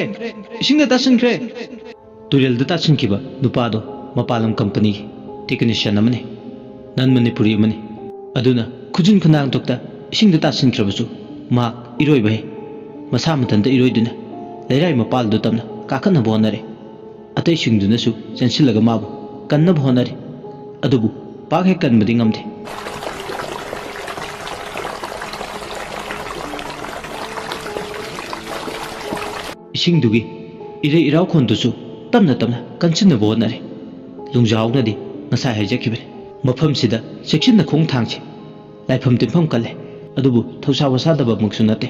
turel da tasin kiba nupado mapalam company technician amane nan manipuri amane aduna khujin khanang tokta isingda tasin krabasu ma iroi bai masa matanda iroi duna leirai mapal du tamna kakana bonare atai singduna su sensilaga mabu kanna bonare adubu pakhe kanbadi ngamde. Ising dugi ire iraw khondusu tamna kanchina bonare. Lungjaw na di ngasai haijakibare. Mafam sida section na khong thangchi laifam timpham kalle adubu thausa wasadaba muksu nate.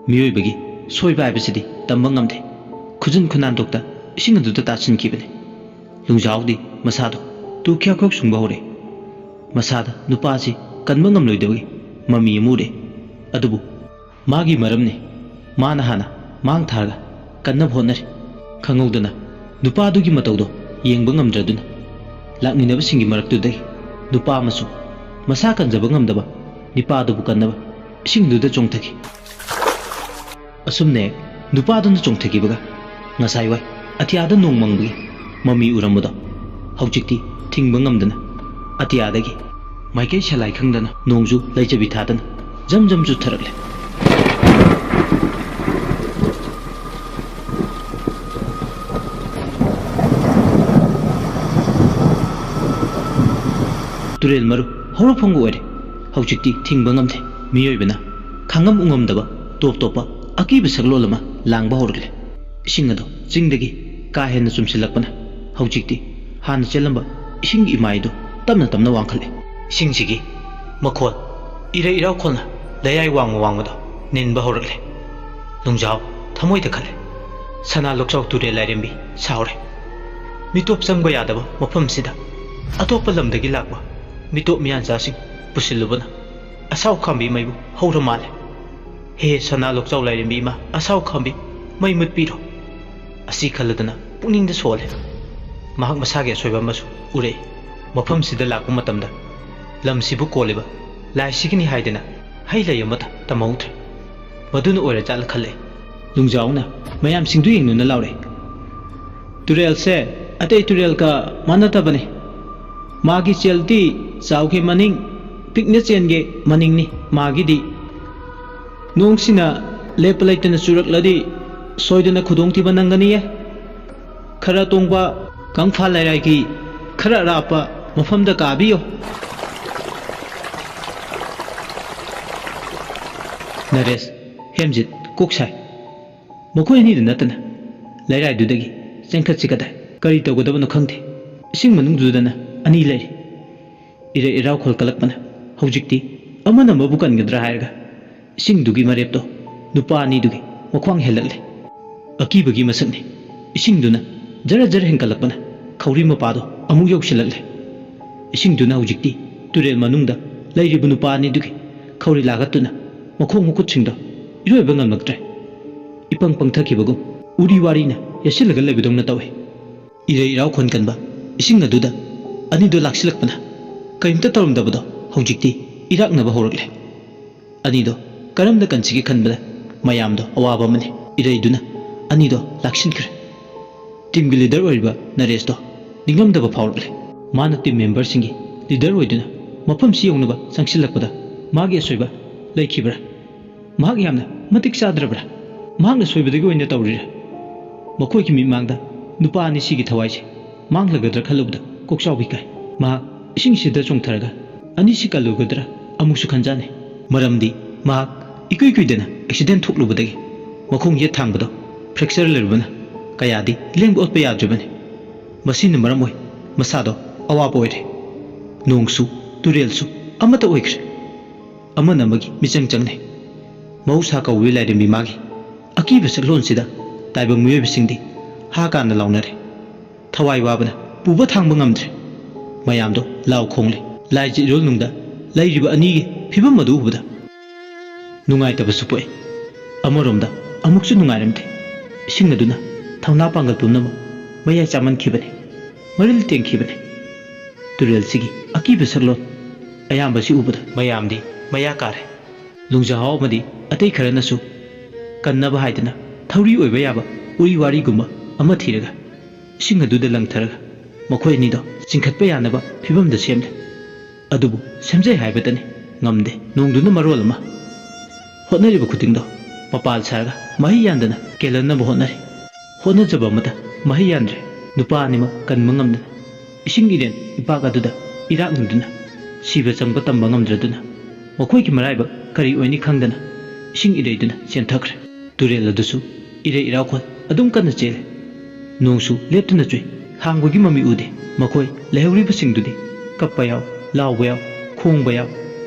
Miyoi bagi soi bai basidi tamba ngamde. Khujun khunan dokta ising aduda tasin kibane. Lungjaw di masado tu kya khok sungba hore. Masada nupasi kanma ngamloi dewi mami amure adubu magi maramne mana hana mang tharga kanna bhonare khangudana nupa dugi matawdo yengba ngamdraduna lakninaba singi maraktudai nupa masu masa kanjaba ngamdaba nipa dubu kannaba singduda chongthaki. Asumne nupa duna chongthaki baga ngasai wai atiyada nongmangbagi mami uramudo haujikti thingba ngamdana atiyadagi maikei salai khangdana nongju laijabi thadana jam ju tharakle. Turel maru horofanggu ore haujikti thingba ngamde miyoibana khangam ungamdaba topa akiba saglolama langba horgle. Ising ado jingdagi ka henna chumsilakpana haujikti hana chelamba ising imaido tamna wangkhale. Ising sigi makhol ire iraw kholna layai wangmado ninba horgle. Lungjaw thamoi da khale sana lokchaw turel lairembi saure mitop sangba yadaba mafam sida atopa lamdagi lakba mitop miyan jasing pusilubana asaw khambi maibu howra male. He sana lokchaw lairembi ma asaw khambi mai mutpiro asi khaladana puningda sole mahak masage soiba masu ure mafam sida lakpa matamda lamsibu koleba lai sigini haidena haila yamata tamautre maduna ore jal khale. Lungjaw mayam singdu yengnu laure turel se atei turel ka manata bane magi chelti chawke maning pikne chenge maning ni magi di nongsina lepalaitana churakladi soidana khudongti banangani ye khara tongba kangpha lairai ki khara rapa mafamda kabiyo. Naresh Hemjit koksai mokoi ni natana lairai dudagi chengkhat chikada kari tawgadabano khangde ꯏꯁꯤꯡ ꯃꯅꯨꯡꯗꯨꯗꯅ ꯑꯅꯤ ꯂꯩꯔꯤ ꯏꯔꯩ ꯏꯔꯥꯎ ꯈꯣꯜꯀꯠꯂꯛꯄꯅ ꯍꯧꯖꯤꯛꯇꯤ ꯑꯃꯅ ꯑꯃꯕꯨ ꯀꯟꯒꯗ꯭ꯔꯥ ꯍꯥꯏꯔꯒ ꯏꯁꯤꯡꯗꯨꯒꯤ ꯃꯔꯦꯞꯇꯣ ꯅꯨꯄꯥ ꯑꯅꯤꯗꯨꯒꯤ ꯃꯈ꯭ꯋꯥꯡ ꯍꯦꯜꯂꯛꯂꯦ ꯑꯀꯤꯕꯒꯤ ꯃꯁꯛꯅꯤ ꯏꯁꯤꯡꯗꯨꯅ ꯖꯔ ꯖꯔ ꯍꯦꯟꯀꯠꯂꯛꯄꯅ ꯈꯧꯔꯤ ꯃꯄꯥꯗꯣ ꯑꯃꯨꯛ ꯌꯧꯁꯤꯜꯂꯛꯂꯦ ꯏꯁꯤꯡꯗꯨꯅ ꯍꯧꯖꯤꯛꯇꯤ ꯇꯨꯔꯦꯜ ꯃꯅꯨꯡꯗ ꯂꯩꯔꯤꯕ ꯅꯨꯄꯥ ꯑꯅꯤꯗꯨꯒꯤ ꯈꯧꯔꯤ ꯂꯥꯒꯠꯇꯨꯅ ꯃꯈꯣꯡ ꯃꯈꯨꯠꯁꯤꯡꯗꯣ ꯏꯔꯣꯏꯕ ꯉꯝꯂꯛꯇ꯭ꯔꯦ ꯏꯄꯪ ꯄꯪꯊꯈꯤꯕꯒꯨꯝ ꯎꯔꯤ ꯋꯥꯔꯤꯅ ꯌꯦꯠꯁꯤꯜꯂꯒ ꯂꯩꯕꯗꯧꯅ ꯇꯧꯏ ꯏꯔꯩ ꯏꯔꯥꯎ ꯈꯣꯟꯀꯟꯕ ꯏꯁꯤꯡ ꯑꯗꯨꯗ ꯑꯅꯤꯗꯣ ꯂꯥꯛꯁꯤꯜꯂꯛꯄꯅ ꯀꯔꯤꯝꯇ ꯇꯧꯔꯝꯗꯕꯗꯣ ꯍꯧꯖꯤꯛꯇꯤ ꯏꯔꯥꯛꯅꯕ ꯍꯧꯔꯛꯂꯦ ꯑꯅꯤꯗꯣ ꯀꯔꯝꯅ ꯀꯟꯁꯤꯒꯦ ꯈꯟꯕꯗ ꯃꯌꯥꯝꯗꯣ ꯑꯋꯥꯕ ꯑꯃꯅꯤ ꯏꯔꯩꯗꯨꯅ ꯑꯅꯤꯗꯣ ꯂꯥꯛꯁꯤꯟꯈ꯭ꯔꯦ ꯇꯤꯝꯒꯤ ꯂꯤꯗꯔ ꯑꯣꯏꯔꯤꯕ ꯅꯔꯦꯁꯇꯣ ꯅꯤꯡꯉꯝꯗꯕ ꯐꯥꯎꯔꯛꯂꯦ ꯃꯥꯅ ꯇꯤꯝ ꯃꯦꯝꯕꯔꯁꯤꯡꯒꯤ ꯂꯤꯗꯔ ꯑꯣꯏꯗꯨꯅ ꯃꯐꯝꯁꯤ ꯌꯧꯅꯕ ꯆꯪꯁꯤꯜꯂꯛꯄꯗ ꯃꯥꯒꯤ ꯑꯁꯣꯏꯕ ꯂꯩꯈꯤꯕ꯭ꯔꯥ ꯃꯍꯥꯛ ꯌꯥꯝꯅ ꯃꯇꯤꯛ ꯆꯥꯗ꯭ꯔꯕ꯭ꯔꯥ ꯃꯍꯥꯛꯅ ꯁꯣꯏꯕꯗꯒꯤ ꯑꯣꯏꯅ ꯇꯧꯔꯤꯔꯥ ꯃꯈꯣꯏꯒꯤ ꯃꯤꯠꯃꯥꯡꯗ ꯅꯨꯄꯥ ꯑꯅꯤꯁꯤꯒꯤ ꯊꯋꯥꯏꯁꯦ ꯃꯥꯡꯂꯒꯗ꯭ꯔꯥ ꯈꯜꯂꯨꯕꯗ ꯀꯣꯛꯆꯥꯎꯕꯤ ꯀꯥꯏ ꯃꯍꯥꯛ ꯏꯁꯤꯡꯁꯤꯗ ꯆꯣꯡꯊꯔꯒ ꯑꯅꯤꯁꯤ ꯀꯜꯂꯨꯒꯗ꯭ꯔꯥ ꯑꯃꯨꯛꯁꯨ ꯈꯟꯖꯥꯟꯅꯩ ꯃꯔꯝꯗꯤ ꯃꯍꯥꯛ ꯏꯀꯨꯏ ꯀꯨꯏꯗꯅ ꯑꯦꯛꯁꯤꯗꯦꯟ ꯊꯣꯛꯂꯨꯕꯗꯒꯤ ꯃꯈꯣꯡ ꯌꯦꯠ ꯊꯥꯡꯕꯗꯣ ꯐ꯭ꯔꯦꯛꯆꯔ ꯂꯩꯔꯨꯕꯅ ꯀꯌꯥꯗꯤ ꯂꯦꯡꯕ ꯑꯣꯠꯄ ꯌꯥꯗ꯭ꯔꯤꯕꯅꯤ ꯃꯁꯤꯅ ꯃꯔꯝ ꯑꯣꯏ ꯃꯁꯥꯗꯣ ꯑꯋꯥꯕ ꯑꯣꯏꯔꯦ ꯅꯣꯡꯁꯨ ꯇꯨꯔꯦꯜꯁꯨ ꯑꯃꯠꯇ ꯑꯣꯏꯈ꯭ꯔꯦ ꯑꯃꯅ ꯑꯃꯒꯤ ꯃꯤꯆꯪ ꯆꯪꯅꯩ ꯃꯍꯧꯁꯥ ꯀꯧꯕꯤ ꯂꯥꯏꯔꯦꯝꯕꯤ ꯃꯥꯒꯤ ꯑꯀꯤꯕ ꯁꯛꯂꯣꯟꯁꯤꯗ ꯇꯥꯏꯕꯪ ꯃꯤꯑꯣꯏꯕꯁꯤꯡꯗꯤ ꯍꯥ ꯀꯥꯟꯅ ꯂꯥꯎꯅꯔꯦ ꯊꯋꯥꯏ ꯋꯥꯕꯅ ꯄꯨꯕ ꯊꯥꯡꯕ ꯉꯝꯗ꯭ꯔꯦ ꯃꯌꯥꯝꯗꯣ ꯂꯥꯎ ꯈꯣꯡꯂꯦ ꯂꯥꯏꯖ ꯏꯔꯣꯜꯅꯨꯡꯗ ꯂꯩꯔꯤꯕ ꯑꯅꯤꯒꯤ ꯐꯤꯕꯝ ꯑꯗꯨ ꯎꯕꯗ ꯅꯨꯡꯉꯥꯏꯇꯕꯁꯨ ꯄꯣꯛꯏ ꯑꯃꯔꯣꯝꯗ ꯑꯃꯨꯛꯁꯨ ꯅꯨꯡꯉꯥꯏꯔꯝꯗꯦ ꯏꯁꯤꯡ ꯑꯗꯨꯅ ꯊꯧꯅꯥ ꯄꯥꯡꯒꯜ ꯄꯨꯝꯅꯃꯛ ꯃꯌꯥꯏ ꯆꯥꯃꯟꯈꯤꯕꯅꯤ ꯃꯔꯤꯜ ꯇꯦꯡꯈꯤꯕꯅꯤ ꯇꯨꯔꯦꯜꯁꯤꯒꯤ ꯑꯀꯤꯕ ꯁꯛꯂꯣꯟ ꯑꯌꯥꯝꯕꯁꯤ ꯎꯕꯗ ꯃꯌꯥꯝꯗꯤ ꯃꯌꯥ ꯀꯥꯔꯦ ꯂꯨꯡꯖꯥꯍꯥꯎ ꯑꯃꯗꯤ ꯑꯇꯩ ꯈꯔꯅꯁꯨ ꯀꯟꯅꯕ ꯍꯥꯏꯗꯅ ꯊꯧꯔꯤ ꯑꯣꯏꯕ ꯌꯥꯕ ꯎꯔꯤ ꯋꯥꯔꯤꯒꯨꯝꯕ ꯑꯃ ꯊꯤꯔꯒ ꯏꯁꯤꯡ ꯑꯗꯨꯗ ꯂꯪꯊꯔꯒ ꯃꯈꯣꯏ ꯑꯅꯤꯗꯣ ꯆꯤꯡꯈꯠꯄ ꯌꯥꯅꯕ ꯐꯤꯕꯝꯗ ꯁꯦꯝꯂꯦ ꯑꯗꯨꯕꯨ ꯁꯦꯝꯖꯩ ꯍꯥꯏꯕꯇꯅꯤ ꯉꯝꯗꯦ ꯅꯣꯡꯗꯨꯅ ꯃꯔꯣꯜ ꯑꯃ ꯍꯣꯠꯅꯔꯤꯕ ꯈꯨꯗꯤꯡꯗꯣ ꯃꯄꯥꯜ ꯁꯥꯔꯒ ꯃꯍꯩ ꯌꯥꯟꯗꯅ ꯀꯦꯜꯍꯟꯅꯕ ꯍꯣꯠꯅꯔꯤ ꯍꯣꯠꯅꯖꯕ ꯑꯃꯗ ꯃꯍꯩ ꯌꯥꯟꯗ꯭ꯔꯦ ꯅꯨꯄꯥ ꯑꯅꯤꯃꯛ ꯀꯟꯕ ꯉꯝꯗꯅ ꯏꯁꯤꯡ ꯏꯔꯦꯟ ꯏꯄꯥꯛ ꯑꯗꯨꯗ ꯏꯔꯥꯛꯅꯗꯨꯅ ꯁꯤꯕ ꯆꯪꯕ ꯇꯝꯕ ꯉꯝꯗ꯭ꯔꯗꯨꯅ ꯃꯈꯣꯏꯒꯤ ꯃꯔꯥꯏꯕꯛ ꯀꯔꯤ ꯑꯣꯏꯅꯤ ꯈꯪꯗꯅ ꯏꯁꯤꯡ ꯏꯔꯩꯗꯨꯅ ꯆꯦꯟꯊꯈ꯭ꯔꯦ ꯇꯨꯔꯦꯜ ꯑꯗꯨꯁꯨ ꯏꯔꯩ ꯏꯔꯥꯎꯈꯣꯜ ꯑꯗꯨꯝ ꯀꯟꯅ ꯆꯦꯜꯂꯦ ꯅꯣꯡꯁꯨ ꯂꯦꯞꯇꯨꯅ ꯆꯨꯏ ꯍꯥꯡꯕꯒꯤ ꯃꯃꯤ ꯎꯗꯦ ꯃꯈꯣꯏ ꯂꯩꯍꯧꯔꯤꯕꯁꯤꯡꯗꯨꯗꯤ ꯀꯞꯄ ꯌꯥꯎ ꯂꯥꯎꯕ ꯌꯥꯎ ꯈꯣꯡꯕ ꯌꯥꯎ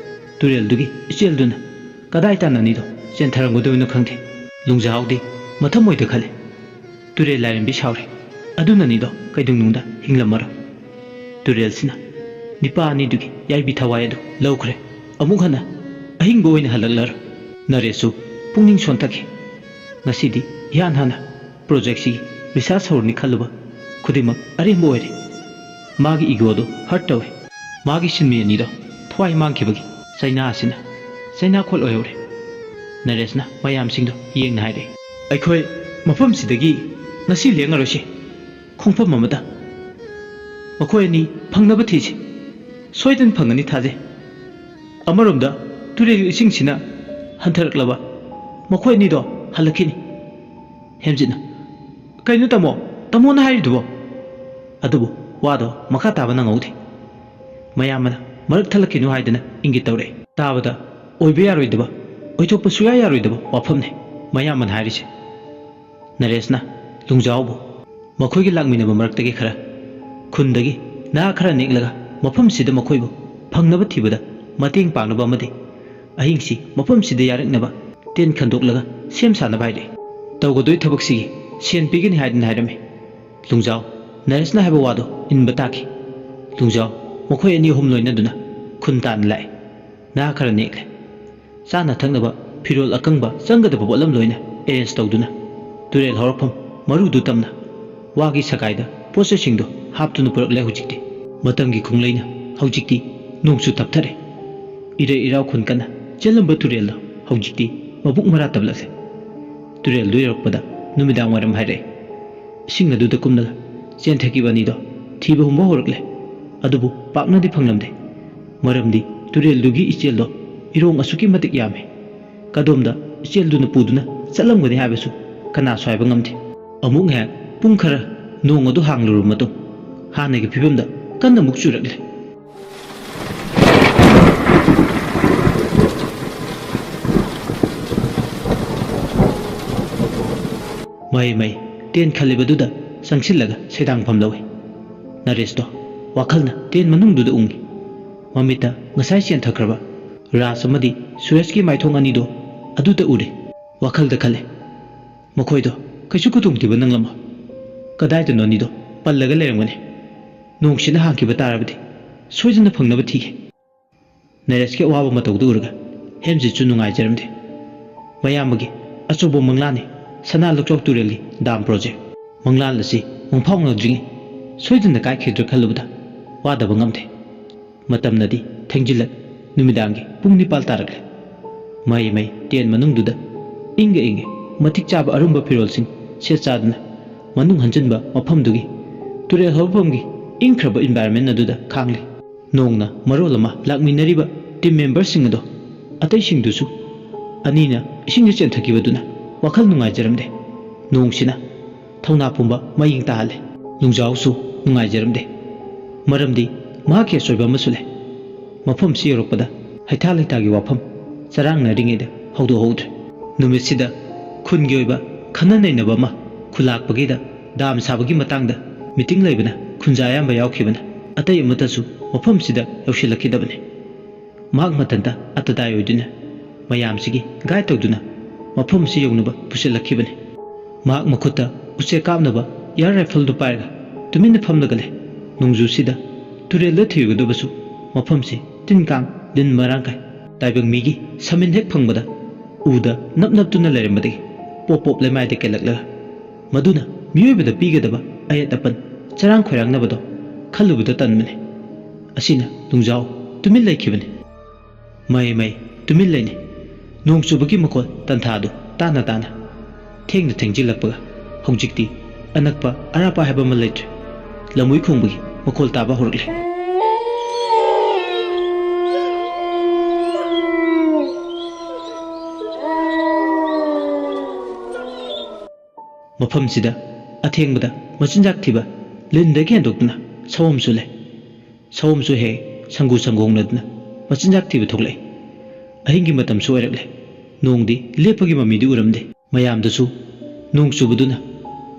ꯇꯨꯔꯦꯜꯗꯨꯒꯤ ꯏꯆꯦꯜꯗꯨꯅ ꯀꯗꯥꯏ ꯇꯥꯟꯅ ꯑꯅꯤꯗꯣ ꯆꯦꯟꯊꯔꯝꯒꯗꯣꯏꯅꯣ ꯈꯪꯗꯦ ꯂꯨꯡꯖꯥꯍꯥꯎꯗꯤ ꯃꯊꯃꯣꯏꯗ ꯈꯜꯂꯦ ꯇꯨꯔꯦꯜ ꯂꯥꯏꯔꯦꯝꯕꯤ ꯁꯥꯎꯔꯦ ꯑꯗꯨꯅ ꯑꯅꯤꯗꯣ ꯀꯩꯗꯧꯅꯨꯡꯗ ꯍꯤꯡꯂꯝꯃꯔꯣꯏ ꯇꯨꯔꯦꯜꯁꯤꯅ ꯅꯤꯄꯥ ꯑꯅꯤꯗꯨꯒꯤ ꯌꯥꯏꯕꯤ ꯊꯋꯥꯏ ꯑꯗꯨ ꯂꯧꯈ꯭ꯔꯦ ꯑꯃꯨꯛ ꯍꯟꯅ ꯑꯍꯤꯡꯕ ꯑꯣꯏꯅ ꯍꯜꯂꯛꯂꯔꯣꯏ ꯅꯔꯦꯁꯁꯨ ꯄꯨꯛꯅꯤꯡ ꯁꯣꯟꯊꯈꯤ ꯉꯁꯤꯗꯤ ꯏꯍꯥꯟ ꯍꯥꯟꯅ ꯄ꯭ꯔꯣꯖꯦꯛꯁꯤꯒꯤ ꯔꯤꯁꯥꯔꯆ ꯍꯧꯔꯅꯤ ꯈꯜꯂꯨꯕ ꯈꯨꯗꯤꯡꯃꯛ ꯑꯔꯦꯝꯕ ꯑꯣꯏꯔꯦ ꯃꯥꯒꯤ ꯏꯒꯣꯗꯣ ꯍꯔꯠ ꯇꯧꯏ ꯃꯥꯒꯤ ꯁꯤꯟꯃꯤ ꯑꯅꯤꯗꯣ ꯊꯋꯥꯏ ꯃꯥꯡꯈꯤꯕꯒꯤ ꯆꯩꯅꯥ ꯑꯁꯤꯅ ꯆꯩꯅꯥꯈꯣꯜ ꯑꯣꯏꯍꯧꯔꯦ ꯅꯔꯦꯁꯅ ꯃꯌꯥꯝꯁꯤꯡꯗꯣ ꯌꯦꯡꯅ ꯍꯥꯏꯔꯛꯏ ꯑꯩꯈꯣꯏ ꯃꯐꯝꯁꯤꯗꯒꯤ ꯉꯁꯤ ꯂꯦꯡꯉꯔꯣꯏꯁꯤ ꯈꯣꯡꯐꯝ ꯑꯃꯗ ꯃꯈꯣꯏ ꯑꯅꯤ ꯐꯪꯅꯕ ꯊꯤꯁꯤ ꯁꯣꯏꯗꯅ ꯐꯪꯒꯅꯤ ꯊꯥꯖꯩ ꯑꯃꯔꯣꯝꯗ ꯇꯨꯔꯦꯜꯒꯤ ꯏꯁꯤꯡꯁꯤꯅ ꯍꯟꯊꯔꯛꯂꯕ ꯃꯈꯣꯏ ꯑꯅꯤꯗꯣ ꯍꯜꯂꯛꯈꯤꯅꯤ ꯍꯦꯝꯖꯤꯠꯅ ꯀꯩꯅꯣ ꯇꯥꯃꯣꯅ ꯍꯥꯏꯔꯤꯗꯨꯕꯣ ꯑꯗꯨꯕꯨ ꯋꯥꯗꯣ ꯃꯈꯥ ꯇꯥꯕ ꯅꯪꯍꯧꯗꯦ ꯃꯌꯥꯝꯕꯅ ꯃꯔꯛ ꯊꯠꯂꯛꯈꯤꯅꯨ ꯍꯥꯏꯗꯅ ꯏꯪꯒꯤꯠ ꯇꯧꯔꯛꯏ ꯇꯥꯕꯗ ꯑꯣꯏꯕ ꯌꯥꯔꯣꯏꯗꯕ ꯑꯣꯏꯊꯣꯛꯄ ꯁꯨꯡꯌꯥ ꯌꯥꯔꯣꯏꯗꯕ ꯋꯥꯐꯝꯅꯤ ꯃꯌꯥꯝꯕꯅ ꯍꯥꯏꯔꯤꯁꯦ ꯅꯔꯦꯁꯅ ꯂꯨꯡꯖꯥꯎꯕꯨ ꯃꯈꯣꯏꯒꯤ ꯂꯥꯛꯃꯤꯟꯅꯕ ꯃꯔꯛꯇꯒꯤ ꯈꯔ ꯈꯨꯟꯗꯒꯤ ꯅꯍꯥ ꯈꯔ ꯅꯦꯛꯂꯒ ꯃꯐꯝꯁꯤꯗ ꯃꯈꯣꯏꯕꯨ ꯐꯪꯅꯕ ꯊꯤꯕꯗ ꯃꯇꯦꯡ ꯄꯥꯡꯅꯕ ꯑꯃꯗꯤ ꯑꯍꯤꯡꯁꯤ ꯃꯐꯝꯁꯤꯗ ꯌꯥꯔꯛꯅꯕ ꯇꯦꯟ ꯈꯟꯗꯣꯛꯂꯒ ꯁꯦꯝ ꯁꯥꯅꯕ ꯍꯥꯏꯔꯛꯏ ꯇꯧꯒꯗꯣꯏ ꯊꯕꯛꯁꯤꯒꯤ ꯁꯦꯟ ꯄꯤꯒꯅꯤ ꯍꯥꯏꯗꯅ ꯍꯥꯏꯔꯝꯃꯤ ꯂꯨꯡꯖꯥꯎ ꯅꯔꯦꯁꯅ ꯍꯥꯏꯕ ꯋꯥꯗꯣ ꯏꯟꯕ ꯇꯥꯈꯤ ꯂꯨꯡꯖꯥꯎ ꯃꯈꯣꯏ ꯑꯅꯤ ꯑꯍꯨꯝ ꯂꯣꯏꯅꯗꯨꯅ ꯈꯨꯟ ꯇꯥꯟꯅ ꯂꯥꯛꯏ ꯅꯍꯥ ꯈꯔ ꯅꯦꯛꯂꯦ ꯆꯥꯅ ꯊꯛꯅꯕ ꯐꯤꯔꯣꯜ ꯑꯀꯪꯕ ꯆꯪꯒꯗꯕ ꯄꯣꯠꯂꯝ ꯂꯣꯏꯅ ꯑꯦꯔꯦꯟꯖ ꯇꯧꯗꯨꯅ ꯇꯨꯔꯦꯜ ꯍꯧꯔꯛꯐꯝ ꯃꯔꯨꯗꯨ ꯇꯝꯅ ꯋꯥꯒꯤ ꯁꯒꯥꯏꯗ ꯄꯣꯠꯆꯩꯁꯤꯡꯗꯣ ꯍꯥꯞꯇꯨꯅ ꯄꯨꯔꯛꯂꯦ ꯍꯧꯖꯤꯛꯇꯤ ꯃꯇꯝꯒꯤ ꯈꯣꯡꯂꯩꯅ ꯍꯧꯖꯤꯛꯇꯤ ꯅꯣꯡꯁꯨ ꯇꯞꯊꯔꯦ ꯏꯔꯩ ꯏꯔꯥꯎ ꯈꯨꯟ ꯀꯟꯅ ꯆꯦꯜꯂꯝꯕ ꯇꯨꯔꯦꯜꯗꯣ ꯍꯧꯖꯤꯛꯇꯤ ꯃꯕꯨꯛ ꯃꯔꯥ ꯇꯞꯂꯛꯂꯦ ꯇꯨꯔꯦꯜꯗꯨ ꯌꯧꯔꯛꯄꯗ ꯅꯨꯃꯤꯗꯥꯡ ꯋꯥꯏꯔꯝ ꯍꯥꯏꯔꯛꯑꯦ ꯏꯁꯤꯡ ꯑꯗꯨꯗ ꯀꯨꯝꯂꯒ ꯆꯦꯟꯊꯈꯤꯕ ꯑꯅꯤꯗꯣ ꯊꯤꯕ ꯍꯨꯝꯕ ꯍꯧꯔꯛꯂꯦ ꯑꯗꯨꯕꯨ ꯄꯥꯛꯅꯗꯤ ꯐꯪꯂꯝꯗꯦ ꯃꯔꯝꯗꯤ ꯇꯨꯔꯦꯜꯗꯨꯒꯤ ꯏꯆꯦꯜꯗꯣ ꯏꯔꯣꯡ ꯑꯁꯨꯛꯀꯤ ꯃꯇꯤꯛ ꯌꯥꯝꯃꯤ ꯀꯗꯣꯝꯗ ꯏꯆꯦꯜꯗꯨꯅ ꯄꯨꯗꯨꯅ ꯆꯠꯂꯝꯒꯅꯤ ꯍꯥꯏꯕꯁꯨ ꯀꯅꯥꯁꯨ ꯍꯥꯏꯕ ꯉꯝꯗꯦ ꯑꯃꯨꯛ ꯉꯥꯏꯍꯥꯛ ꯄꯨꯡ ꯈꯔ ꯅꯣꯡ ꯑꯗꯨ ꯍꯥꯡꯂꯨꯔꯕ ꯃꯇꯨꯡ ꯍꯥꯟꯅꯒꯤ ꯐꯤꯕꯝꯗ ꯀꯟꯅ ꯑꯃꯨꯛ ꯆꯨꯔꯛꯂꯦ ꯃꯍꯩ ꯇꯦꯟ ꯈꯜꯂꯤꯕꯗꯨꯗ ꯆꯪꯁꯤꯜꯂꯒ ꯁꯩꯗꯥꯡꯐꯝ ꯂꯧꯏ Naresh wakalna ten manungduda ungi mamita ngasai sian thakraba ras amadi Suresh ki maithong ani do aduta ure wakalda khale makhoi do kaisu kutung tiba nanglama kadai da noni do pallaga lerangane nungsina hankiba tarabadi soijana phangnaba thige Naresh ke waba matawdu urga hemji chu nungai jaramde mayamagi achobo manglani sana lokchok tureli dam project manglan lasi mongphawng dringi soijana kai khidra khalubda wada bangamde matam nadi thengjilak numidangi pung nipal tarakle mai mai ten manungduda inge matik chaba arumba firolsing se chadna manung hanjinba mafamdugi turel hobamgi ingkraba environment aduda khangli nongna marolama lakminariba team members sing ado atai sing dusu anina ising chen thakibaduna wakhal nungai jaramde nongsina thawna pumba maying tahale nungjausu nungai jaramde maramdi mahake soiba masule mafam si yoropada haitha laitagi wafam charang na ringeda haudu haudu numisida khungi oiba khana nainaba ma khulakpagida dam sabagi matangda meeting laibana khunja yamba yaukibana atai amatasu mafam sida yaushilakidabane mahak matanta atadai oiduna mayam sigi gai tawduna mafam si yognaba pusilakibane mahak makhutta use kapnaba yar rifle du paiga tuminna famlagale nungju sida turel da thiyugudabasu mafam si tinkang din marangkai taibang migi samin hek phangbada uda nap tuna leremadi pop lemai de kelakla maduna miyoibada pigadaba ayat apan charang khoirang nabado khalubada tanmane asina nungjau tumil laikibane mai tumil laine nongchubagi makol tanthadu tana thengjilakpaga hojikti anakpa arapa haba malaitre lamui khongbagi makol taba horle mafam sida athengbada machinjak thiba lindagi hendokna sawamsu he sangu sangongnadna machinjak thiba thoklai ahingi matam su oirakle nongdi lepagi mamidi uramde mayamdasu nong chubuduna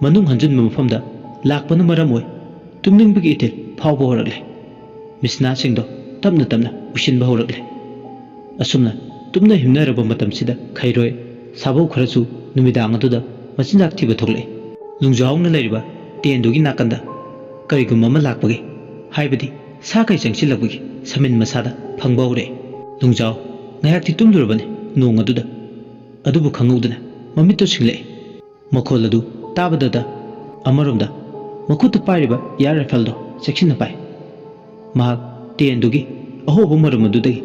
manung hanjin mafamda lakpana maram oi tumningbagi itel phawba horakle misna singdo tamna ushinba horakle asumna tumna himnaraba matam sida khairoi sabau kharasu numidang aduda machinjak thiba thoklai lungjaungna leiriba tendugi nakanda karigum ama lakpagi haibadi sa kai changsilakpagi samin masada phangba hore lungjau ngayakti tumdurabane nong aduda adubu khanguduna mamitto singlai makhol adu tabadada amaromda makhut pairiba yar rifle do section pai mahak tendugi ahoba maram adudagi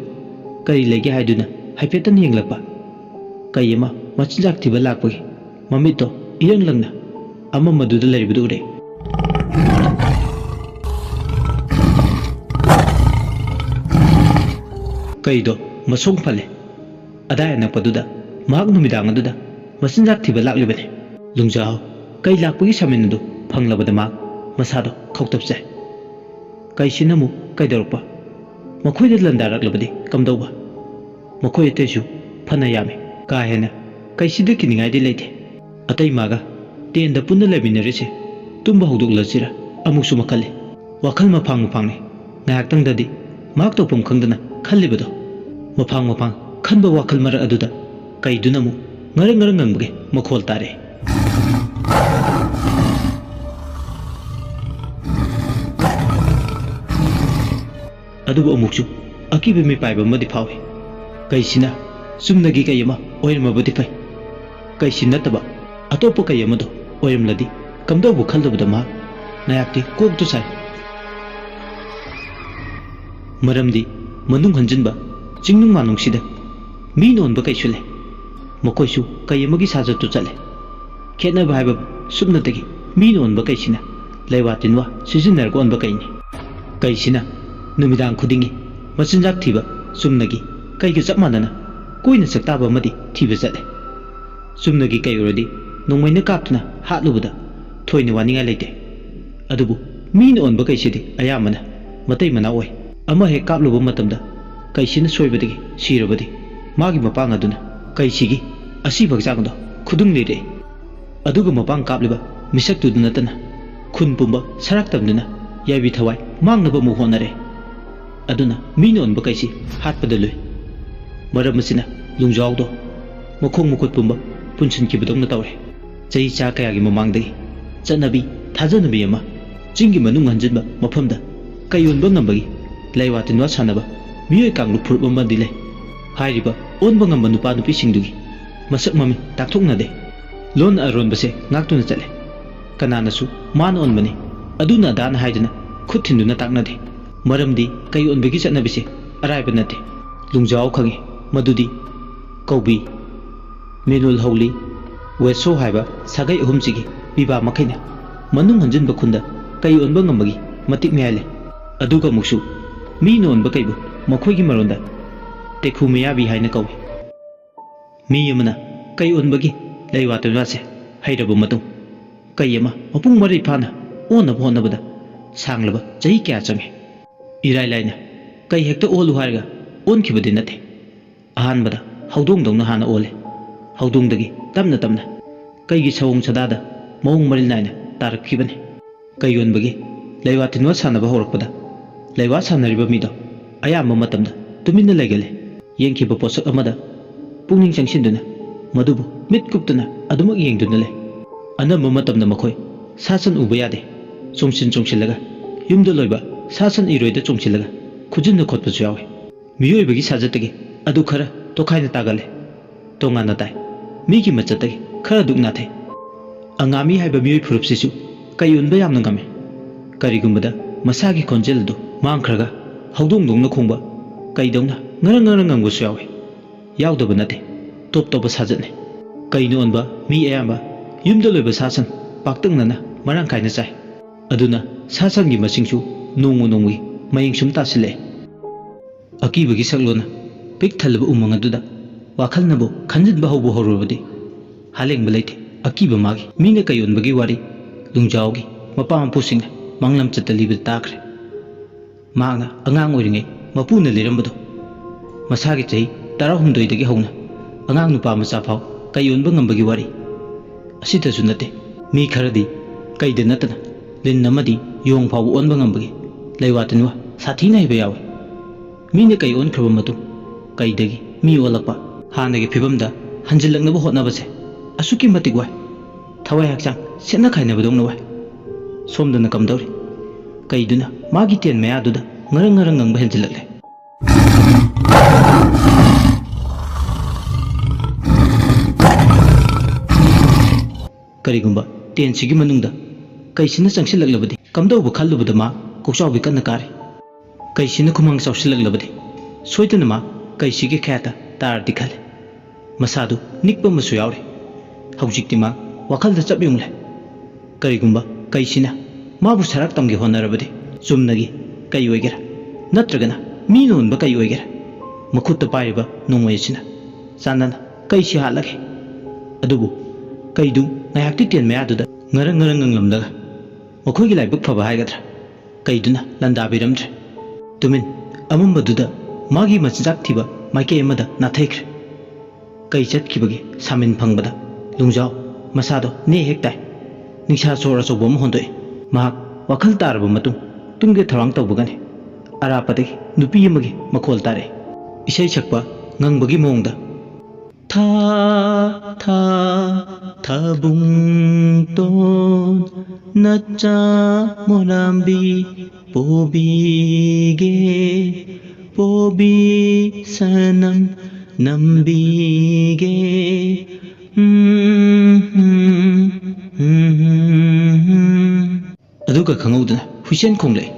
kari lege haiduna haifetan yenglakpa kayema machinjak thiba lakpagi mamito irang langna ama maduda laribudu ure kaido masong phale adaya nakpaduda mahak numidang aduda machinjak thiba laklibane lungjao kai lakpagi samindu phanglabada mahak masado khautabse kai sinamu kaidorpa makhoida landaraklabadi kamdauba makhoi atesu phana yame ka hena kai sida kiningai de leite atai maga ten da punna leminarese tumba huduklasira amusu makale wakhal mafang ngayakhtang dadi mak topum khangdana khallibado mafang khanba wakhal mara aduda kaidunamu ngarang ngangbe makhol tare adubu amuksu akibe mi paiba madi phawi kaisina sumnagi kayama oirmabadi phai kaisina taba atopa kayamado oiramladi kamdabu khaldabada ma nayakti koktu sai maramdi manung hanjinba jingnung manung sida mi nonba kaisule makoisu kayamagi sajatu chale khena bhaiba subnatagi mi nonba kaisina leiwatinwa sijinar ko onba kaini kaisina numidang khudingi machinjak thiba sumnagi kaiga chapmanana koina saktaba madi thiba chale sumnagi kai uradi nongmaina kaptuna hatlubada thoini waninga leite adubu min onba kaisidi ayamana matai mana oi ama he kapluba matamda kaisina soibadagi sirabadi magi mapang aduna kaisigi asi bagjangdo khudung lire aduga mapang kapliba misak tuduna tana khun pumba sarak tamduna ꯌꯥꯏꯕꯤ ꯊꯋꯥꯏ ꯃꯥꯡꯅꯕ ꯑꯃꯨꯛ ꯍꯣꯠꯅꯔꯦ ꯑꯗꯨꯅ ꯃꯤꯅ ꯑꯣꯟꯕ ꯀꯩꯁꯤ ꯍꯥꯠꯄꯗ ꯂꯣꯏ ꯃꯔꯝ ꯑꯁꯤꯅ ꯂꯨꯡꯖꯥꯎꯗꯣ ꯃꯈꯣꯡ ꯃꯈꯨꯠ ꯄꯨꯝꯕ ꯄꯨꯟꯁꯤꯟꯈꯤꯕꯗꯧꯅ ꯇꯧꯔꯦ ꯆꯍꯤ ꯆꯥ ꯀꯌꯥꯒꯤ ꯃꯃꯥꯡꯗꯒꯤ ꯆꯠꯅꯕꯤ ꯊꯥꯖꯅꯕꯤ ꯑꯃ ꯆꯤꯡꯒꯤ ꯃꯅꯨꯡ ꯍꯟꯖꯤꯟꯕ ꯃꯐꯝꯗ ꯀꯩ ꯑꯣꯟꯕ ꯉꯝꯕꯒꯤ ꯂꯩꯋꯥ ꯇꯤꯟꯋꯥ ꯁꯥꯟꯅꯕ ꯃꯤꯑꯣꯏ ꯀꯥꯡꯂꯨꯞ ꯐꯨꯔꯨꯞ ꯑꯃꯗꯤ ꯂꯩ ꯍꯥꯏꯔꯤꯕ ꯑꯣꯟꯕ ꯉꯝꯕ ꯅꯨꯄꯥ ꯅꯨꯄꯤꯁꯤꯡꯗꯨꯒꯤ ꯃꯁꯛ ꯃꯃꯤꯡ ꯇꯥꯛꯊꯣꯛꯅꯗꯦ ꯂꯣꯟ ꯑꯔꯣꯟꯕꯁꯦ ꯉꯥꯛꯇꯨꯅ ꯆꯠꯂꯦ ꯀꯅꯥꯅꯁꯨ ꯃꯥꯅ ꯑꯣꯟꯕꯅꯤ ꯑꯗꯨꯅ ꯑꯗꯥꯅ ꯍꯥꯏꯗꯨꯅ ꯈꯨꯠ ꯊꯤꯟꯗꯨꯅ ꯇꯥꯛꯅꯗꯦ ꯃꯔꯝꯗꯤ ꯀꯩ ꯑꯣꯟꯕꯒꯤ ꯆꯠꯅꯕꯤꯁꯦ ꯑꯔꯥꯏꯕ ꯅꯠꯇꯦ ꯂꯨꯡꯖꯥꯎ ꯈꯪꯉꯤ ꯃꯗꯨꯗꯤ ꯀꯧꯕꯤ ꯃꯦꯂꯨꯜ ꯍꯧꯂꯤ ꯋꯦꯠꯁꯣ ꯍꯥꯏꯕ ꯁꯥꯒꯩ ꯑꯍꯨꯝꯁꯤꯒꯤ ꯄꯤꯕꯥ ꯃꯈꯩꯅ ꯃꯅꯨꯡ ꯍꯟꯖꯤꯟꯕ ꯈꯨꯟꯗ ꯀꯩ ꯑꯣꯟꯕ ꯉꯝꯕꯒꯤ ꯃꯇꯤꯛ ꯃꯌꯥꯏ ꯂꯩ ꯑꯗꯨꯒ ꯑꯃꯨꯛꯁꯨ ꯃꯤꯅ ꯑꯣꯟꯕ ꯀꯩꯕꯨ ꯃꯈꯣꯏꯒꯤ ꯃꯔꯣꯟꯗ ꯇꯦꯈꯨ ꯃꯌꯥꯕꯤ ꯍꯥꯏꯅ ꯀꯧꯏ ꯃꯤ ꯑꯃꯅ ꯀꯩ ꯑꯣꯟꯕꯒꯤ ꯂꯩꯋꯥ ꯇꯤꯟꯋꯥꯁꯦ ꯍꯩꯔꯕ ꯃꯇꯨꯡ ꯀꯩ ꯑꯃ ꯃꯄꯨꯡ ꯃꯔꯩ ꯐꯥꯅ ꯑꯣꯟꯅꯕ ꯍꯣꯠꯅꯕꯗ ꯁꯥꯡꯂꯕ ꯆꯍꯤ ꯀꯌꯥ ꯆꯪꯉꯤ ꯏꯔꯥꯏ ꯂꯥꯏꯅ ꯀꯩ ꯍꯦꯛꯇ ꯑꯣꯜꯂꯨ ꯍꯥꯏꯔꯒ ꯑꯣꯟꯈꯤꯕꯗꯤ ꯅꯠꯇꯦ ꯑꯍꯥꯟꯕꯗ ꯍꯧꯗꯣꯡꯗꯧꯅ ꯍꯥꯟꯅ ꯑꯣꯜꯂꯦ ꯍꯧꯗꯣꯡꯗꯒꯤ ꯇꯞꯅ ꯇꯞꯅ ꯀꯩꯒꯤ ꯁꯑꯣꯡ ꯁꯥꯗꯥꯗ ꯃꯑꯣꯡ ꯃꯔꯤꯜ ꯅꯥꯏꯅ ꯇꯥꯔꯛꯈꯤꯕꯅꯤ ꯀꯩ ꯑꯣꯟꯕꯒꯤ ꯂꯩꯋꯥ ꯇꯤꯟꯋꯥ ꯁꯥꯟꯅꯕ ꯍꯧꯔꯛꯄꯗ ꯂꯩꯋꯥ ꯁꯥꯟꯅꯔꯤꯕ ꯃꯤꯗꯣ ꯑꯌꯥꯝꯕ ꯃꯇꯝꯗ ꯇꯨꯃꯤꯟꯅ ꯂꯩꯒꯜꯂꯦ ꯌꯦꯡꯈꯤꯕ ꯄꯣꯠꯁꯛ ꯑꯃꯗ ꯄꯨꯛꯅꯤꯡ ꯆꯪꯁꯤꯟꯗꯨꯅ ꯃꯗꯨꯕꯨ ꯃꯤꯠ ꯀꯨꯞꯇꯨꯅ ꯑꯗꯨꯃꯛ ꯌꯦꯡꯗꯨꯅ ꯂꯩ ꯑꯅꯝꯕ ꯃꯇꯝꯗ ꯃꯈꯣꯏ ꯁꯥ ꯁꯟ ꯎꯕ ꯌꯥꯗꯦ ꯆꯣꯡꯁꯤꯜꯂꯒ ꯌꯨꯝꯗ ꯂꯣꯏꯕ ꯁꯥ ꯁꯟ ꯏꯔꯣꯏꯗ ꯆꯣꯡꯁꯤꯜꯂꯒ ꯈꯨꯖꯤꯟꯅ ꯈꯣꯠꯄꯁꯨ ꯌꯥꯎꯏ ꯃꯤꯑꯣꯏꯕꯒꯤ ꯁꯥꯖꯠꯇꯒꯤ ꯑꯗꯨ ꯈꯔ ꯇꯣꯈꯥꯏꯅ ꯇꯥꯒꯜꯂꯦ ꯇꯣꯉꯥꯟꯅ ꯇꯥꯏ ꯃꯤꯒꯤ ꯃꯆꯠꯇꯒꯤ ꯈꯔ ꯗꯨꯛ ꯅꯥꯊꯩ ꯑꯉꯥꯃꯤ ꯍꯥꯏꯕ ꯃꯤꯑꯣꯏ ꯐꯨꯔꯨꯞꯁꯤꯁꯨ ꯀꯩ ꯑꯣꯟꯕ ꯌꯥꯝꯅ ꯉꯝꯃꯤ ꯀꯔꯤꯒꯨꯝꯕꯗ ꯃꯁꯥꯒꯤ ꯈꯣꯟꯖꯦꯜ ꯑꯗꯨ ꯃꯥꯡꯈ꯭ꯔꯒ ꯍꯧꯗꯣꯡꯗꯧꯅ ꯈꯣꯡꯕ ꯀꯩꯗꯧꯅ ꯉꯔꯪ ꯉꯔꯪ ꯉꯪꯕꯁꯨ ꯌꯥꯎꯏ ꯌꯥꯎꯗꯕ ꯅꯠꯇꯦ ꯇꯣꯞ ꯇꯣꯞꯄ ꯁꯥꯖꯠꯅꯤ ꯀꯩꯅ ꯑꯣꯟꯕ ꯃꯤ ꯑꯌꯥꯝꯕ ꯌꯨꯝꯗ ꯂꯣꯏꯕ ꯁꯥ ꯁꯟ ꯄꯥꯛꯇꯛꯅꯅ ꯃꯔꯥꯡ ꯀꯥꯏꯅ ꯆꯥꯏ ꯑꯗꯨꯅ ꯁꯥ ꯁꯟꯒꯤ ꯃꯁꯤꯡꯁꯨ ꯅꯣꯡꯃ ꯅꯣꯡꯃꯒꯤ ꯃꯌꯦꯡ ꯁꯨꯝ ꯇꯥꯁꯤꯜꯂꯛꯑꯦ ꯑꯀꯤꯕꯒꯤ ꯁꯛꯂꯣꯟꯅ ꯄꯤꯛ ꯊꯜꯂꯕ ꯎꯃꯪ ꯑꯗꯨꯗ ꯋꯥꯈꯜꯅꯕꯨ ꯈꯟꯖꯤꯟꯕ ꯍꯧꯔꯨꯕꯗꯤ ꯍꯥꯂꯦꯡꯕ ꯂꯩꯇꯦ ꯑꯀꯤꯕ ꯃꯥꯒꯤ ꯃꯤꯅ ꯀꯩ ꯑꯣꯟꯕꯒꯤ ꯋꯥꯔꯤ ꯂꯨꯡꯖꯥꯎꯒꯤ ꯃꯄꯥ ꯃꯄꯨꯁꯤꯡꯅ ꯃꯪꯂꯝꯆꯠꯇ ꯂꯤꯕꯗ ꯇꯥꯈ꯭ꯔꯦ ꯃꯍꯥꯛꯅ ꯑꯉꯥꯡ ꯑꯣꯏꯔꯤꯉꯩ ꯃꯄꯨꯅ ꯂꯤꯔꯝꯕꯗꯣ ꯃꯁꯥꯒꯤ ꯆꯍꯤ 12 ꯍꯧꯅ ꯑꯉꯥꯡ ꯅꯨꯄꯥ ꯃꯆꯥ ꯐꯥꯎ ꯀꯩ ꯑꯣꯟꯕ ꯉꯝꯕꯒꯤ ꯋꯥꯔꯤ ꯑꯁꯤꯗꯁꯨ ꯅꯠꯇꯦ ꯃꯤ ꯈꯔꯗꯤ ꯀꯩꯗ ꯅꯠꯇꯅ ꯂꯤꯟ ꯑꯃꯗꯤ ꯌꯣꯡ ꯐꯥꯎꯕ ꯑꯣꯟꯕ ꯉꯝꯕꯒꯤ ꯂꯩꯋꯥ ꯇꯤꯟꯋꯥ ꯁꯥꯊꯤꯅ ꯍꯩꯕ ꯌꯥꯎꯏ ꯃꯤꯅ ꯀꯩ ꯑꯣꯟꯈ꯭ꯔꯕ ꯃꯇꯨꯡ ꯀꯩꯗꯒꯤ ꯃꯤ ꯑꯣꯜꯂꯛꯄ ꯍꯥꯟꯅꯒꯤ ꯐꯤꯕꯝꯗ ꯍꯟꯖꯤꯜꯂꯛꯅꯕ ꯍꯣꯠꯅꯕꯁꯦ ꯑꯁꯨꯛꯀꯤ ꯃꯇꯤꯛ ꯋꯥꯏ ꯊꯋꯥꯏ ꯍꯛꯆꯥꯡ ꯁꯦꯠꯅ ꯈꯥꯏꯅꯕꯗꯧꯅ ꯋꯥꯏ ꯁꯣꯝꯗꯅ ꯀꯝꯗꯧꯔꯤ ꯀꯩꯗꯨꯅ ꯃꯥꯒꯤ ꯇꯦꯟ ꯃꯌꯥꯗꯨꯗ ꯉꯔꯪ ꯉꯔꯪ ꯉꯪꯕ ꯍꯦꯟꯖꯤꯜꯂꯛꯂꯦ ꯀꯔꯤꯒꯨꯝꯕ ꯇꯦꯟꯁꯤꯒꯤ ꯃꯅꯨꯡꯗ ꯀꯩꯁꯤꯅ ꯆꯪꯁꯤꯜꯂꯛꯂꯕꯗꯤ ꯀꯝꯗꯧꯕ ꯈꯜꯂꯨꯕꯗ ꯃꯥ ꯀꯣꯛꯆꯥꯎꯕꯤ ꯀꯟꯅ ꯀꯥꯔꯤ ꯀꯩꯁꯤꯅ ꯈꯨꯃꯥꯡ ꯆꯥꯎꯁꯤꯜꯂꯛꯂꯕꯗꯤ ꯁꯣꯏꯗꯅ ꯃꯥ ꯀꯩꯁꯤꯒꯤ ꯈꯌꯥꯠꯇ ꯇꯥꯔꯗꯤ ꯈꯜꯂꯤ ꯃꯁꯥꯗꯨ ꯅꯤꯛꯄ ꯑꯃꯁꯨ ꯌꯥꯎꯔꯤ ꯍꯧꯖꯤꯛꯇꯤ ꯃꯥ ꯋꯥꯈꯜꯗ ꯆꯞ ꯌꯨꯡꯂꯦ ꯀꯔꯤꯒꯨꯝꯕ ꯀꯩꯁꯤꯅ ꯃꯥꯕꯨ ꯁꯔꯥꯛ ꯇꯝꯒꯦ ꯍꯣꯠꯅꯔꯕꯗꯤ ꯆꯨꯝꯅꯒꯤ ꯀꯩ ꯑꯣꯏꯒꯦꯔꯥ ꯅꯠꯇ꯭ꯔꯒꯅ ꯃꯤꯅ ꯑꯣꯟꯕ ꯀꯩ ꯑꯣꯏꯒꯦꯔꯥ ꯃꯈꯨꯠꯇ ꯄꯥꯏꯔꯤꯕ ꯅꯣꯡꯃꯩ ꯑꯁꯤꯅ ꯆꯥꯟꯅꯅ ꯀꯩꯁꯤ ꯍꯥꯠꯂꯒꯦ ꯑꯗꯨꯕꯨ ꯀꯩꯗꯨ ꯉꯥꯏꯍꯥꯛꯇꯤ ꯇꯦꯟ ꯃꯌꯥꯗꯨꯗ ꯉꯔꯪ ꯉꯔꯪ ꯉꯪꯂꯝꯂꯒ ꯃꯈꯣꯏꯒꯤ ꯂꯥꯏꯕꯛ ꯐꯕ ꯍꯥꯏꯒꯗ꯭ꯔꯥ ꯀꯩꯗꯨꯅ ꯂꯥꯟꯗꯥꯕꯤꯔꯝꯗ꯭ꯔꯦ ꯇꯨꯃꯤꯟ ꯑꯃꯝꯕꯗꯨꯗ ꯃꯥꯒꯤ ꯃꯆꯤꯟꯖꯥꯛ ꯊꯤꯕ ꯃꯥꯏꯀꯩ ꯑꯃꯗ ꯅꯥꯊꯩꯈ꯭ꯔꯦ ꯀꯩ ꯆꯠꯈꯤꯕꯒꯤ ꯁꯥꯃꯤꯟ ꯐꯪꯕꯗ ꯂꯨꯡꯖꯥꯎ ꯃꯁꯥꯗꯣ ꯅꯦ ꯍꯦꯛ ꯇꯥꯏ ꯅꯤꯡꯁꯥ ꯁꯣꯔ ꯑꯆꯧꯕ ꯑꯃ ꯍꯣꯟꯗꯣꯛꯏ ꯃꯍꯥꯛ ꯋꯥꯈꯜ ꯇꯥꯔꯕ ꯃꯇꯨꯡ ꯇꯨꯡꯒꯤ ꯊꯧꯔꯥꯡ ꯇꯧꯕꯒꯅꯤ ꯑꯔꯥꯞꯄꯗꯒꯤ ꯅꯨꯄꯤ ꯑꯃꯒꯤ ꯃꯈꯣꯜ ꯇꯥꯔꯛꯏ ꯏꯁꯩ ꯁꯛꯄ ꯉꯪꯕꯒꯤ ꯃꯑꯣꯡꯗ ꯊꯥ ꯊꯥ ꯊꯥꯕꯨꯡꯇꯣꯟ ꯅꯆꯥ ꯃꯣꯔꯥꯝꯕꯤ ꯄꯣꯕꯤꯒꯦ ꯄꯣꯕꯤ ꯁꯅꯝ ꯅꯝꯕꯤꯒꯦ ꯑꯗꯨꯒ ꯈꯪꯍꯧꯗꯅ ꯍꯨꯏꯁꯦꯜ ꯈꯣꯡꯂꯛꯏ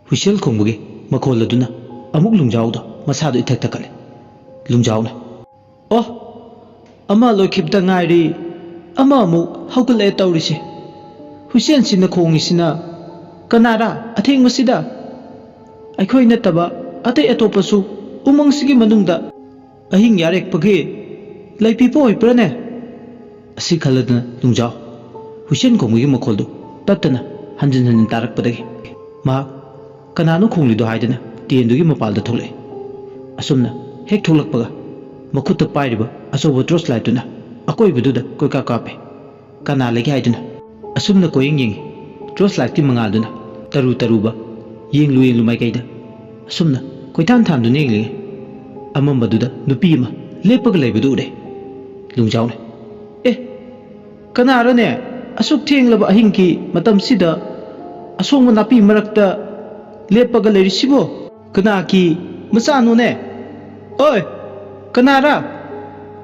ꯍꯨꯏꯁꯦꯜ ꯈꯣꯡꯕꯒꯤ ꯃꯈꯣꯜ ꯑꯗꯨꯅ ꯑꯃꯨꯛ ꯂꯨꯡꯖꯥꯎꯗꯣ ꯃꯁꯥꯗꯣ ꯏꯊꯛ ꯊꯛꯀꯠꯂꯦ ꯂꯨꯡꯖꯥꯎꯅ ꯑꯣ ꯑꯃ ꯂꯣꯏꯈꯤꯕꯗ ꯉꯥꯏꯔꯤ ꯑꯃ ꯑꯃꯨꯛ ꯍꯧꯒꯠꯂꯛꯑꯦ ꯇꯧꯔꯤꯁꯦ ꯍꯨꯏꯁꯦꯜꯁꯤꯅ ꯈꯣꯡꯉꯤꯁꯤꯅ ꯀꯅꯥꯔꯥ ꯑꯊꯦꯡꯕꯁꯤꯗ ꯑꯩꯈꯣꯏ ꯅꯠꯇꯕ ꯑꯇꯩ ꯑꯇꯣꯞꯄꯁꯨ ꯎꯃꯪꯁꯤꯒꯤ ꯃꯅꯨꯡꯗ ꯑꯍꯤꯡ ꯌꯥꯔꯦꯛꯄꯒꯤ ꯂꯩꯄꯤꯕ ꯑꯣꯏꯕ꯭ꯔꯥꯅꯦ ꯑꯁꯤ ꯈꯜꯂꯗꯅ ꯂꯨꯡꯖꯥꯎ ꯍꯨꯏꯁꯦꯜ ꯈꯣꯡꯕꯒꯤ ꯃꯈꯣꯜꯗꯨ ꯇꯠꯇꯅ ꯍꯟꯖꯤꯟ ꯍꯟꯖꯤꯟ ꯇꯥꯔꯛꯄꯗꯒꯤ ꯃꯍꯥꯛ ꯀꯅꯥꯅꯣ ꯈꯣꯡꯂꯤꯗꯣ ꯍꯥꯏꯗꯅ ꯇꯦꯟꯗꯨꯒꯤ ꯃꯄꯥꯜꯗ ꯊꯣꯛꯂꯛꯏ ꯑꯁꯨꯝꯅ ꯍꯦꯛ ꯊꯣꯛꯂꯛꯄꯒ ꯃꯈꯨꯠꯇ ꯄꯥꯏꯔꯤꯕ ꯑꯆꯧꯕ ꯇꯣꯔꯆ ꯂꯥꯏꯠꯇꯨꯅ ꯑꯀꯣꯏꯕꯗꯨꯗ ꯀꯣꯏꯀꯥꯞ ꯀꯥꯞꯄꯦ ꯀꯅꯥ ꯂꯩꯒꯦ ꯍꯥꯏꯗꯨꯅ asumna koying yengi tros light ti mangal duna taruba yenglu maikayda asumna koitan tham duna yengli amamba duda nupi ama lepaga leibudu ure lungjawne kanarane asuk thenglaba ahingki matam sida asongma napi marakta lepaga leirisibo kanaki masanu ne oi kanara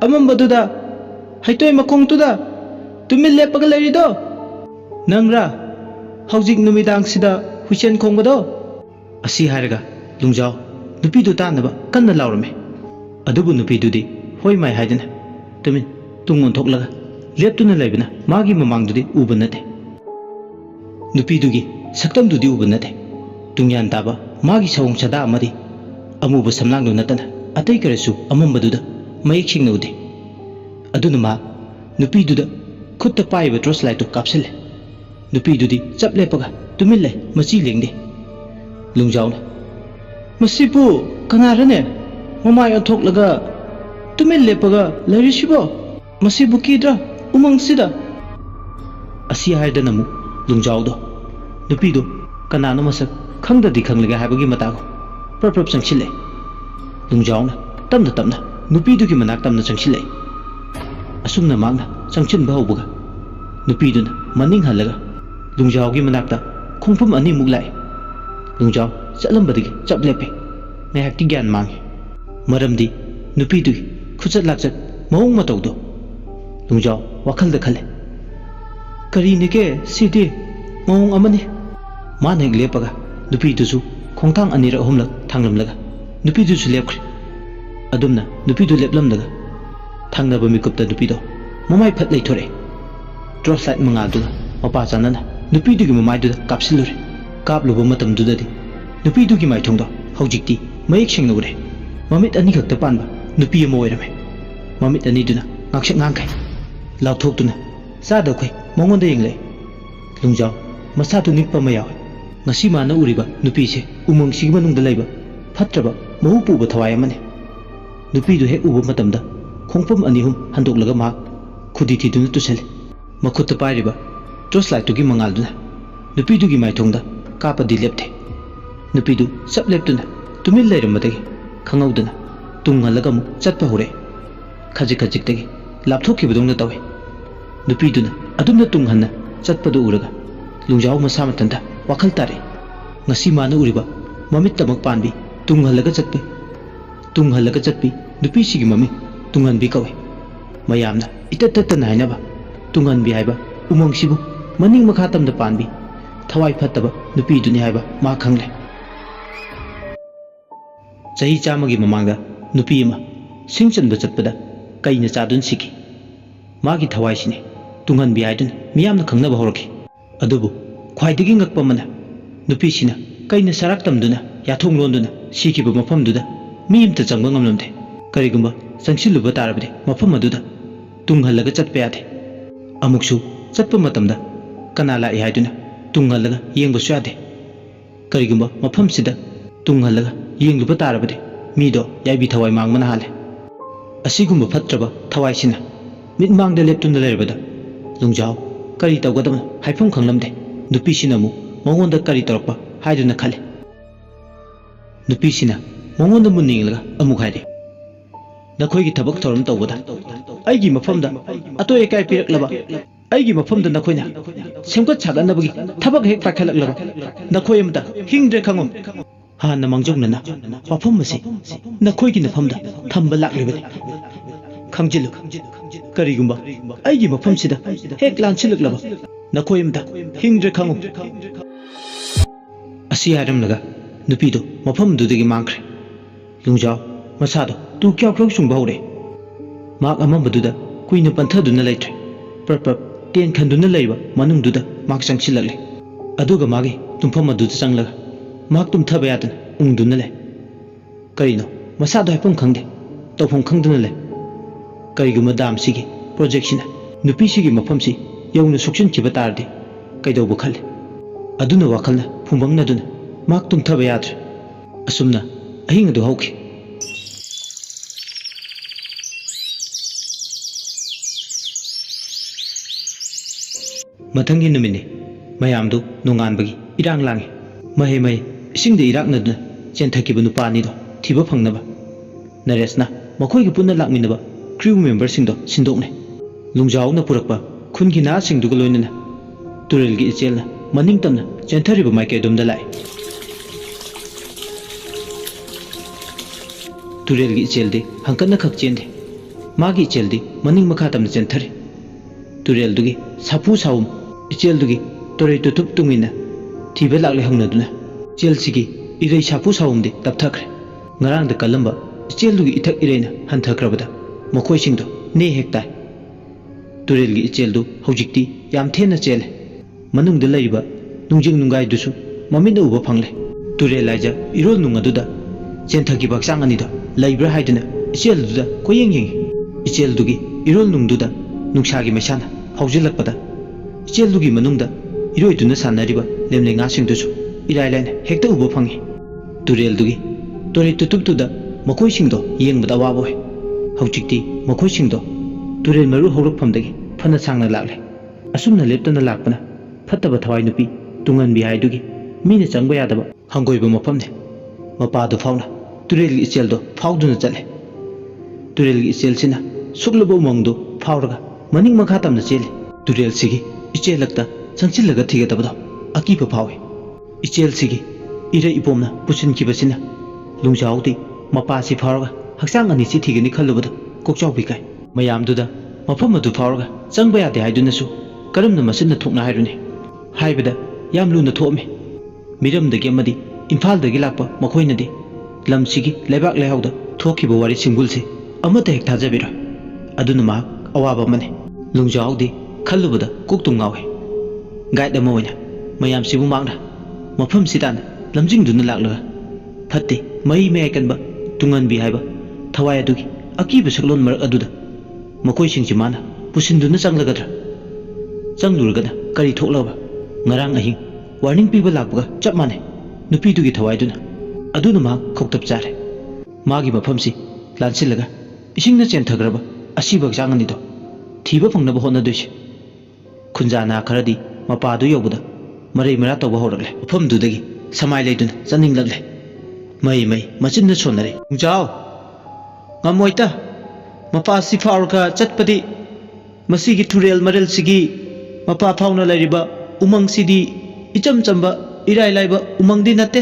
amamba duda haitoi makong tuda tumil lepaga leirido nangra haujik numidang sida huisen khongbado asi haraga lungjaw nupi du tanaba kanna laurame adubu nupi dudi hoi mai haidana tumin tungon thoklaga leptuna leibna magi mamang dudi uba nate nupi dugi saktam dudi uba nate tungyan taba magi sawung sada amadi amuba samlang du natana atai karasu amamba duda mayik sing naude aduna ma nupi duda khutta paiba tros light tu kapsile nupi dudi chap lepaga tumin le machi lengde lungjawna masipu kanarane mamay thok tumin lepaga lairisibo masibu kidra umang sida asi haida namu lungjawdo nupido kanano masak khangda di khanglega habagi matago prap sangchile lungjawna tamna nupido ki manak tamna sangchile asumna magna sangchin bahubuga nupiduna maning halaga lungjaw gi manakta khungphum ani muk lai lungjaw chatlambadigi chap lepe ngayak ti gyan mangi maramdi nupidu khuchat lakchat mawung matawdo lungjaw wakhal da khale kari ne ke sidi mawung amani man hek lepaga nupidu su khongthang anira ahumlak thanglamlaga nupidu su lepkhri adumna nupidu leplamdaga thangnaba mikupta nupido mamai phat leithore drop light mangalduga mapa chanana nupidugi mamaiduda kapsilure kapluba matamdudadi nupidugi maithongdo haujikti mayik singna ure mamit ani khakta panba nupi ama oirame mamit ani duna ngakshak ngangkai lauthokduna sada khoi mongonda yengle lungjaw masatu nikpa mayaw ngasi mana uriba nupi se umang sigi manungda leiba phatraba mahu puba thawai amane nupidu hek uba matamda khongpam ani hum handok ma khudi thiduna tusele makhutta pairiba tros light tugi mangalduna nupidugi maithongda kapadi lepte nupidu sap leptuna tumil leiramdagi khangauduna tunghalaga mu chatpa hore khajik tagi lapthokibadongna tawe nupiduna adumna tunghanna chatpadu uraga lungjaw masa matanda wakhal tare ngasi mana uriba mamit tamak panbi tunghalaga chatpi nupi sigi mami tunghan bi kawe mayamna itatta nainaba tunghan bi haiba umang sibu maning makhatam da panbi thawai phattaba nupi duni haiba ma khangle chahi chamagi mamanga nupi ma singchanba chatpada kaina chadun siki magi thawai sine tunghan bi haidun miyamna khangnaba horaki adubu khwaidagi ngakpa mana nupi sina kaina sarak tamduna yathong londuna sikiba mafamduda miyamta changba ngamlamde karigumba changsiluba tarabde mafam aduda tunghalaga chatpa yade amuksu chatpa matamda kana lai haiduna tunghalaga yengbasu yade karigumba mafam sida tunghalaga yengluba tarabde mido yaibi thawai mangmana hale asigumba phatraba thawai sina mitmangda leptuna lerbada lungjaw kari tawgadam haifum khanglamde nupi sinamu mongonda kari torpa haiduna khale nupi sina mongonda muninglaga amuk haide nakhoi gi thabak thoram tawbada aigi mafamda atoy kai piraklaba aigi mafamda nakhoina semkat chaganabagi thabak hek pakhalaklaba nakhoi amda hingdre khangum hana mangjongna wafam masi nakhoi gi nafamda thamba laklibani khangjilu karigumba aigi mafam sida hek lanchilaklaba nakhoi amda hingdre khangum asi haramlaga nupido mafam dudagi mangkhre lungjaw masado tu kyaw kyaw sungba hore mak amambaduda kuina panthaduna leitre prap ten khanduna leiba manungduda mak changchilagle aduga magi tumpham aduda changlaga mak tumthaba yadana ungduna le karino masado haipum khangde tawpham khangduna le kariguma dam sigi project sina nupi sigi mafam si yawna suksin chiba tardi kaidobu khale aduna wakhalna phumbangna duna mak tumthaba yadre asumna ahinga du hauki ꯃꯊꯪꯒꯤ ꯅꯨꯃꯤꯠꯅꯤ ꯃꯌꯥꯝꯗꯨ ꯅꯣꯡꯉꯥꯟꯕꯒꯤ ꯏꯔꯥꯡ ꯂꯥꯡꯉꯤ ꯃꯍꯩ ꯃꯍꯩ ꯏꯁꯤꯡꯗ ꯏꯔꯥꯛꯅꯗꯨꯅ ꯆꯦꯟꯊꯈꯤꯕ ꯅꯨꯄꯥ ꯑꯅꯤꯗꯣ ꯊꯤꯕ ꯐꯪꯅꯕ ꯅꯔꯦꯁꯅ ꯃꯈꯣꯏꯒꯤ ꯄꯨꯟꯅ ꯂꯥꯛꯃꯤꯟꯅꯕ ꯀ꯭ꯔꯤꯎ ꯃꯦꯝꯕꯔꯁꯤꯡꯗꯣ ꯁꯤꯟꯗꯣꯛꯅꯩ ꯂꯨꯡꯖꯥꯎꯅ ꯄꯨꯔꯛꯄ ꯈꯨꯟꯒꯤ ꯅꯍꯥꯁꯤꯡꯗꯨꯒ ꯂꯣꯏꯅꯅ ꯇꯨꯔꯦꯜꯒꯤ ꯏꯆꯦꯜꯅ ꯃꯅꯤꯡ ꯇꯝꯅ ꯆꯦꯟꯊꯔꯤꯕ ꯃꯥꯏꯀꯩ ꯂꯥꯛꯏ ꯇꯨꯔꯦꯜꯒꯤ ꯏꯆꯦꯜꯗꯤ ꯍꯪꯀꯠꯅ ꯈꯛ ꯆꯦꯟꯗꯦ ꯃꯥꯒꯤ ꯏꯆꯦꯜꯗꯤ ꯃꯅꯤꯡ ꯃꯈꯥ ꯇꯝꯅ ꯆꯦꯟꯊꯔꯤ ꯇꯨꯔꯦꯜꯗꯨꯒꯤ ꯁꯥꯐꯨ ꯁꯥꯎꯝ ꯏꯆꯦꯜꯗꯨꯒꯤ ꯇꯣꯔꯩ ꯇꯨꯊꯨꯞ ꯇꯨꯡꯏꯟꯅ ꯊꯤꯕ ꯂꯥꯛꯂꯦ ꯍꯧꯅꯗꯨꯅ ꯏꯆꯦꯜꯁꯤꯒꯤ ꯏꯔꯩ ꯁꯥꯐꯨ ꯁꯥꯎꯝꯗꯤ ꯇꯞꯊꯈ꯭ꯔꯦ ꯉꯔꯥꯡꯗ ꯀꯜꯂꯝꯕ ꯏꯆꯦꯜꯗꯨꯒꯤ ꯏꯊꯛ ꯏꯔꯩꯅ ꯍꯟꯊꯈ꯭ꯔꯕꯗ ꯃꯈꯣꯏꯁꯤꯡꯗꯣ ꯅꯦ ꯍꯦꯛ ꯇꯥꯏ ꯇꯨꯔꯦꯜꯒꯤ ꯏꯆꯦꯜꯗꯨ ꯍꯧꯖꯤꯛꯇꯤ ꯌꯥꯝ ꯊꯦꯟꯅ ꯆꯦꯜꯂꯦ ꯃꯅꯨꯡꯗ ꯂꯩꯔꯤꯕ ꯅꯨꯡꯖꯤꯡ ꯅꯨꯡꯒꯥꯏꯗꯨꯁꯨ ꯃꯃꯤꯠꯅ ꯎꯕ ꯐꯪꯂꯦ ꯇꯨꯔꯦꯜ ꯂꯥꯏꯖ ꯏꯔꯣꯜ ꯅꯨꯡ ꯑꯗꯨꯗ ꯆꯦꯟꯊꯈꯤꯕ ꯍꯛꯆꯥꯡ ꯑꯅꯤꯗꯣ ꯂꯩꯕ꯭ꯔꯥ ꯍꯥꯏꯗꯨꯅ ꯏꯆꯦꯜꯗꯨꯗ ꯀꯣꯌꯦꯡ ꯌꯦꯡꯉꯤ ꯏꯆꯦꯜꯗꯨꯒꯤ ꯏꯔꯣꯜ ꯅꯨꯡꯗꯨꯗ ꯅꯨꯡꯁꯥꯒꯤ ꯃꯩꯁꯥꯅ ꯐꯥꯎꯖꯤꯜꯂꯛꯄꯗ ꯏꯆꯦꯜꯗꯨꯒꯤ ꯃꯅꯨꯡꯗ ꯏꯔꯣꯏꯗꯨꯅ ꯁꯥꯟꯅꯔꯤꯕ ꯂꯦꯝꯂꯩꯉꯥꯁꯤꯡꯗꯨꯁꯨ ꯏꯔꯥꯏ ꯂꯥꯏꯅ ꯍꯦꯛꯇ ꯎꯕ ꯐꯪꯉꯤ ꯇꯨꯔꯦꯜꯗꯨꯒꯤ ꯇꯣꯔꯩ ꯇꯨꯊꯨꯞꯇꯨꯗ ꯃꯈꯣꯏꯁꯤꯡꯗꯣ ꯌꯦꯡꯕꯗ ꯑꯋꯥꯕ ꯑꯣꯏ ꯍꯧꯖꯤꯛꯇꯤ ꯃꯈꯣꯏꯁꯤꯡꯗꯣ ꯇꯨꯔꯦꯜ ꯃꯔꯨ ꯍꯧꯔꯛꯐꯝꯗꯒꯤ ꯐꯅ ꯁꯥꯡꯅ ꯂꯥꯛꯂꯦ ꯑꯁꯨꯝꯅ ꯂꯦꯞꯇꯅ ꯂꯥꯛꯄꯅ ꯐꯠꯇꯕ ꯊꯋꯥꯏ ꯅꯨꯄꯤ ꯇꯨꯡꯍꯟꯕꯤ ꯍꯥꯏꯗꯨꯒꯤ ꯃꯤꯅ ꯆꯪꯕ ꯌꯥꯗꯕ ꯍꯪꯒꯣꯏꯕ ꯃꯐꯝꯅꯤ ꯃꯄꯥꯗꯨ ꯐꯥꯎꯅ ꯇꯨꯔꯦꯜꯒꯤ ꯏꯆꯦꯜꯗꯣ ꯐꯥꯎꯗꯨꯅ ꯆꯠꯂꯦ ꯇꯨꯔꯦꯜꯒꯤ ꯏꯆꯦꯜꯁꯤꯅ ꯁꯨꯛꯂꯕ ꯎꯃꯪꯗꯨ ꯐꯥꯎꯔꯒ ꯃꯅꯤꯡ ꯃꯈꯥ ꯇꯝꯅ ꯆꯦꯜꯂꯤ ꯇꯨꯔꯦꯜꯁꯤꯒꯤ ꯏꯆꯦꯜꯂꯛꯇ ꯆꯪꯁꯤꯜꯂꯒ ꯊꯤꯒꯗꯕꯗꯣ ꯑꯀꯤꯕ ꯐꯥꯎꯏ ꯏꯆꯦꯜꯁꯤꯒꯤ ꯏꯔꯩ ꯏꯄꯣꯝꯅ ꯄꯨꯁꯤꯟꯈꯤꯕꯁꯤꯅ ꯂꯨꯡꯖꯥꯎꯗꯤ ꯃꯄꯥꯁꯤ ꯐꯥꯎꯔꯒ ꯍꯛꯆꯥꯡ ꯑꯅꯤꯁꯤ ꯊꯤꯒꯅꯤ ꯈꯜꯂꯨꯕꯗ ꯀꯣꯛꯆꯥꯎꯕꯤ ꯀꯥꯏ ꯃꯌꯥꯝꯗꯨꯗ ꯃꯐꯝ ꯑꯗꯨ ꯐꯥꯎꯔꯒ ꯆꯪꯕ ꯌꯥꯗꯦ ꯍꯥꯏꯗꯨꯅꯁꯨ ꯀꯔꯝꯅ ꯃꯁꯤꯟꯅ ꯊꯣꯛꯅ ꯍꯥꯏꯔꯨꯅꯤ ꯍꯥꯏꯕꯗ ꯌꯥꯝ ꯂꯨꯅ ꯊꯣꯛꯑꯝꯃꯤ ꯃꯤꯔꯝꯗꯒꯤ ꯑꯃꯗꯤ ꯏꯝꯐꯥꯜꯗꯒꯤ ꯂꯥꯛꯄ ꯃꯈꯣꯏꯅꯗꯤ ꯂꯝꯁꯤꯒꯤ ꯂꯩꯕꯥꯛ ꯂꯩꯍꯥꯎꯗ ꯊꯣꯛꯈꯤꯕ ꯋꯥꯔꯤ ꯁꯤꯡꯕꯨꯜꯁꯤ ꯑꯃꯠꯇ ꯍꯦꯛ ꯊꯥꯖꯕꯤꯔꯣꯏ ꯑꯗꯨꯅ ꯃꯍꯥꯛ ꯑꯋꯥꯕ ꯑꯃꯅꯤ ꯂꯨꯡꯖꯥꯎꯗꯤ ꯈꯜꯂꯨꯕꯗ ꯀꯣꯛꯇꯨ ꯉꯥꯎꯏ ꯒꯥꯏꯗ ꯑꯃ ꯑꯣꯏꯅ ꯃꯌꯥꯝꯁꯤꯕꯨ ꯃꯥꯛꯅ ꯃꯐꯝꯁꯤ ꯇꯥꯟꯅ ꯂꯝꯖꯤꯡꯗꯨꯅ ꯂꯥꯛꯂꯒ ꯐꯠꯇꯦ ꯃꯍꯤ ꯃꯌꯥꯏ ꯀꯟꯕ ꯇꯨꯡꯍꯟꯕꯤ ꯍꯥꯏꯕ ꯊꯋꯥꯏ ꯑꯗꯨꯒꯤ ꯑꯀꯤꯕ ꯁꯛꯂꯣꯟ ꯃꯔꯛ ꯑꯗꯨꯗ ꯃꯈꯣꯏꯁꯤꯡꯁꯤ ꯃꯥꯅ ꯄꯨꯁꯤꯟꯗꯨꯅ ꯆꯪꯂꯒꯗ꯭ꯔꯥ ꯆꯪꯂꯨꯔꯒꯅ ꯀꯔꯤ ꯊꯣꯛꯂꯕ ꯉꯔꯥꯡ ꯑꯍꯤꯡ ꯋꯥꯔꯅꯤꯡ ꯄꯤꯕ ꯂꯥꯛꯄꯒ ꯆꯞ ꯃꯥꯟꯅꯩ ꯅꯨꯄꯤꯗꯨꯒꯤ ꯊꯋꯥꯏꯗꯨꯅ ꯑꯗꯨꯅ ꯃꯍꯥꯛ ꯈꯧꯇꯞ ꯆꯥꯔꯦ ꯃꯥꯒꯤ ꯃꯐꯝꯁꯤ ꯂꯥꯟꯁꯤꯜꯂꯒ ꯏꯁꯤꯡꯅ ꯆꯦꯟꯊꯈ꯭ꯔꯕ ꯑꯁꯤꯕ ꯍꯛꯆꯥꯡ ꯑꯅꯤꯗꯣ ꯊꯤꯕ ꯐꯪꯅꯕ ꯍꯣꯠꯅꯗꯣꯏꯁꯤ ꯈꯨꯟꯖꯥ ꯅꯥ ꯈꯔꯗꯤ ꯃꯄꯥꯗꯨ ꯌꯧꯕꯗ ꯃꯔꯩ ꯃꯔꯥ ꯇꯧꯕ ꯍꯧꯔꯛꯂꯦ ꯃꯐꯝꯗꯨꯗꯒꯤ ꯁꯃꯥꯏ ꯂꯩꯗꯨꯅ ꯆꯠꯅꯤꯡꯂꯛꯂꯦ ꯃꯩ ꯃꯆꯤꯟꯅ ꯁꯣꯟꯅꯔꯦ ꯂꯨꯡꯖꯥꯎ ꯉꯝꯃꯣꯏꯇ ꯃꯄꯥꯁꯤ ꯐꯥꯎꯔꯒ ꯆꯠꯄꯗꯤ ꯃꯁꯤꯒꯤ ꯇꯨꯔꯦꯜ ꯃꯔꯦꯜꯁꯤꯒꯤ ꯃꯄꯥ ꯐꯥꯎꯅ ꯂꯩꯔꯤꯕ ꯎꯃꯪꯁꯤꯗꯤ ꯏꯆꯝ ꯆꯝꯕ ꯏꯔꯥꯏ ꯂꯥꯏꯕ ꯎꯃꯪꯗꯤ ꯅꯠꯇꯦ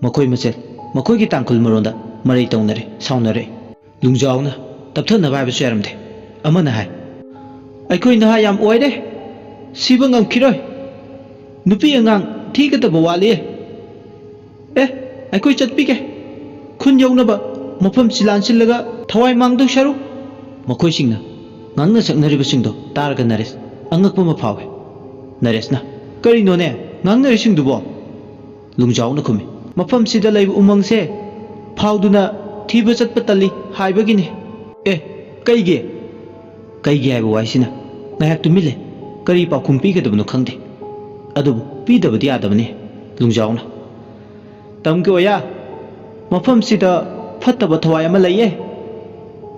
ꯃꯈꯣꯏ ꯃꯁꯦꯜ ꯃꯈꯣꯏꯒꯤ ꯇꯥꯡꯈꯨꯜ ꯃꯔꯣꯟꯗ ꯃꯔꯩ ꯇꯧꯅꯔꯦ ꯁꯥꯎꯅꯔꯦ ꯂꯨꯡꯖꯥꯎꯅ ꯇꯞꯊꯅꯕ ꯍꯥꯏꯕꯁꯨ ꯌꯥꯔꯝꯗꯦ ꯑꯃꯅ ꯍꯥꯏ ꯑꯩꯈꯣꯏ ꯅꯍꯥ ꯌꯥꯝ ꯑꯣꯏꯔꯦ ꯁꯤꯕ ꯉꯝꯈꯤꯔꯣꯏ ꯅꯨꯄꯤ ꯑꯉꯥꯡ ꯊꯤꯒꯗꯕ ꯋꯥꯠꯂꯤ ꯑꯩꯈꯣꯏ ꯆꯠꯄꯤꯒꯦ ꯈꯨꯟ ꯌꯧꯅꯕ ꯃꯐꯝꯁꯤ ꯂꯥꯟꯁꯤꯜꯂꯒ ꯊꯋꯥꯏ ꯃꯥꯡꯗꯧ ꯁꯔꯨꯛ ꯃꯈꯣꯏꯁꯤꯡꯅ ꯉꯥꯡꯅ ꯁꯛꯅꯔꯤꯕꯁꯤꯡꯗꯣ ꯇꯥꯔꯒ ꯅꯔꯦꯁ ꯑꯉꯛꯄ ꯑꯃ ꯐꯥꯎꯏ ꯅꯔꯦꯁꯅ ꯀꯔꯤꯅꯣꯅꯦ ꯉꯥꯡꯅꯔꯤꯁꯤꯡꯗꯨꯕꯣ ꯂꯨꯡꯖꯥꯎꯅ ꯈꯨꯝꯃꯤ ꯃꯐꯝꯁꯤꯗ ꯂꯩꯕ ꯎꯃꯪꯁꯦ ꯐꯥꯎꯗꯨꯅ ꯊꯤꯕ ꯆꯠꯄ ꯇꯜꯂꯤ ꯍꯥꯏꯕꯒꯤꯅꯤ ꯀꯩꯒꯤ ꯍꯥꯏꯕ ꯋꯥꯍꯩꯁꯤꯅ ꯉꯥꯏꯍꯥꯛ ꯇꯨꯃꯤꯜꯂꯦ ꯀꯔꯤ ꯄꯥꯎꯈꯨꯝ ꯄꯤꯒꯗꯕꯅꯣ ꯈꯪꯗꯦ ꯑꯗꯨꯕꯨ ꯄꯤꯗꯕꯗꯤ ꯌꯥꯗꯕꯅꯤ ꯂꯨꯡꯖꯥꯎꯅ ꯇꯝꯒꯤ ꯑꯣꯌꯥ ꯃꯐꯝꯁꯤꯗ ꯐꯠꯇꯕ ꯊꯋꯥꯏ ꯑꯃ ꯂꯩꯌꯦ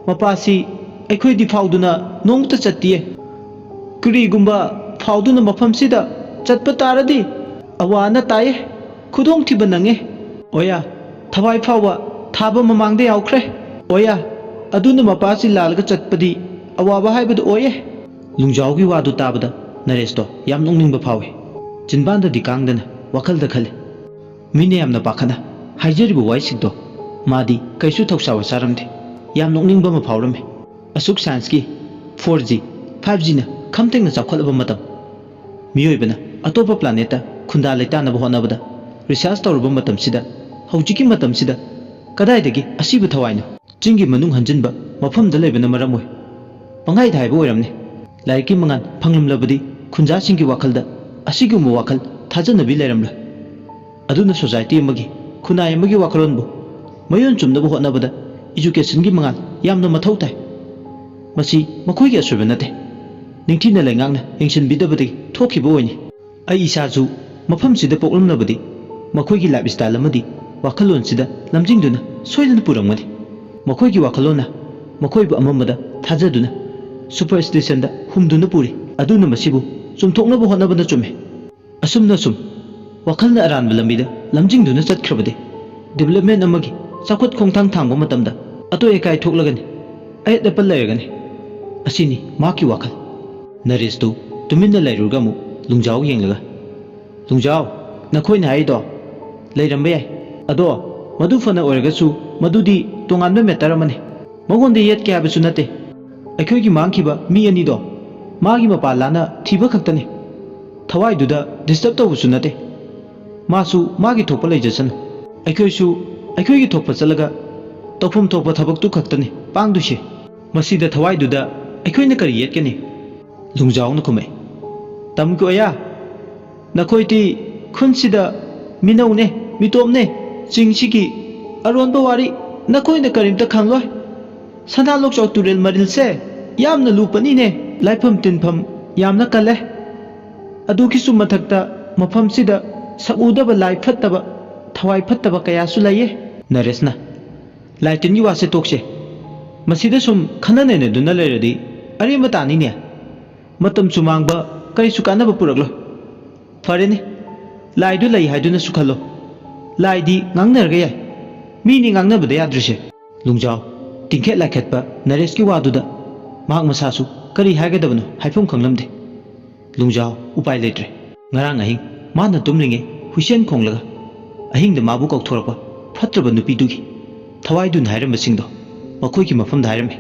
ꯃꯄꯥꯁꯤ ꯑꯩꯈꯣꯏꯗꯤ ꯐꯥꯎꯗꯨꯅ ꯅꯣꯡꯇ ꯆꯠꯇꯤꯌꯦ ꯀꯔꯤꯒꯨꯝꯕ ꯐꯥꯎꯗꯨꯅ ꯃꯐꯝꯁꯤꯗ ꯆꯠꯄ ꯇꯥꯔꯗꯤ ꯑꯋꯥ ꯑꯅꯥ ꯇꯥꯏꯌꯦ ꯈꯨꯗꯣꯡꯊꯤꯕ ꯅꯪꯉꯦ ꯑꯣꯌꯥ ꯊꯋꯥꯏ ꯐꯥꯎꯕ ꯊꯥꯕ ꯃꯃꯥꯡꯗ ꯌꯥꯎꯈ꯭ꯔꯦ ꯑꯣꯌꯥ ꯑꯗꯨꯅ ꯃꯄꯥꯁꯤ ꯂꯥꯜꯂꯒ ꯆꯠꯄꯗꯤ ꯑꯋꯥꯕ ꯍꯥꯏꯕꯗꯨ ꯑꯣꯏꯌꯦ ꯂꯨꯡꯖꯥꯎꯒꯤ ꯋꯥꯗꯨ ꯇꯥꯕꯗ ꯅꯔꯦꯁꯇꯣ ꯌꯥꯝ ꯅꯣꯛꯅꯤꯡꯕ ꯐꯥꯎꯏ ꯆꯤꯟꯕꯥꯟꯗꯗꯤ ꯀꯥꯡꯗꯅ ꯋꯥꯈꯜꯗ ꯈꯜꯂꯤ ꯃꯤꯅ ꯌꯥꯝꯅ ꯄꯥꯈꯠꯅ ꯍꯥꯏꯖꯔꯤꯕ ꯋꯥꯍꯩꯁꯤꯡꯗꯣ ꯃꯥꯗꯤ ꯀꯩꯁꯨ ꯊꯧꯁꯥꯕ ꯆꯥꯔꯝꯗꯦ ꯌꯥꯝ ꯅꯣꯛꯅꯤꯡꯕ ꯑꯃ ꯐꯥꯎꯔꯝꯃꯤ ꯑꯁꯨꯛ ꯁꯥꯏꯟꯁꯀꯤ 4G 5Gꯅ ꯈꯝꯇꯦꯡꯅ ꯆꯥꯎꯈꯠꯂꯕ ꯃꯇꯝ ꯃꯤꯑꯣꯏꯕꯅ ꯑꯇꯣꯞꯄ ꯄ꯭ꯂꯥꯅꯦꯠꯇ ꯈꯨꯟꯗꯥ ꯂꯩꯇꯥꯅꯕ ꯍꯣꯠꯅꯕꯗ ꯔꯤꯁꯥꯔꯆ ꯇꯧꯔꯨꯕ ꯃꯇꯝꯁꯤꯗ ꯍꯧꯖꯤꯛꯀꯤ ꯃꯇꯝꯁꯤꯗ ꯀꯗꯥꯏꯗꯒꯤ ꯑꯁꯤꯕ ꯊꯋꯥꯏꯅꯣ ꯆꯤꯡꯒꯤ ꯃꯅꯨꯡ ꯍꯟꯖꯤꯟꯕ ꯃꯐꯝꯗ ꯂꯩꯕꯅ ꯃꯔꯝ ꯑꯣꯏ ꯄꯪꯍꯥꯏꯗ ꯍꯥꯏꯕ ꯑꯣꯏꯔꯝꯅꯤ ꯂꯥꯏꯔꯤꯛꯀꯤ ꯃꯉꯥꯜ ꯐꯪꯂꯝꯂꯕꯗꯤ ꯈꯨꯟꯖꯥꯁꯤꯡꯒꯤ ꯋꯥꯈꯜꯗ ꯑꯁꯤꯒꯨꯝꯕ ꯋꯥꯈꯜ ꯊꯥꯖꯅꯕꯤ ꯂꯩꯔꯝꯂꯣꯏ ꯑꯗꯨꯅ ꯁꯣꯁꯥꯏꯇꯤ ꯑꯃꯒꯤ ꯈꯨꯟꯅꯥꯏ ꯑꯃꯒꯤ ꯋꯥꯈꯜꯂꯣꯟꯕꯨ ꯃꯌꯣꯟ ꯆꯨꯝꯅꯕ ꯍꯣꯠꯅꯕꯗ ꯏꯖꯨꯀꯦꯁꯟꯒꯤ ꯃꯉꯥꯜ ꯌꯥꯝꯅ ꯃꯊꯧ ꯇꯥꯏ ꯃꯁꯤ ꯃꯈꯣꯏꯒꯤ ꯑꯁꯣꯏꯕ ꯅꯠꯇꯦ ꯅꯤꯡꯊꯤꯅ ꯂꯩꯉꯥꯛꯅ ꯌꯦꯡꯁꯤꯟꯕꯤꯗꯕꯗꯒꯤ ꯊꯣꯛꯈꯤꯕ ꯑꯣꯏꯅꯤ ꯑꯩ ꯏꯁꯥꯁꯨ ꯃꯐꯝꯁꯤꯗ ꯄꯣꯛꯂꯝꯂꯕꯗꯤ ꯃꯈꯣꯏꯒꯤ ꯂꯥꯏꯐ ꯁ꯭ꯇꯥꯏꯜ ꯑꯃꯗꯤ ꯋꯥꯈꯜꯂꯣꯟꯁꯤꯗ ꯂꯝꯖꯤꯡꯗꯨꯅ ꯁꯣꯏꯗꯅ ꯄꯨꯔꯝꯒꯅꯤ ꯃꯈꯣꯏꯒꯤ ꯋꯥꯈꯜꯂꯣꯟꯅ ꯃꯈꯣꯏꯕꯨ ꯑꯃꯝꯕꯗ ꯊꯥꯖꯗꯨꯅ ꯁꯨꯄꯔꯁꯇꯤꯁꯟꯗ ꯍꯨꯝꯗꯨꯅ ꯄꯨꯔꯤ ꯑꯗꯨꯅ ꯃꯁꯤꯕꯨ ꯆꯨꯝꯊꯣꯛꯅꯕ ꯍꯣꯠꯅꯕꯅ ꯆꯨꯝꯃꯤ ꯑꯁꯨꯝꯅ ꯁꯨꯝ ꯋꯥꯈꯜꯅ ꯑꯔꯥꯟꯕ ꯂꯝꯕꯤꯗ ꯂꯝꯖꯤꯡꯗꯨꯅ ꯆꯠꯈ꯭ꯔꯕꯗꯤ ꯗꯤꯕꯦꯂꯞꯃꯦꯟ ꯑꯃꯒꯤ ꯆꯥꯎꯈꯠ ꯈꯣꯡꯊꯥꯡ ꯊꯥꯡꯕ ꯃꯇꯝꯗ ꯑꯇꯣꯏ ꯑꯀꯥꯏ ꯊꯣꯛꯂꯒꯅꯤ ꯑꯌꯦꯠ ꯑꯄꯟ ꯂꯩꯔꯒꯅꯤ ꯑꯁꯤꯅꯤ ꯃꯍꯥꯛꯀꯤ ꯋꯥꯈꯜ ꯅꯔꯦꯁꯇꯨ ꯇꯨꯃꯤꯟꯅ ꯂꯩꯔꯨꯔꯒ ꯑꯃꯨꯛ ꯂꯨꯡꯖꯥꯎ ꯌꯦꯡꯂꯒ ꯂꯨꯡꯖꯥꯎ ꯅꯈꯣꯏꯅ ꯍꯥꯏꯔꯤꯗꯣ ꯂꯩꯔꯝꯕ ꯌꯥꯏ ꯑꯗꯣ ꯃꯗꯨ ꯐꯅ ꯑꯣꯏꯔꯒꯁꯨ ꯃꯗꯨꯗꯤ ꯇꯣꯉꯥꯟꯕ ꯃꯦꯇꯔ ꯑꯃꯅꯤ ꯃꯉꯣꯟꯗ ꯌꯦꯠꯀꯦ ꯍꯥꯏꯕꯁꯨ ꯅꯠꯇꯦ ꯑꯩꯈꯣꯏꯒꯤ ꯃꯥꯡꯈꯤꯕ ꯃꯤ ꯑꯅꯤꯗꯣ ꯃꯥꯒꯤ ꯃꯄꯥ ꯂꯥꯟꯅ ꯊꯤꯕ ꯈꯛꯇꯅꯤ ꯊꯋꯥꯏꯗꯨꯗ ꯗꯤꯁꯇꯔꯕ ꯇꯧꯕꯁꯨ ꯅꯠꯇꯦ ꯃꯥꯁꯨ ꯃꯥꯒꯤ ꯊꯣꯛꯄ ꯂꯩꯖꯁꯅꯨ ꯑꯩꯈꯣꯏꯁꯨ ꯑꯩꯈꯣꯏꯒꯤ ꯊꯣꯛꯄ ꯆꯠꯂꯒ ꯇꯧꯐꯝ ꯊꯣꯛꯄ ꯊꯕꯛꯇꯨ ꯈꯛꯇꯅꯤ ꯄꯥꯡꯗꯣꯏꯁꯦ ꯃꯁꯤꯗ ꯊꯋꯥꯏꯗꯨꯗ ꯑꯩꯈꯣꯏꯅ ꯀꯔꯤ ꯌꯦꯠꯀꯅꯤ ꯂꯨꯡꯖꯥꯎꯅ ꯈꯨꯝꯃꯛꯏ ꯇꯝꯀꯨ ꯑꯌꯥ ꯅꯈꯣꯏꯗꯤ ꯈꯨꯟꯁꯤꯗ ꯃꯤꯅꯧꯅꯦ ꯃꯤꯇꯣꯞꯅꯦ ꯆꯤꯡꯁꯤꯒꯤ ꯑꯔꯣꯟꯕ ꯋꯥꯔꯤ ꯅꯈꯣꯏꯅ ꯀꯔꯤꯝꯇ ꯈꯪꯂꯣꯏ ꯁꯅꯥꯂꯣꯛꯆꯥꯎ ꯇꯨꯔꯦꯜ ꯃꯔꯤꯜꯁꯦ ꯌꯥꯝꯅ ꯂꯨꯄꯅꯤꯅꯦ ꯂꯥꯏꯐꯝ ꯇꯤꯟꯐꯝ ꯌꯥꯝꯅ ꯀꯜꯂꯦ ꯑꯗꯨꯒꯤꯁꯨ ꯃꯊꯛꯇ ꯃꯐꯝꯁꯤꯗ ꯁꯛꯎꯗꯕ ꯂꯥꯏ ꯐꯠꯇꯕ ꯊꯋꯥꯏ ꯐꯠꯇꯕ ꯀꯌꯥꯁꯨ ꯂꯩꯌꯦ ꯅꯔꯦꯁꯅ ꯂꯥꯏ ꯇꯤꯟꯒꯤ ꯋꯥꯁꯦ ꯇꯣꯛꯁꯦ ꯃꯁꯤꯗ ꯁꯨꯝ ꯈꯟꯅ ꯅꯩꯅꯗꯨꯅ ꯂꯩꯔꯗꯤ ꯑꯔꯦꯝꯕ ꯇꯥꯅꯤꯅꯦ ꯃꯇꯝꯁꯨ ꯃꯥꯡꯕ ꯀꯔꯤꯁꯨ ꯀꯥꯟꯅꯕ ꯄꯨꯔꯛꯂꯣꯏ ꯐꯔꯦꯅꯦ ꯂꯥꯏꯗꯨ ꯂꯩ ꯍꯥꯏꯗꯨꯅꯁꯨ ꯈꯜꯂꯣ ꯂꯥꯏꯗꯤ ꯉꯥꯡꯅꯔꯒ ꯌꯥꯏ ꯃꯤꯅꯤ ꯉꯥꯡꯅꯕꯗ ꯌꯥꯗ꯭ꯔꯤꯁꯦ ꯂꯨꯡꯖꯥꯎ ꯇꯤꯡꯈꯦꯠ ꯂꯥꯏꯈꯦꯠꯄ ꯅꯔꯦꯁꯀꯤ ꯋꯥꯗꯨꯗ ꯃꯍꯥꯛ ꯃꯁꯥꯁꯨ ꯀꯔꯤ ꯍꯥꯏꯒꯗꯕꯅꯣ ꯍꯥꯏꯐꯝ ꯈꯪꯂꯝꯗꯦ ꯂꯨꯡꯖꯥꯎ ꯎꯄꯥꯏ ꯂꯩꯇ꯭ꯔꯦ ꯉꯔꯥꯡ ꯑꯍꯤꯡ ꯃꯥꯅ ꯇꯨꯝꯂꯤꯉꯩ ꯍꯨꯏꯁꯦꯟ ꯈꯣꯡꯂꯒ ꯑꯍꯤꯡꯗ ꯃꯥꯕꯨ ꯀꯧꯊꯣꯔꯛꯄ ꯐꯠꯇ꯭ꯔꯕ ꯅꯨꯄꯤꯗꯨꯒꯤ ꯊꯋꯥꯏꯗꯨꯅ ꯍꯥꯏꯔꯝꯕꯁꯤꯡꯗꯣ ꯃꯈꯣꯏꯒꯤ ꯃꯐꯝꯗ ꯍꯥꯏꯔꯝꯃꯤ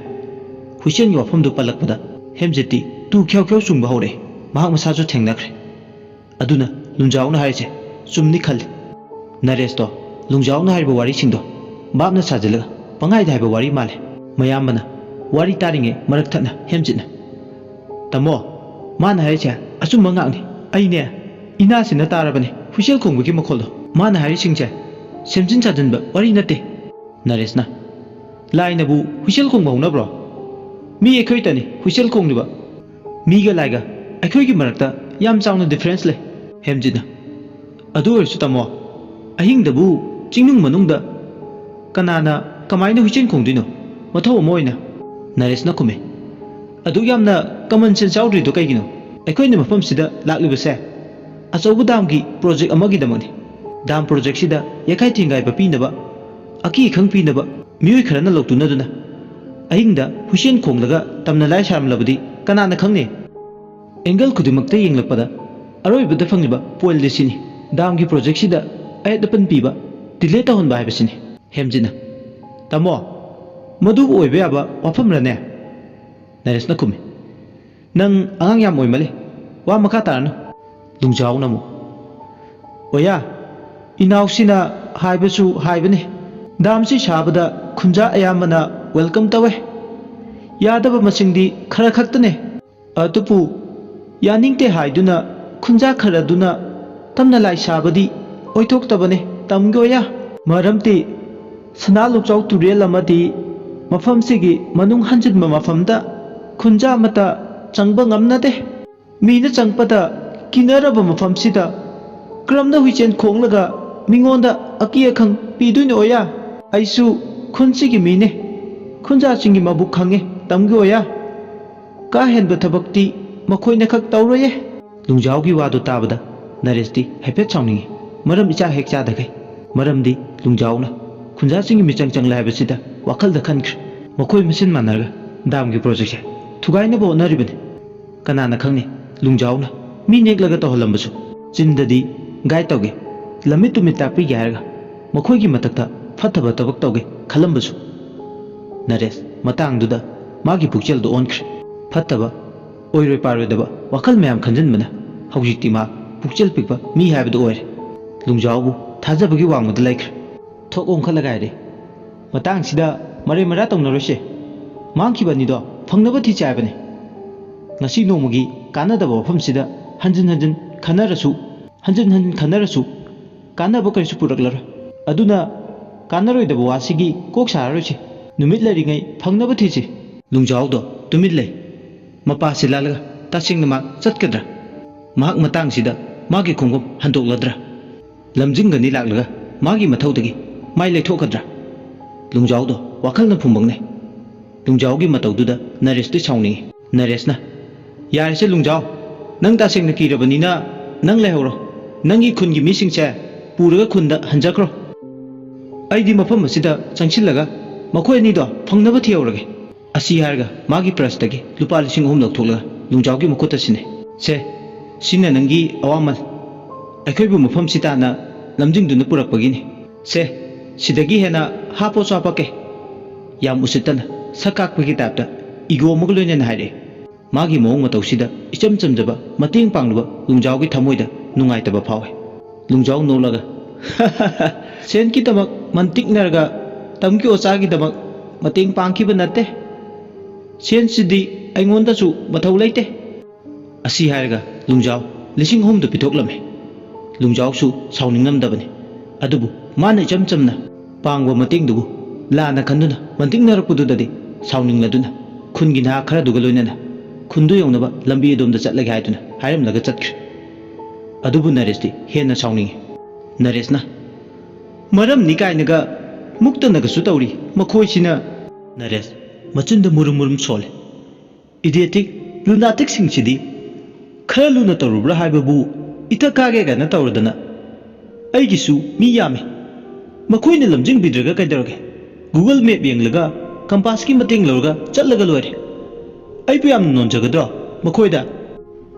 ꯍꯨꯏꯁꯦꯟꯒꯤ ꯋꯥꯐꯝꯗꯨ ꯄꯜꯂꯛꯄꯗ ꯍꯦꯝꯖꯦꯠꯇꯤ ꯇꯨ ꯈ꯭ꯌꯥꯎ ꯈ꯭ꯌꯥꯎ ꯆꯨꯡꯕ ꯍꯧꯔꯛꯑꯦ ꯃꯍꯥꯛ ꯃꯁꯥꯁꯨ ꯊꯦꯡꯅꯈ꯭ꯔꯦ ꯑꯗꯨꯅ ꯂꯨꯡꯖꯥꯎꯅ ꯍꯥꯏꯔꯤꯁꯦ ꯆꯨꯝꯅꯤ ꯈꯜꯂꯤ ꯅꯔꯦꯁꯇꯣ ꯂꯨꯡꯖꯥꯎꯅ ꯍꯥꯏꯔꯤꯕ ꯋꯥꯔꯤꯁꯤꯡꯗꯣ ꯕꯥꯞꯅ ꯁꯥꯖꯤꯜꯂꯒ ꯄꯪꯍꯥꯏꯗ ꯍꯥꯏꯕ ꯋꯥꯔꯤ ꯃꯥꯜꯂꯦ ꯃꯌꯥꯝꯕꯅ ꯋꯥꯔꯤ ꯇꯥꯔꯤꯉꯩ ꯃꯔꯛ ꯊꯠꯅ ꯍꯦꯝꯖꯤꯠꯅ ꯇꯥꯃꯣ ꯃꯥꯅ ꯍꯥꯏꯔꯤꯁꯦ ꯑꯆꯨꯝꯕ ꯉꯥꯛꯅꯤ ꯑꯩꯅꯦ ꯏꯅꯥꯁꯤꯅ ꯇꯥꯔꯕꯅꯤ ꯍꯨꯏꯁꯦꯜ ꯈꯣꯡꯕꯒꯤ ꯃꯈꯣꯜꯗꯣ ꯃꯥꯅ ꯍꯥꯏꯔꯤꯁꯤꯡꯁꯦ ꯁꯦꯝꯖꯤꯟ ꯁꯥꯖꯤꯟꯕ ꯋꯥꯔꯤ ꯅꯠꯇꯦ ꯅꯔꯦꯁꯅ ꯂꯥꯏꯅꯕꯨ ꯍꯨꯏꯁꯦꯜ ꯈꯣꯡꯕ ꯍꯧꯅꯕ꯭ꯔꯣ ꯃꯤ ꯑꯩꯈꯣꯏꯇꯅꯤ ꯍꯨꯏꯁꯦꯜ ꯈꯣꯡꯂꯤꯕ ꯃꯤꯒ ꯂꯥꯏꯒ ꯑꯩꯈꯣꯏꯒꯤ ꯃꯔꯛꯇ ꯌꯥꯝ ꯆꯥꯎꯅ ꯗꯤꯐ꯭ꯔꯦꯟꯁ ꯂꯩ ꯍꯦꯝꯖꯤꯠꯅ ꯑꯗꯨ ꯑꯣꯏꯔꯁꯨ ꯇꯥꯃꯣ ꯑꯍꯤꯡꯗꯕꯨ ꯆꯤꯡꯅꯨꯡ ꯃꯅꯨꯡꯗ ꯀꯅꯥꯅ ꯀꯃꯥꯏꯅ ꯍꯨꯏꯆꯦꯟ ꯈꯣꯡꯗꯣꯏꯅꯣ ꯃꯊꯧ ꯑꯃ ꯑꯣꯏꯅ ꯅꯔꯦꯁꯅ ꯈꯨꯝꯃꯤ ꯑꯗꯨ ꯌꯥꯝꯅ ꯀꯃꯟ ꯁꯦꯟꯁ ꯌꯥꯎꯗ꯭ꯔꯤꯗꯣ ꯀꯩꯒꯤꯅꯣ ꯑꯩꯈꯣꯏꯅ ꯃꯐꯝꯁꯤꯗ ꯂꯥꯛꯂꯤꯕꯁꯦ ꯑꯆꯧꯕ ꯗꯥꯝꯒꯤ ꯄ꯭ꯔꯣꯖꯦꯛट ꯑꯃꯒꯤꯗꯃꯛꯅꯤ ꯗꯥꯝ ꯄ꯭ꯔꯣꯖꯦꯛꯁꯤꯗ ꯌꯥꯈꯥꯏ ꯊꯤꯡꯒꯥꯏꯕ ꯄꯤꯅꯕ ꯑꯀꯤ ꯑꯈꯪ ꯄꯤꯅꯕ ꯃꯤꯑꯣꯏ ꯈꯔꯅ ꯂꯧꯇꯨꯅꯗꯨꯅ ꯑꯍꯤꯡꯗ ꯍꯨꯏꯁꯦꯟ ꯈꯣꯡꯂꯒ ꯇꯝꯅ ꯂꯥꯏ ꯁꯥꯔꯝꯂꯕꯗꯤ ꯀꯅꯥꯅ ꯈꯪꯅꯤ ꯑꯦꯡꯒꯜ ꯈꯨꯗꯤꯡꯃꯛꯇ ꯌꯦꯡꯂꯛꯄꯗ ꯑꯔꯣꯏꯕꯗ ꯐꯪꯂꯤꯕ ꯄꯣꯏꯟꯠ ꯁꯤꯅꯤ ꯗꯥꯝꯒꯤ ꯄ꯭ꯔꯣꯖꯦꯛꯁꯤꯗ ꯑꯌꯦꯠ ꯑꯄꯟ ꯄꯤꯕ ꯗꯤꯂꯦ ꯇꯧꯍꯟꯕ ꯍꯥꯏꯕꯁꯤꯅꯤ ꯍꯦꯝꯖꯤꯠꯅ ꯇꯥꯃꯣ ꯃꯗꯨꯕꯨ ꯑꯣꯏꯕ ꯌꯥꯕ ꯋꯥꯐꯝꯔꯅꯦ ꯅꯔꯦꯁꯅ ꯈꯨꯝꯃꯤ ꯅꯪ ꯑꯉꯥꯡ ꯌꯥꯝ ꯑꯣꯏꯃꯜꯂꯦ ꯋꯥ ꯃꯈꯥ ꯇꯥꯔꯅꯨ ꯂꯨꯡꯖꯥꯎꯅ ꯑꯃꯨꯛ ꯑꯣꯌꯥ ꯏꯅꯥꯎꯁꯤꯅ ꯍꯥꯏꯕꯁꯨ ꯍꯥꯏꯕꯅꯤ ꯗꯥꯝꯁꯤ ꯁꯥꯕꯗ ꯈꯨꯟꯖꯥ ꯑꯌꯥꯝꯕꯅ ꯋꯦꯜꯀꯝ ꯇꯧꯋꯦ ꯌꯥꯗꯕ ꯃꯁꯤꯡꯗꯤ ꯈꯔ ꯈꯛꯇꯅꯦ ꯑꯗꯨꯕꯨ ꯌꯥꯅꯤꯡꯗꯦ ꯍꯥꯏꯗꯨꯅ ꯈꯨꯟꯖꯥ ꯈꯔꯗꯨꯅ ꯇꯝꯅ ꯂꯥꯏ ꯁꯥꯕꯗꯤ ꯑꯣꯏꯊꯣꯛꯇꯕꯅꯦ ꯇꯝꯒꯤ ꯑꯣꯌꯥ ꯃꯔꯝꯗꯤ ꯁꯅꯥꯂꯣꯛꯆꯥꯎ ꯇꯨꯔꯦꯜ ꯑꯃꯗꯤ ꯃꯐꯝꯁꯤꯒꯤ ꯃꯅꯨꯡ ꯍꯟꯖꯤꯟꯕ ꯃꯐꯝꯗ ꯈꯨꯟꯖꯥ ꯑꯃꯠꯇ ꯆꯪꯕ ꯉꯝꯅꯗꯦ ꯃꯤꯅ ꯆꯪꯄꯗ ꯀꯤꯅꯔꯕ ꯃꯐꯝꯁꯤꯗ ꯀꯔꯝꯅ ꯍꯨꯏꯆꯦꯟ ꯈꯣꯡꯂꯒ ꯃꯤꯉꯣꯟꯗ ꯑꯀꯤ ꯑꯈꯪ ꯄꯤꯗꯣꯏꯅꯣ ꯑꯣꯌꯥ ꯑꯩꯁꯨ ꯈꯨꯟꯁꯤꯒꯤ ꯃꯤꯅꯦ ꯈꯨꯟꯖꯥꯁꯤꯡꯒꯤ ꯃꯕꯨꯛ ꯈꯪꯉꯦ ꯇꯝꯒꯤ ꯑꯣꯌꯥ ꯀꯥ ꯍꯦꯟꯕ ꯊꯕꯛꯇꯤ ꯃꯈꯣꯏꯅ ꯈꯛ ꯇꯧꯔꯣꯏꯌꯦ ꯂꯨꯡꯖꯥꯎꯒꯤ ꯋꯥꯗꯨ ꯇꯥꯕꯗ ꯅꯔꯦꯁꯇꯤ ꯍꯥꯏꯐꯦꯠ ꯁꯥꯎꯅꯤꯡꯉꯤ ꯃꯔꯝ ꯏꯆꯥ ꯍꯦꯛ ꯆꯥꯗꯈꯩ ꯃꯔꯝꯗꯤ ꯂꯨꯡꯖꯥꯎꯅ ꯈꯨꯟꯖꯥꯁꯤꯡꯒꯤ ꯃꯤꯆꯪ ꯆꯪꯂꯦ ꯍꯥꯏꯕꯁꯤꯗ ꯋꯥꯈꯜꯗ ꯈꯟꯈ꯭ꯔꯦ ꯃꯈꯣꯏ ꯃꯁꯦꯟ ꯃꯥꯟꯅꯔꯒ ꯗꯥꯝꯒꯤ ꯄ꯭ꯔꯣꯖꯦꯛꯁꯦ ꯊꯨꯒꯥꯏꯅꯕ ꯍꯣꯠꯅꯔꯤꯕꯅꯤ ꯀꯅꯥꯅ ꯈꯪꯅꯤ ꯂꯨꯡꯖꯥꯎꯅ ꯃꯤ ꯅꯦꯛꯂꯒ ꯇꯧꯍꯜꯂꯝꯕꯁꯨ ꯆꯤꯟꯗꯗꯤ ꯒꯥꯏꯗ ꯇꯧꯒꯦ ꯂꯝꯃꯤꯠ ꯇꯨꯃꯤꯠ ꯇꯥꯛꯄꯤꯒꯦ ꯍꯥꯏꯔꯒ ꯃꯈꯣꯏꯒꯤ ꯃꯊꯛꯇ ꯐꯠꯇꯕ ꯊꯕꯛ ꯇꯧꯒꯦ ꯈꯜꯂꯝꯕꯁꯨ ꯅꯔꯦꯁ ꯃꯇꯥꯡꯗꯨꯗ ꯃꯥꯒꯤ ꯄꯨꯛꯆꯦꯜꯗꯣ ꯑꯣꯟꯈ꯭ꯔꯦ ꯐꯠꯇꯕ ꯑꯣꯏꯔꯣꯏ ꯄꯥꯔꯣꯏꯗꯕ ꯋꯥꯈꯜ ꯃꯌꯥꯝ ꯈꯟꯖꯤꯟꯕꯅ ꯍꯧꯖꯤꯛꯇꯤ ꯃꯥ ꯄꯨꯛꯆꯦꯜ ꯄꯤꯛꯄ ꯃꯤ ꯍꯥꯏꯕꯗꯨ ꯑꯣꯏꯔꯦ ꯂꯨꯡꯖꯥꯎꯕꯨ ꯊꯥꯖꯕꯒꯤ ꯋꯥꯡꯃꯗ ꯂꯩꯈ꯭ꯔꯦ ꯊꯣꯛ ꯑꯣꯟꯈꯠꯂꯒ ꯍꯥꯏꯔꯦ ꯃꯇꯥꯡꯁꯤꯗ ꯃꯔꯩ ꯃꯔꯥ ꯇꯧꯅꯔꯣꯏꯁꯦ ꯃꯥꯡꯈꯤꯕ ꯑꯅꯤꯗꯣ ꯐꯪꯅꯕ ꯊꯤꯁꯦ ꯍꯥꯏꯕꯅꯤ ꯉꯁꯤ ꯅꯣꯡꯃꯒꯤ ꯀꯥꯟꯅꯗꯕ ꯋꯥꯐꯝꯁꯤꯗ ꯍꯟꯖꯤꯟ ꯍꯟꯖꯤꯟ ꯈꯟꯅꯔꯁꯨ ꯀꯥꯟꯅꯕ ꯀꯔꯤꯁꯨ ꯄꯨꯔꯛꯂꯔꯣꯏ ꯑꯗꯨꯅ ꯀꯥꯟꯅꯔꯣꯏꯗꯕ ꯋꯥꯁꯤꯒꯤ ꯀꯣꯛ ꯁꯥꯔꯔꯣꯏꯁꯤ ꯅꯨꯃꯤꯠ ꯂꯩꯔꯤꯉꯩ ꯐꯪꯅꯕ ꯊꯤꯁꯤ ꯂꯨꯡꯖꯥꯎꯗꯣ ꯇꯨꯃꯤꯠ ꯂꯩ ꯃꯄꯥꯁꯤ ꯂꯥꯜꯂꯒ ꯇꯁꯦꯡꯅ ꯃꯥ ꯆꯠꯀꯗ꯭ꯔꯥ ꯃꯍꯥꯛ ꯃꯇꯥꯡꯁꯤꯗ ꯃꯥꯒꯤ ꯈꯣꯡꯐꯝ ꯍꯟꯗꯣꯛꯂꯗ꯭ꯔꯥ ꯂꯝꯖꯤꯡꯒꯅꯤ ꯂꯥꯛꯂꯒ ꯃꯥꯒꯤ ꯃꯊꯧꯗꯒꯤ ꯃꯥꯏ ꯂꯩꯊꯣꯛꯀꯗ꯭ꯔꯥ ꯂꯨꯡꯖꯥꯎꯗꯣ ꯋꯥꯈꯜꯅ ꯐꯨꯝꯕꯪꯅꯩ ꯂꯨꯡꯖꯥꯎꯒꯤ ꯃꯇꯧꯗꯨꯗ ꯅꯔꯦꯁꯇꯤ ꯁꯥꯎꯅꯤꯡꯉꯤ ꯅꯔꯦꯁꯅ ꯌꯥꯔꯦꯁꯦ ꯂꯨꯡꯖꯥꯎ Nang taseng na kirabani na nang lehoro. Nangi khun gi mising che puraga khun da hanjakro. Ai di mafam asida changsillaga makhoi ani do phangnaba thiyorage. Asi harga magi prastagi lupa lising 3 lakthoklaga lungjau gi mukota sine. Se sina nangi awamal. Aikoi bu mafam sita na lamjing duna purakpagini. Se sidagi hena hapo chapake. Yam usitana sakakpagi tapta igo magloina na haire. Magi mong matawsida icham chamjaba mating pangluba lungjau gi thamoida nungai taba phawe. Lungjau nolaga sen ki tamak mantik narga tamki ocha gi tamak mating pangki ba natte. Sen sidi aingonda su mathau leite. Asi harga lungjau lising 3 da pithoklame. Lungjau su sauningam dabani. Adubu mana icham chamna pangwa mating dubu lana khanduna mantik narakpudu dadi sauning laduna khungi na khara duga loinana khundu yongnaba lambi dom da chatlage haiduna hairam laga chatkre. Adubu Naresh di hena sauning. Naresh na maram ni kainaga mukta naga su tawri makhoi sina. Naresh machinda murum murum sole. Idiotic lunatic sing sidi khara luna tawrubra haibabu ita kage ga na tawradana aigisu mi yame makhoi na lamjing bidraga kaidarage Google Map yenglaga compass ki mating lorga chatlaga loire ai piyam non jagadro makhoida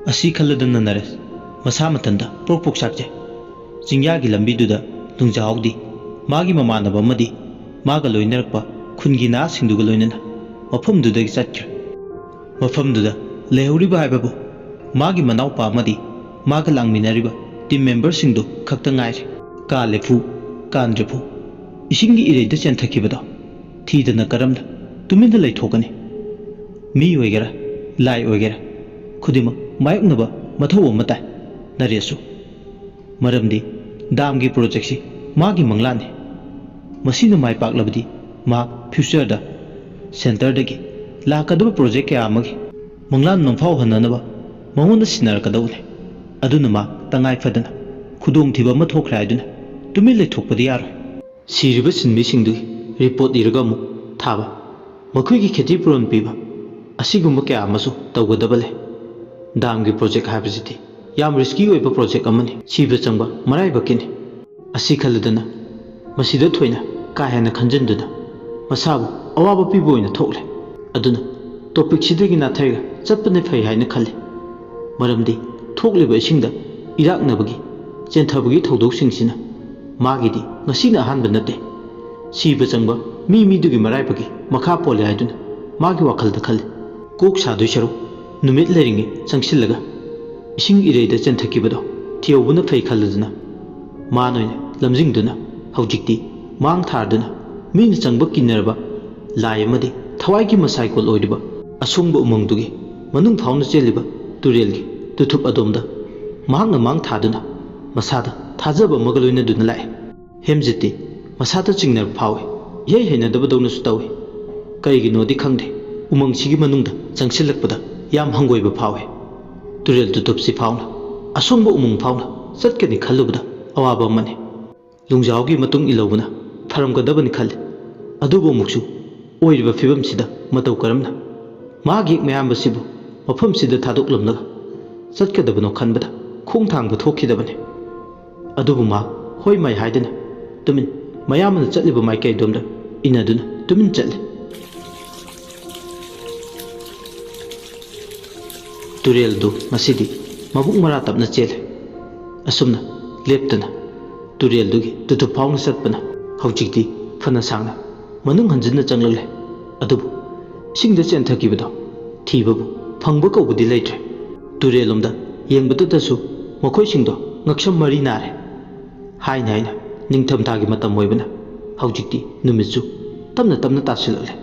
asi khalladana Naresh masa matanda pokpok sakje jingya gi lambi duda lungjawdi magi mamanaba madi maga loinarakpa khungi na singduga loinana mafam duda gi chatkre mafam duda lehuriba haibabu magi manaupa madi maga langminariba team member singdu khakta ngaire ka lefu kandrapu isingi ireida chenthakibado thidana karamda tuminda leithokani mi oigera lai oigera khudima mayoknaba mathau amata Naresh maramdi damgi project si magi manglane masina mai paklabdi ma future da center dagi lakadaba project kya amagi manglan nomfau hananaba mangona sinar kadawne aduna ma tangai fadana khudong thiba ma thokra aduna tumin leithokpadi yaro siriba sinmi singdu report iraga mu thaba makhoi gi kheti puron piba asigumba kya amasu tawgadabale damgi project habisiti yam risky oiba project amani siba changba marai bakini asi khaladana masida thoina ka hena khanjanduna masabu awaba pibo ina thokle aduna topic sidagi na thaiga chapne phai haina khali maramdi thokliba isingda iraknabagi chentabagi thodok singsina magidi ngasina hanba nate siba changba mi dugi marai bagi makha pole haiduna magi wakhalda khali kok sadu sharu numit leringi changsillaga ising ireida chenthakibado thiobuna phai khaladuna manoina lamjingduna haujikti mang tharduna ming changba kinarba lai amadi thawai gi masai kol oidiba asungba umangdugi manung phawna cheliba turelgi tuthup adomda mahangna mang thaduna masada thajaba magaloina duna lai hemjiti masada chingnar phawe yei hena dabadona su tawi kaigi nodi khangde umang sigi manungda changsilakpada yam hangoiba phawe turel tutup si phawna asungba umung phawna chatkani khallubada awaba mane lungjawgi matung ilobuna pharamgadabani khal adubo muksu oiriba fibam sida matau karamna magi mayamba sibu mafam sida thadoklamnaga chatkadabano khanbada khongthangba thokkidabani adubu ma hoi mai haidana tumin mayamana chatliba mai kai domda inaduna tumin chatli turel do masidi mabuk mara tapna chele asumna leptana turel dugi tutu phawna satpana haujikti phana sangna manung hanjinna changlagle adubu singda chenthakibado thibabu phangba kobudi leitre turelomda yengbadadasu makhoi singdo ngaksham mari nare haina haina ningtham thagi matam moibana haujikti numitsu tamna tamna tasilale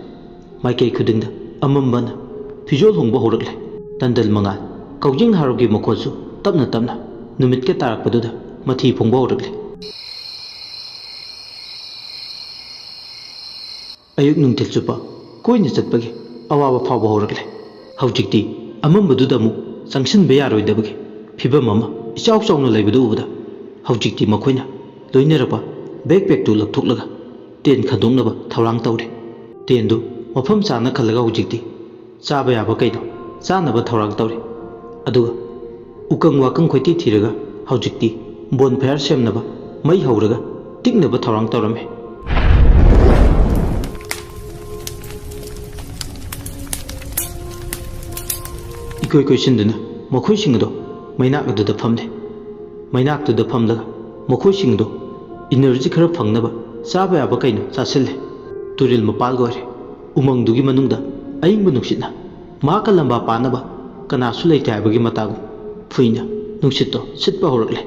maikei khudingda amambana fijol hongba horakle tandal mangal kaujing harogi makhosu tapna tapna numit ke tarakpaduda mathi phongba horakle ayuk nungtil chupa koina chatpagi awaba phawba horakle haujikti amambaduda mu changsinba yaroidabagi phibam ama ichau chawna leibadu ubada haujikti makhoina loinaraba backpack tu lakthoklaga ten khadongnaba thawrang tawre ten du mafam chana khallaga haujikti chaba yaba kaido chanaba thawrang tawre aduga ukang wakang khoiti thiraga haujikti bon fire semnaba mai hauraga tiknaba thorang torame ikoi koi sinduna makhoi singdo mainak aduda phamde mainak tuda phamlaga makhoi singdo energy khara phangnaba chaba yaba kaino chasille turil mapal gore umang dugi manungda aing bunukshitna maka lamba panaba kana su leite habagi matagu fuina nungshitto sitpa horakle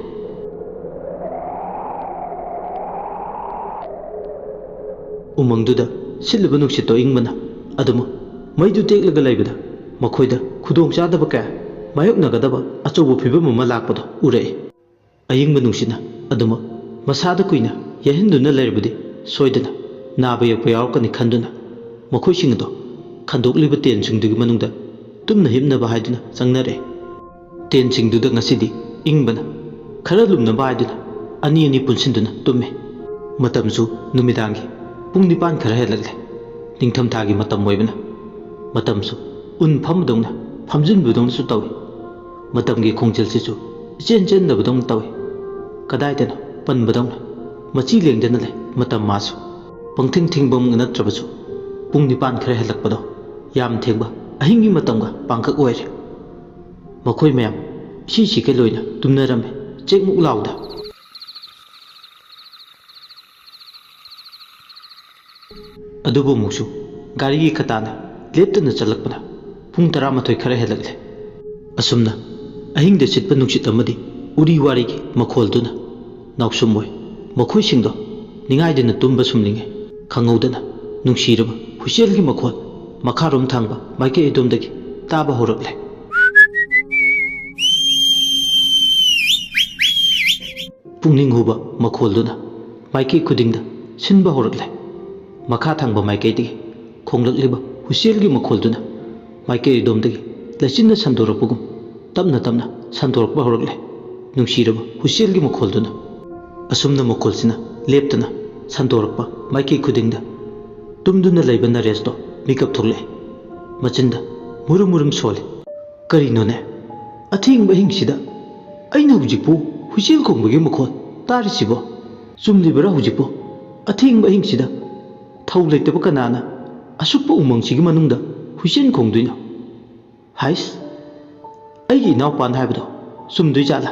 umang duda silba nungshitto ingbana aduma maidu teklaga laibada makhoida khudong chadaba ka mayok nagadaba achobu phibam ma lakpado urai ayingba nungshina aduma masada kuina yahinduna laibadi soidana naba yakpa yawkani khanduna makhoi singdo khandokliba ten singdugi manungda tumna himnaba haiduna changnare ten singduda ngasidi ingbana khara lumna baiduna ani ani punsinduna tumme matamsu numidangi pung nipan khara helagle ningtham thagi matam moibana matamsu un phamdongna phamjin budong su tawi matamgi khongjel sisu chen chen da budong tawi kadai tena pan budong machi lengdena le matam masu pangthing thingbom natrabasu pung nipan khara helakpado yam thegba ahingi matamga pangkak oire makhoi mayam si ke loina tumnarame chekmuk lauda adubo muksu gari gi khatana leptana chalakpana pung 12 khara helagle asumna ahingda chitpa nuksit amadi uri wari gi makholduna nauksumoy makhoi singdo ningaidena tumba sumlinge khangaudana nungsiraba hushel gi makhol makharom thangba maike edomdagi taba horakle pungning huba makholduna maike khudingda sinba horakle makha thangba maike digi khonglakliba hushel gi makholduna maike edomdagi lachinna sandorakpugum tamna tamna sandorakba horakle nungsiraba hushel gi makholduna asumna makholsina leptana sandorakpa maike khudingda tumduna leiba naresto mikap thokle machinda murum murum sole karinone athing bahingsida aina hujikpu hushel khongbagi makhol tarisibo chumlibara hujikpu athing bahingsida thau leitaba kanana asukpa umangchigi manungda hushel khongduina hais aigi naupan haibado sumdui jala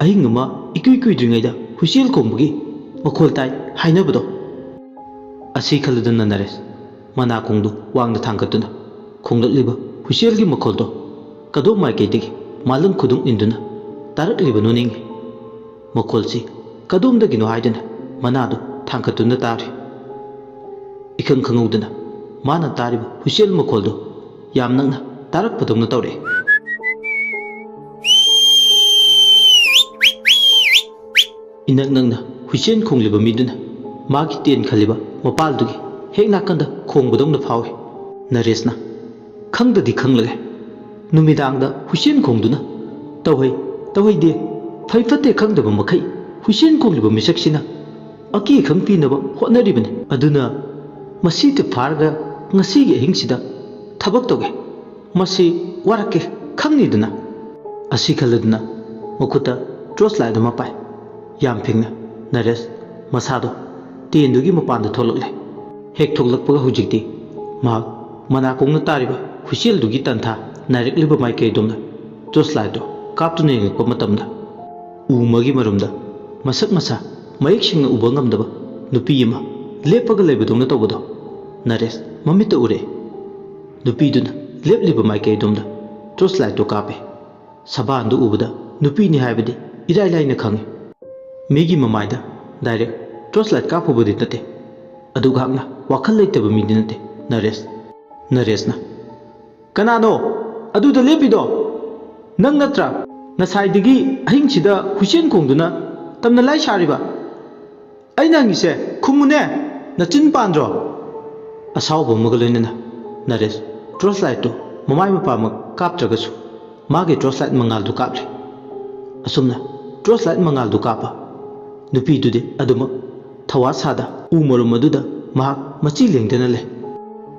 ahing ama ikui kuidringaida hushel khongbagi makhol tai hainabado asi khaludana nares mana kongdu wangda thangkatuna khonglakliba hushel gi makholdo kadok maikeidigi malang khudung induna tarakliba nuningi makholsi kadomdagino haidana manado thangkatuna tari ikhang khangaudana mana tariba hushel makholdo yam nangna tarakpadongna tawre inak nangna hushel khongliba miduna magi ten khaliba mapaldugi hek nakanda khongbadongna phawi naresna khangdadi khanglage numidangda hushel khongduna tawhai de phaifate khangdaba makhai hushel khongliba misaksina aki khangpinaba hotnaribane aduna masite pharga ngasigi hingsida thabak toge masi warake khangniduna asi khaladuna makuta troslight ma pai yam phingna nares masado tendugi mapanda tholakle hek thoklakpaga hujikti ma mana kongna tariba hushel dugi tantha narekliba maike domna troslight kaptune ngakpa matamda umagi marumda masak masa mayek singna uba ngamdaba nupi yama lepaga leibadongna tawbado nares mamita ure nupi duna lepliba maike domda troslight to kape sabandu ubada nupi ni haibadi irai laina khangi megi mamaida direct troslight kapubadi nate adugakna wakhal leitaba midi nate naresna kanano aduda lepido nang natra nasaidigi ahingsida hushel khongduna tamna lai sariba aina ngise khumune nachin pandro asawba magaloinana nares troslight to mamai mapama kaptragasu mage troslight mangal du kaple asumna troslight mangal du kapa nupi dude aduma thawa sada umarum maduda mahak machi lengdana le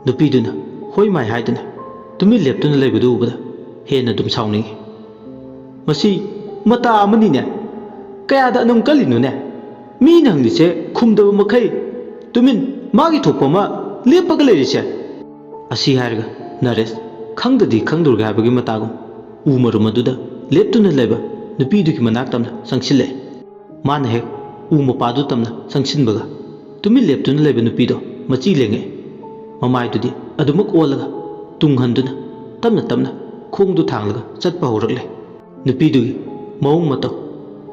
nupi duna hoi mai haidana tumi leptuna leibadu ubada hena dum sauni ꯃꯁꯤ ꯃꯇꯥ ꯑꯃꯅꯤꯅꯦ ꯀꯌꯥꯗ ꯑꯅꯝ ꯀꯜꯂꯤꯅꯣꯅꯦ ꯃꯤꯅ ꯍꯪꯂꯤꯁꯦ ꯈꯨꯝꯗꯕ ꯃꯈꯩ ꯇꯨꯃꯤꯟ ꯃꯥꯒꯤ ꯊꯣꯛꯄ ꯑꯃ ꯂꯦꯞꯄꯒ ꯂꯩꯔꯤꯁꯦ ꯑꯁꯤ ꯍꯥꯏꯔꯒ ꯅꯔꯦꯁ ꯈꯪꯗꯗꯤ ꯈꯪꯗꯨꯔꯒ ꯍꯥꯏꯕꯒꯤ ꯃꯇꯥꯒꯨꯝ ꯎ ꯃꯔꯨꯝ ꯑꯗꯨꯗ ꯂꯦꯞꯇꯨꯅ ꯂꯩꯕ ꯅꯨꯄꯤꯗꯨꯒꯤ ꯃꯅꯥꯛ ꯇꯝꯅ ꯆꯪꯁꯤꯜꯂꯛꯑꯦ ꯃꯥꯅ ꯍꯦꯛ ꯎ ꯃꯄꯥꯗꯨ ꯇꯝꯅ ꯆꯪꯁꯤꯟꯕꯒ ꯇꯨꯃꯤꯟ ꯂꯦꯞꯇꯨꯅ ꯂꯩꯕ ꯅꯨꯄꯤꯗꯣ ꯃꯆꯤ ꯂꯦꯡꯉꯛꯑꯦ ꯃꯃꯥꯏꯗꯨꯗꯤ ꯑꯗꯨꯃꯛ ꯑꯣꯜꯂꯒ ꯇꯨꯡꯍꯟꯗꯨꯅ ꯇꯞꯅ ꯇꯞꯅ ꯈꯣꯡꯗꯨ ꯊꯥꯡꯂꯒ ꯆꯠꯄ ꯍꯧꯔꯛꯂꯦ ꯅꯨꯄꯤꯗꯨꯒꯤ ꯃꯑꯣꯡ ꯃꯇꯧ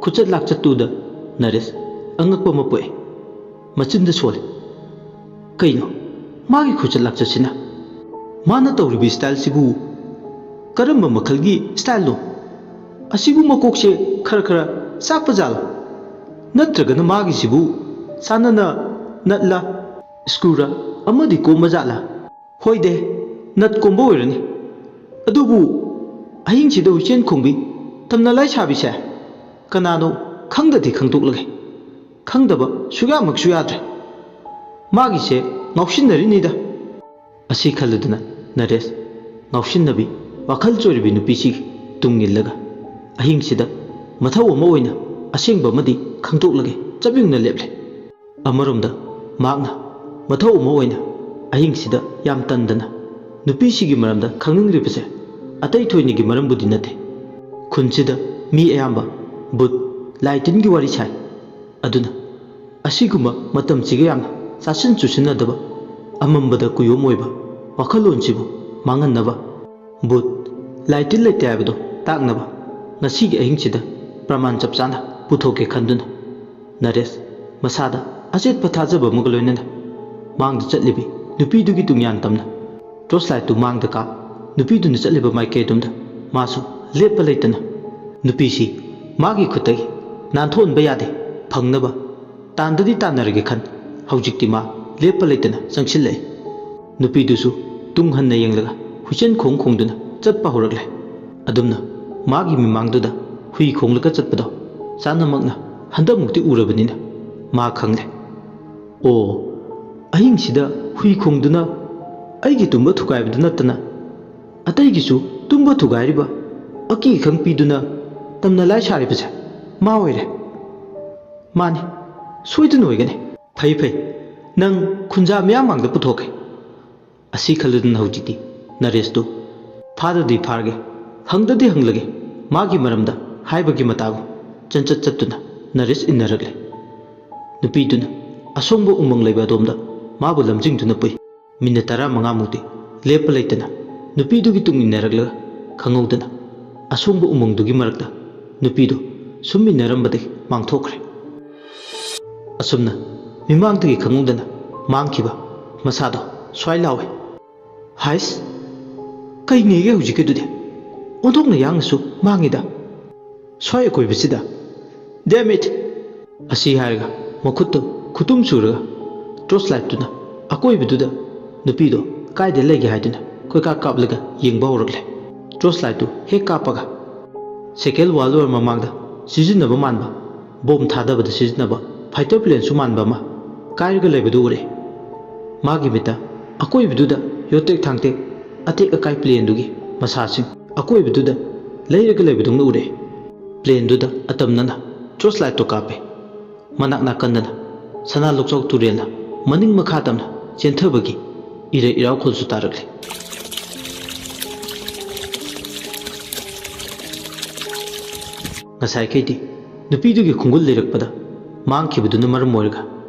ꯈꯨꯆꯠ ꯂꯥꯛꯆꯠꯇꯨꯗ ꯅꯔꯦꯁ ꯑꯉꯛꯄ ꯑꯃ ꯄꯣꯛꯑꯦ ꯃꯆꯤꯟꯗ ꯁꯣꯜꯂꯦ ꯀꯩꯅꯣ ꯃꯥꯒꯤ ꯈꯨꯆꯠ ꯂꯥꯛꯆꯠꯁꯤꯅ ꯃꯥꯅ ꯇꯧꯔꯤꯕ ꯁ꯭ꯇꯥꯏꯜꯁꯤꯕꯨ ꯀꯔꯝꯕ ꯃꯈꯜꯒꯤ ꯁ꯭ꯇꯥꯏꯜꯅꯣ ꯑꯁꯤꯕꯨ ꯃꯀꯣꯛꯁꯦ ꯈꯔ ꯈꯔ ꯆꯥꯛꯄ ꯖꯥꯠꯂꯣ ꯅꯠꯇ꯭ꯔꯒꯅ ꯃꯥꯒꯤꯁꯤꯕꯨ ꯆꯥꯟꯅꯅ ꯅꯠꯂ ꯁ꯭ꯀ꯭ꯔꯨꯔ ꯑꯃꯗꯤ ꯀꯣꯝꯕ ꯖꯥꯠꯂ ꯍꯣꯏꯗꯦ ꯅꯠ ꯀꯣꯝꯕ ꯑꯣꯏꯔꯅꯤ ꯑꯗꯨꯕꯨ ꯑꯍꯤꯡꯁꯤꯗ ꯍꯨꯏꯆꯦꯟ ꯈꯣꯡꯕꯤ ꯇꯝꯅ ꯂꯥꯏꯁꯥꯕꯤꯁꯦ ꯀꯅꯥꯅꯣ ꯈꯪꯗꯗꯤ ꯈꯪꯗꯣꯛꯂꯒꯦ ꯈꯪꯗꯕ ꯁꯨꯌꯥꯃꯛꯁꯨ ꯌꯥꯗ꯭ꯔꯦ ꯃꯥꯒꯤꯁꯦ ꯉꯥꯎꯁꯤꯟꯅꯔꯤꯅꯤꯗ ꯑꯁꯤ ꯈꯜꯂꯗꯨꯅ ꯅꯔꯦꯁ ꯉꯥꯎꯁꯤꯟꯅꯕꯤ ꯋꯥꯈꯜ ꯆꯣꯏꯔꯤꯕꯤ ꯅꯨꯄꯤꯁꯤꯒꯤ ꯇꯨꯡ ꯏꯜꯂꯒ ꯑꯍꯤꯡꯁꯤꯗ ꯃꯊꯧ ꯑꯃ ꯑꯣꯏꯅ ꯑꯁꯦꯡꯕ ꯑꯃꯗꯤ ꯈꯪꯗꯣꯛꯂꯒꯦ ꯆꯞꯌꯨꯡꯅ ꯂꯦꯞꯂꯦ ꯑꯃꯔꯣꯝꯗ ꯃꯍꯥꯛꯅ ꯃꯊꯧ ꯑꯃ ꯑꯣꯏꯅ ꯑꯍꯤꯡꯁꯤꯗ ꯌꯥꯝ ꯇꯟꯗꯅ ꯅꯨꯄꯤꯁꯤꯒꯤ ꯃꯔꯝꯗ ꯈꯪꯅꯤꯡꯂꯤꯕꯁꯦ ꯑꯇꯩ ꯊꯣꯏꯅꯒꯤ ꯃꯔꯝꯕꯨꯗꯤ ꯅꯠꯇꯦ ꯈꯨꯟꯁꯤꯗ ꯃꯤ ꯑꯌꯥꯝꯕ ꯕꯨꯠ ꯂꯥꯏ ꯇꯤꯟꯒꯤ ꯋꯥꯔꯤ ꯁꯥꯏ ꯑꯗꯨꯅ ꯑꯁꯤꯒꯨꯝꯕ ꯃꯇꯝꯁꯤꯒ ꯌꯥꯝꯅ ꯆꯥꯁꯤꯟ ꯆꯨꯁꯤꯟꯅꯗꯕ ꯑꯃꯝꯕꯗ ꯀꯨꯌꯣꯝ ꯑꯣꯏꯕ ꯋꯥꯈꯜꯂꯣꯟꯁꯤꯕꯨ ꯃꯥꯡꯍꯟꯅꯕ ꯕꯨꯠ ꯂꯥꯏ ꯇꯤꯟ ꯂꯩꯇꯦ ꯍꯥꯏꯕꯗꯣ ꯇꯥꯛꯅꯕ ꯉꯁꯤꯒꯤ ꯑꯍꯤꯡꯁꯤꯗ ꯄ꯭ꯔꯃꯥꯟ ꯆꯞ ꯆꯥꯅ ꯄꯨꯊꯣꯛꯀꯦ ꯈꯟꯗꯨꯅ ꯅꯔꯦꯁ ꯃꯁꯥꯗ ꯑꯆꯦꯠꯄ ꯊꯥꯖꯕ ꯑꯃꯒ ꯂꯣꯏꯅꯅ ꯃꯥꯡꯗ ꯆꯠꯂꯤꯕꯤ ꯅꯨꯄꯤꯗꯨꯒꯤ ꯇꯨꯡꯌꯥꯟ ꯇꯝꯅ ꯇꯣꯔꯆ ꯂꯥꯏꯠꯇꯨ ꯃꯥꯡꯗ ꯀꯥꯞ ꯅꯨꯄꯤꯗꯨꯅ ꯆꯠꯂꯤꯕ ꯃꯥꯏꯀꯩ ꯃꯥꯁꯨ ꯂꯦꯞꯄ ꯂꯩꯇꯅ ꯅꯨꯄꯤꯁꯤ ꯃꯥꯒꯤ ꯈꯨꯠꯇꯒꯤ ꯅꯥꯟꯊꯣꯛꯍꯟꯕ ꯌꯥꯗꯦ ꯐꯪꯅꯕ ꯇꯥꯟꯗꯗꯤ ꯇꯥꯟꯅꯔꯒꯦ ꯈꯟ ꯍꯧꯖꯤꯛꯇꯤ ꯃꯥ ꯂꯦꯞꯄ ꯂꯩꯇꯅ ꯆꯪꯁꯤꯜꯂꯛꯑꯦ ꯅꯨꯄꯤꯗꯨꯁꯨ ꯇꯨꯡ ꯍꯟꯅ ꯌꯦꯡꯂꯒ ꯍꯨꯏꯆꯦꯟ ꯈꯣꯡꯗꯨꯅ ꯆꯠꯄ ꯍꯧꯔꯛꯂꯦ ꯑꯗꯨꯝꯅ ꯃꯥꯒꯤ ꯃꯤꯃꯥꯡꯗꯨꯗ ꯍꯨꯏ ꯈꯣꯡꯂꯒ ꯆꯠꯄꯗꯣ ꯆꯥꯅꯃꯛꯅ ꯍꯟꯗꯛꯃꯨꯛꯇꯤ ꯎꯔꯕꯅꯤꯅ ꯃꯥ ꯈꯪꯂꯦ ꯑꯣ ꯑꯍꯤꯡꯁꯤꯗ ꯍꯨꯏ ꯈꯣꯡꯗꯨꯅ ꯑꯩꯒꯤ ꯇꯨꯝꯕ ꯊꯨꯒꯥꯏꯕꯗꯨ ꯅꯠꯇꯅ ꯑꯇꯩꯒꯤꯁꯨ ꯇꯨꯝꯕ ꯊꯨꯒꯥꯏꯔꯤꯕ ꯑꯀꯤ ꯑꯈꯪ ꯄꯤꯗꯨꯅ ꯇꯝꯅ ꯂꯥꯏ ꯁꯥꯔꯤꯕꯁꯦ ꯃꯥ ꯑꯣꯏꯔꯦ ꯃꯥꯅꯤ ꯁꯣꯏꯗꯅ ꯑꯣꯏꯒꯅꯤ ꯐꯩ ꯐꯩ ꯅꯪ ꯈꯨꯟꯖꯥ ꯃꯌꯥꯝ ꯃꯥꯡꯗ ꯄꯨꯊꯣꯛꯀꯦ ꯑꯁꯤ ꯈꯜꯂꯗꯨꯅ ꯍꯧꯖꯤꯛꯇꯤ ꯅꯔꯦꯁꯇꯨ ꯐꯥꯗꯗꯤ ꯐꯥꯔꯒꯦ ꯍꯪꯗꯗꯤ ꯍꯪꯂꯒꯦ ꯃꯥꯒꯤ ꯃꯔꯝꯗ ꯍꯥꯏꯕꯒꯤ ꯃꯇꯥꯒꯨꯝ ꯆꯟꯆꯠ ꯆꯠꯇꯨꯅ ꯅꯔꯦꯁ ꯏꯟꯅꯔꯛꯂꯦ ꯅꯨꯄꯤꯗꯨꯅ ꯑꯁꯣꯡꯕ ꯎꯃꯪ ꯂꯩꯕ ꯑꯗꯣꯝꯗ ꯃꯥꯕꯨ ꯂꯝꯖꯤꯡꯗꯨꯅ ꯄꯨꯏ ꯃꯤꯅꯠ 15ꯃꯨꯛꯇꯤ ꯂꯦꯞꯄ ꯂꯩꯇꯅ ꯅꯨꯄꯤꯗꯨꯒꯤ ꯇꯨꯡ ꯏꯟꯅꯔꯛꯂꯒ ꯈꯪꯍꯧꯗꯅ ꯑꯁꯣꯡꯕ ꯎꯃꯪꯗꯨꯒꯤ ꯃꯔꯛꯇ ꯅꯨꯄꯤꯗꯨ ꯁꯨꯝ ꯏꯟꯅꯔꯝꯕꯗꯒꯤ ꯃꯥꯡꯊꯣꯛꯈ꯭ꯔꯦ ꯑꯁꯨꯝꯅ ꯃꯤꯃꯥꯡꯗꯒꯤ ꯈꯪꯍꯧꯗꯅ ꯃꯥꯡꯈꯤꯕ ꯃꯁꯥꯗꯣ ꯁ꯭ꯋꯥꯏ ꯂꯥꯎꯋꯦ ꯍꯥꯏꯁ ꯀꯩꯅꯦꯒꯦ ꯍꯧꯖꯤꯛꯀꯤꯗꯨꯗꯤ ꯑꯣꯟꯊꯣꯛꯅ ꯌꯥꯡꯅꯁꯨ ꯃꯥꯡꯉꯤꯗ ꯁ꯭ꯋꯥꯏ ꯑꯀꯣꯏꯕꯁꯤꯗ ꯗꯦꯃꯤꯠ ꯑꯁꯤ ꯍꯥꯏꯔꯒ ꯃꯈꯨꯠꯇꯨ ꯈꯨꯇꯨꯝ ꯁꯨꯔꯒ ꯇꯣꯔꯆ ꯂꯥꯏꯠꯇꯨꯅ ꯑꯀꯣꯏꯕꯗꯨꯗ ꯅꯨꯄꯤꯗꯣ ꯀꯥꯏꯗ ꯂꯩꯒꯦ ꯍꯥꯏꯗꯨꯅ ꯀꯣꯏꯀꯥꯞ ꯀꯥꯞꯂꯒ ꯌꯦꯡꯕ ꯍꯧꯔꯛꯂꯦ ꯇꯣꯔꯆ ꯂꯥꯏꯠꯇꯨ ꯍꯦꯛ ꯀꯥꯞꯄꯒ ꯁꯦꯀꯦꯟ ꯋꯥꯔꯜ ꯋꯥꯔ ꯃꯃꯥꯡꯗ ꯁꯤꯖꯤꯟꯅꯕ ꯃꯥꯟꯕ ꯕꯣꯝ ꯊꯥꯗꯕꯗ ꯁꯤꯖꯤꯟꯅꯕ ꯐꯥꯏꯇꯔ ꯄ꯭ꯂꯦꯟꯁꯨ ꯃꯥꯟꯕ ꯑꯃ ꯀꯥꯏꯔꯒ ꯂꯩꯕꯗꯨ ꯎꯔꯦ ꯃꯥꯒꯤ ꯃꯤꯠꯇ ꯑꯀꯣꯏꯕꯗꯨꯗ ꯌꯣꯠꯇꯦꯛ ꯊꯥꯡꯇꯦꯛ ꯑꯇꯦꯛ ꯑꯀꯥꯏ ꯄ꯭ꯂꯦꯟꯗꯨꯒꯤ ꯃꯁꯥꯁꯤꯡ ꯑꯀꯣꯏꯕꯗꯨꯗ ꯂꯩꯔꯒ ꯂꯩꯕꯗꯧꯅ ꯎꯔꯦ ꯄ꯭ꯂꯦꯟꯗꯨꯗ ꯑꯇꯝꯅꯅ ꯇꯣꯔꯆ ꯂꯥꯏꯠꯇꯣ ꯀꯥꯞꯄꯦ ꯃꯅꯥꯛ ꯅꯥꯀꯟꯗꯅ ꯁꯅꯥ ꯂꯣꯛꯆꯥꯎ ꯇꯨꯔꯦꯜꯅ ꯃꯅꯤꯡ ꯃꯈꯥ ꯇꯝꯅ ꯆꯦꯟꯊꯕꯒꯤ ꯏꯔꯩ ꯏꯔꯥꯎꯈꯣꯜꯁꯨ ꯇꯥꯔꯛꯂꯦ ꯉꯁꯥꯏꯈꯩꯗꯤ ꯅꯨꯄꯤꯗꯨꯒꯤ ꯈꯣꯡꯒꯨꯜ ꯂꯩꯔꯛꯄꯗ ꯃꯥꯡꯈꯤꯕꯗꯨꯅ ꯃꯔꯝ ꯑꯣꯏꯔꯒ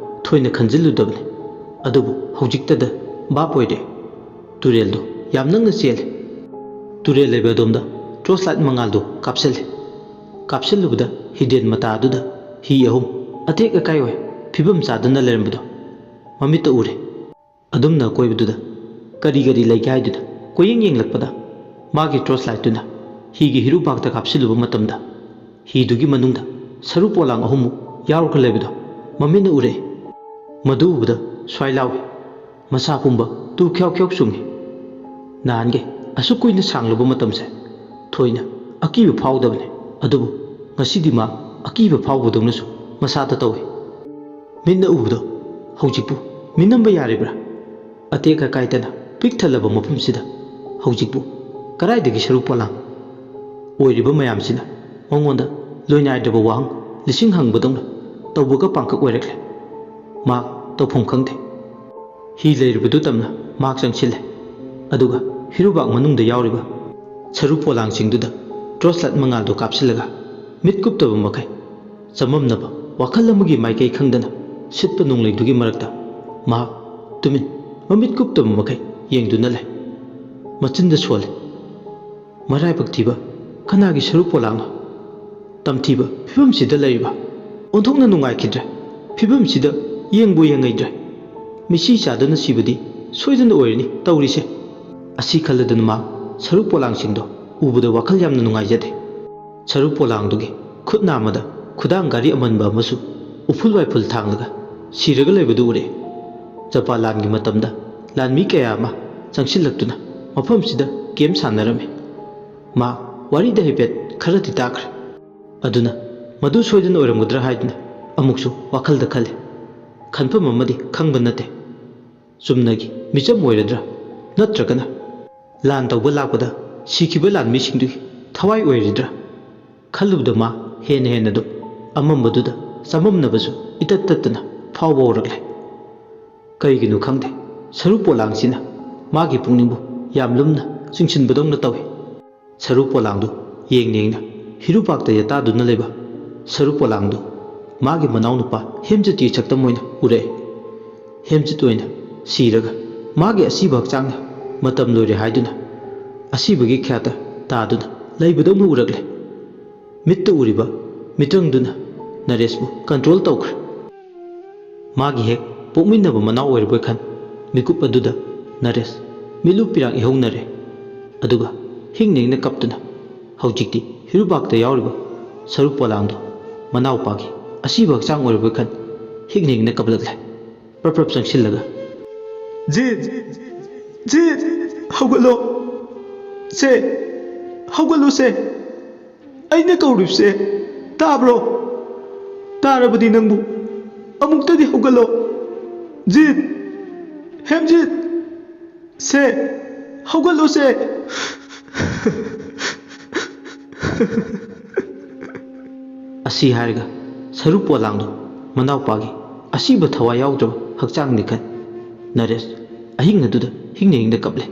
ꯊꯣꯏꯅ ꯈꯟꯖꯤꯜꯂꯨꯗꯕꯅꯤ ꯑꯗꯨꯕꯨ ꯍꯧꯖꯤꯛꯇꯗ ꯚꯥꯞ ꯑꯣꯏꯔꯦ ꯇꯨꯔꯦꯜꯗꯣ ꯌꯥꯝ ꯅꯛꯅ ꯆꯦꯜꯂꯦ ꯇꯨꯔꯦꯜ ꯂꯩꯕ ꯑꯗꯣꯝꯗ ꯇꯣꯔꯆ ꯂꯥꯏꯠ ꯃꯉꯥꯜꯗꯨ ꯀꯥꯞꯁꯤꯜꯂꯨꯕꯗ ꯍꯤꯗꯦꯟ ꯃꯇꯥ ꯑꯗꯨꯗ ꯍꯤ 3 ꯑꯇꯦꯛ ꯑꯀꯥꯏ ꯑꯣꯏ ꯐꯤꯕꯝ ꯆꯥꯗꯅ ꯂꯩꯔꯝꯕꯗꯣ ꯃꯃꯤꯠꯇ ꯎꯔꯦ ꯑꯗꯨꯝꯅ ꯑꯀꯣꯏꯕꯗꯨꯗ ꯀꯔꯤ ꯀꯔꯤ ꯂꯩꯒꯦ ꯍꯥꯏꯗꯨꯅ ꯀꯣꯏꯌꯦꯡ ꯌꯦꯡꯂꯛꯄꯗ ꯃꯥꯒꯤ ꯇꯣꯔꯆ ꯂꯥꯏꯠꯇꯨꯅ ꯍꯤꯒꯤ ꯍꯤꯔꯨꯕꯥꯛꯇ ꯀꯥꯞꯁꯤꯜꯂꯨꯕ ꯃꯇꯝꯗ ꯍꯤꯗꯨꯒꯤ ꯃꯅꯨꯡꯗ ꯁꯔꯨ ꯄꯣꯂꯥꯡ 3ꯃꯨꯛ ꯌꯥꯎꯔꯒ ꯂꯩꯕꯗꯣ ꯃꯃꯤꯠꯅ ꯎꯔꯦ ꯃꯗꯨ ꯎꯕꯗ ꯁ꯭ꯋꯥꯏ ꯂꯥꯎꯏ ꯃꯁꯥ ꯄꯨꯝꯕ ꯇꯨ ꯈ꯭ꯌꯥꯎ ꯈ꯭ꯌꯥꯎ ꯆꯨꯡꯉꯤ ꯅꯍꯥꯟꯒꯩ ꯑꯁꯨꯛ ꯀꯨꯏꯅ ꯁꯥꯡꯂꯕ ꯃꯇꯝꯁꯦ ꯊꯣꯏꯅ ꯑꯀꯤꯕ ꯐꯥꯎꯗꯕꯅꯤ ꯑꯗꯨꯕꯨ ꯉꯁꯤꯗꯤ ꯃꯥ ꯑꯀꯤꯕ ꯐꯥꯎꯕꯗꯧꯅꯁꯨ ꯃꯁꯥꯗ ꯇꯧꯏ ꯃꯤꯠꯅ ꯎꯕꯗꯣ ꯍꯧꯖꯤꯛꯄꯨ ꯃꯤꯅꯝꯕ ꯌꯥꯔꯤꯕ꯭ꯔꯥ ꯑꯇꯦꯛ ꯑꯀꯥꯏꯗꯅ ꯄꯤꯛ ꯊꯜꯂꯕ ꯃꯐꯝꯁꯤꯗ ꯍꯧꯖꯤꯛꯄꯨ ꯀꯔꯥꯏꯗꯒꯤ ꯁꯔꯨ ꯄꯣꯂꯥꯡ ꯑꯣꯏꯔꯤꯕ ꯃꯌꯥꯝꯁꯤꯅ ꯃꯉꯣꯟꯗ ꯂꯣꯏꯅꯥꯏꯗ꯭ꯔꯕ ꯋꯥꯍꯪ ꯂꯤꯁꯤꯡ ꯍꯪꯕꯗꯧꯅ ꯇꯧꯕꯒ ꯄꯥꯡꯀꯛ ꯑꯣꯏꯔꯛꯂꯦ꯫ ꯃꯍꯥꯛ ꯇꯧꯐꯝ ꯈꯪꯗꯦ꯫ ꯍꯤ ꯂꯩꯔꯤꯕꯗꯨ ꯇꯝꯅ ꯃꯍꯥꯛ ꯆꯪꯁꯤꯜꯂꯦ꯫ ꯑꯗꯨꯒ ꯍꯤꯔꯨꯕꯥꯛ ꯃꯅꯨꯡꯗ ꯌꯥꯎꯔꯤꯕ ꯁꯔꯨ ꯄꯣꯂꯥꯡꯁꯤꯡꯗꯨꯗ ꯇꯣꯔꯆꯂꯥꯏꯠ ꯃꯉꯥꯜꯗꯨ ꯀꯥꯞꯁꯤꯜꯂꯒ ꯃꯤꯠ ꯀꯨꯞꯇꯕ ꯃꯈꯩ ꯆꯃꯝꯅꯕ ꯋꯥꯈꯜ ꯑꯃꯒꯤ ꯃꯥꯏꯀꯩ ꯈꯪꯗꯅ ꯁꯤꯠꯄ ꯅꯣꯡꯂꯩꯗꯨꯒꯤ ꯃꯔꯛꯇ ꯃꯍꯥꯛ ꯇꯨꯃꯤꯟ ꯃꯃꯤꯠ ꯀꯨꯞꯇꯕ ꯃꯈꯩ ꯌꯦꯡꯗꯨꯅ ꯂꯩ꯫ ꯃꯆꯤꯟꯗ ꯁꯣꯜꯂꯦ꯫ ꯃꯔꯥꯏꯕꯛ ꯊꯤꯕ ꯀꯅꯥꯒꯤ ꯁꯔꯨ ꯄꯣꯂꯥꯡꯅꯣ? ꯇꯝꯊꯤꯕ ꯐꯤꯕꯝꯁꯤꯗ ꯂꯩꯔꯤꯕ ꯑꯣꯟꯊꯣꯛꯅ ꯅꯨꯡꯉꯥꯏꯈꯤꯗ꯭ꯔꯦ ꯐꯤꯕꯝꯁꯤꯗ ꯌꯦꯡꯕꯨ ꯌꯦꯡꯉꯩꯗ꯭ꯔꯦ꯫ ꯃꯤꯁꯤ ꯆꯥꯗꯨꯅ ꯁꯤꯕꯗꯤ ꯁꯣꯏꯗꯅ ꯑꯣꯏꯔꯅꯤ ꯇꯧꯔꯤꯁꯦ꯫ ꯑꯁꯤ ꯈꯜꯂꯗꯨꯅ ꯃꯍꯥꯛ ꯁꯔꯨ ꯄꯣꯂꯥꯡꯁꯤꯡꯗꯣ ꯎꯕꯗ ꯋꯥꯈꯜ ꯌꯥꯝꯅ ꯅꯨꯡꯉꯥꯏꯖꯗꯦ꯫ ꯁꯔꯨ ꯄꯣꯂꯥꯡꯗꯨꯒꯤ ꯈꯨꯠ ꯅꯥꯝꯃꯗ ꯈꯨꯗꯥꯡ ꯘꯔꯤ ꯑꯃꯟꯕ ꯑꯃꯁꯨ ꯎꯐꯨꯜ ꯋꯥꯏꯐꯨꯜ ꯊꯥꯡꯂꯒ ꯁꯤꯔꯒ ꯂꯩꯕꯗꯨ ꯎꯔꯦ꯫ ꯖꯄꯥꯟ ꯂꯥꯟꯒꯤ ꯃꯇꯝꯗ ꯂꯥꯟꯃꯤ ꯀꯌꯥ ꯑꯃ ꯆꯪꯁꯤꯜꯂꯛꯇꯨꯅ ꯃꯐꯝꯁꯤꯗ ꯒꯦꯝ ꯁꯥꯟꯅꯔꯝꯃꯤ꯫ ꯃꯍꯥꯛ ꯋꯥꯔꯤꯗ ꯍꯥꯏꯐꯦꯠ ꯈꯔꯗꯤ ꯇꯥꯈ꯭ꯔꯦ꯫ ꯑꯗꯨꯅ ꯃꯗꯨ ꯁꯣꯏꯗꯅ ꯑꯣꯏꯔꯝꯒꯗ꯭ꯔꯥ ꯍꯥꯏꯗꯨꯅ ꯑꯃꯨꯛꯁꯨ ꯋꯥꯈꯜꯗ ꯈꯜꯂꯤ꯫ ꯈꯟꯐꯝ ꯑꯃꯗꯤ ꯈꯪꯕ ꯅꯠꯇꯦ꯫ ꯆꯨꯝꯅꯒꯤ ꯃꯤꯆꯝ ꯑꯣꯏꯔꯗ꯭ꯔꯥ ꯅꯠꯇ꯭ꯔꯒꯅ ꯂꯥꯟ ꯇꯧꯕ ꯂꯥꯛꯄꯗ ꯁꯤꯈꯤꯕ ꯂꯥꯟꯃꯤꯁꯤꯡꯗꯨꯒꯤ ꯊꯋꯥꯏ ꯑꯣꯏꯔꯤꯗ꯭ꯔꯥ ꯈꯜꯂꯨꯕꯗ ꯃꯥ ꯍꯦꯟꯅ ꯑꯗꯨꯝ ꯑꯃꯝꯕꯗꯨꯗ ꯆꯃꯝꯅꯕꯁꯨ ꯏꯇꯠ ꯇꯠꯇꯅ ꯐꯥꯎꯕ ꯍꯧꯔꯛꯂꯦ꯫ ꯀꯩꯒꯤꯅꯣ ꯈꯪꯗꯦ ꯁꯔꯨ ꯄꯣꯂꯥꯡꯁꯤꯅ ꯃꯥꯒꯤ ꯄꯨꯛꯅꯤꯡꯕꯨ ꯌꯥꯝ ꯂꯨꯝꯅ ꯆꯤꯡꯁꯤꯟꯕꯗꯧꯅ ꯇꯧꯏ꯫ ꯁꯔꯨ ꯄꯣꯂꯥꯡꯗꯨ ꯌꯦꯡꯅ ꯍꯤꯔꯨꯄꯥꯛꯇ ꯌꯥꯇꯥꯗꯨꯅ ꯂꯩꯕ ꯁꯔꯨ ꯄꯣꯂꯥꯡꯗꯨ ꯃꯥꯒꯤ ꯃꯅꯥꯎꯅꯨꯄꯥ ꯍꯦꯝꯖꯤꯠꯀꯤ ꯁꯛꯇꯝ ꯑꯣꯏꯅ ꯎꯔꯛꯑꯦ꯫ ꯍꯦꯝꯖꯤꯠ ꯑꯣꯏꯅ ꯁꯤꯔꯒ ꯃꯥꯒꯤ ꯑꯁꯤꯕ ꯍꯛꯆꯥꯡꯅ ꯃꯇꯝ ꯂꯣꯏꯔꯦ ꯍꯥꯏꯗꯨꯅ ꯑꯁꯤꯕꯒꯤ ꯈ꯭ꯌꯥꯇ ꯇꯥꯗꯨꯅ ꯂꯩꯕꯗꯧꯅ ꯎꯔꯛꯂꯦ꯫ ꯃꯤꯠꯇ ꯎꯔꯤꯕ ꯃꯤꯇ꯭ꯔꯪꯗꯨꯅ ꯅꯔꯦꯁꯄꯨ ꯀꯟꯇ꯭ꯔꯣꯜ ꯇꯧꯈ꯭ꯔꯦ꯫ ꯃꯥꯒꯤ ꯍꯦꯛ ꯄꯣꯛꯃꯤꯟꯅꯕ ꯃꯅꯥꯎ ꯑꯣꯏꯔꯕꯣꯏ ꯈꯟ ꯃꯤꯀꯨꯞ ꯑꯗꯨꯗ ꯅꯔꯦꯁ ꯃꯤꯠꯂꯨ ꯄꯤꯔꯥꯡ ꯏꯍꯧꯅꯔꯦ꯫ ꯑꯗꯨꯒ ꯍꯤꯡꯅ ꯀꯞꯇꯨꯅ ꯍꯧꯖꯤꯛꯇꯤ ꯍꯤꯔꯨꯕꯥꯛꯇ ꯌꯥꯎꯔꯤꯕ ꯁꯔꯨ ꯄꯣꯂꯥꯡꯗꯣ ꯃꯅꯥꯎꯄꯥꯒꯤ ꯑꯁꯤꯕ ꯍꯛꯆꯥꯡ ꯑꯣꯏꯔꯕꯣꯏ ꯈꯟ ꯍꯤꯡꯅ ꯀꯞꯂꯛꯂꯦ꯫ ꯄ꯭ꯔꯞ ꯆꯪꯁꯤꯜꯂꯒ ꯖꯤꯠ ꯖꯤꯠ ꯍꯧꯒꯠꯂꯣ ꯁꯦ ꯍꯧꯒꯠꯂꯣ ꯁꯦ ꯑꯩꯅ ꯀꯧꯔꯤꯕꯁꯦ ꯇꯥꯕ꯭ꯔꯣ? ꯇꯥꯔꯕꯗꯤ ꯅꯪꯕꯨ ꯑꯃꯨꯛꯇꯗꯤ ꯍꯧꯒꯠꯂꯣ ꯖꯤꯠ ꯍꯦꯝꯖꯤꯠ ꯁꯦ ꯍꯧꯒꯠꯂꯣ ꯁꯦ꯫ ꯑꯁꯤ ꯍꯥꯏꯔꯒ ꯁꯔꯨ ꯄꯣꯂꯥꯡꯗꯣ ꯃꯅꯥꯎꯄꯥꯒꯤ ꯑꯁꯤꯕ ꯊꯋꯥꯏ ꯌꯥꯎꯗ꯭ꯔꯕ ꯍꯛꯆꯥꯡꯅꯤ ꯈꯟ ꯅꯔꯦꯁ ꯑꯍꯤꯡ ꯑꯗꯨꯗ ꯍꯤꯡꯅ ꯀꯞꯂꯦ꯫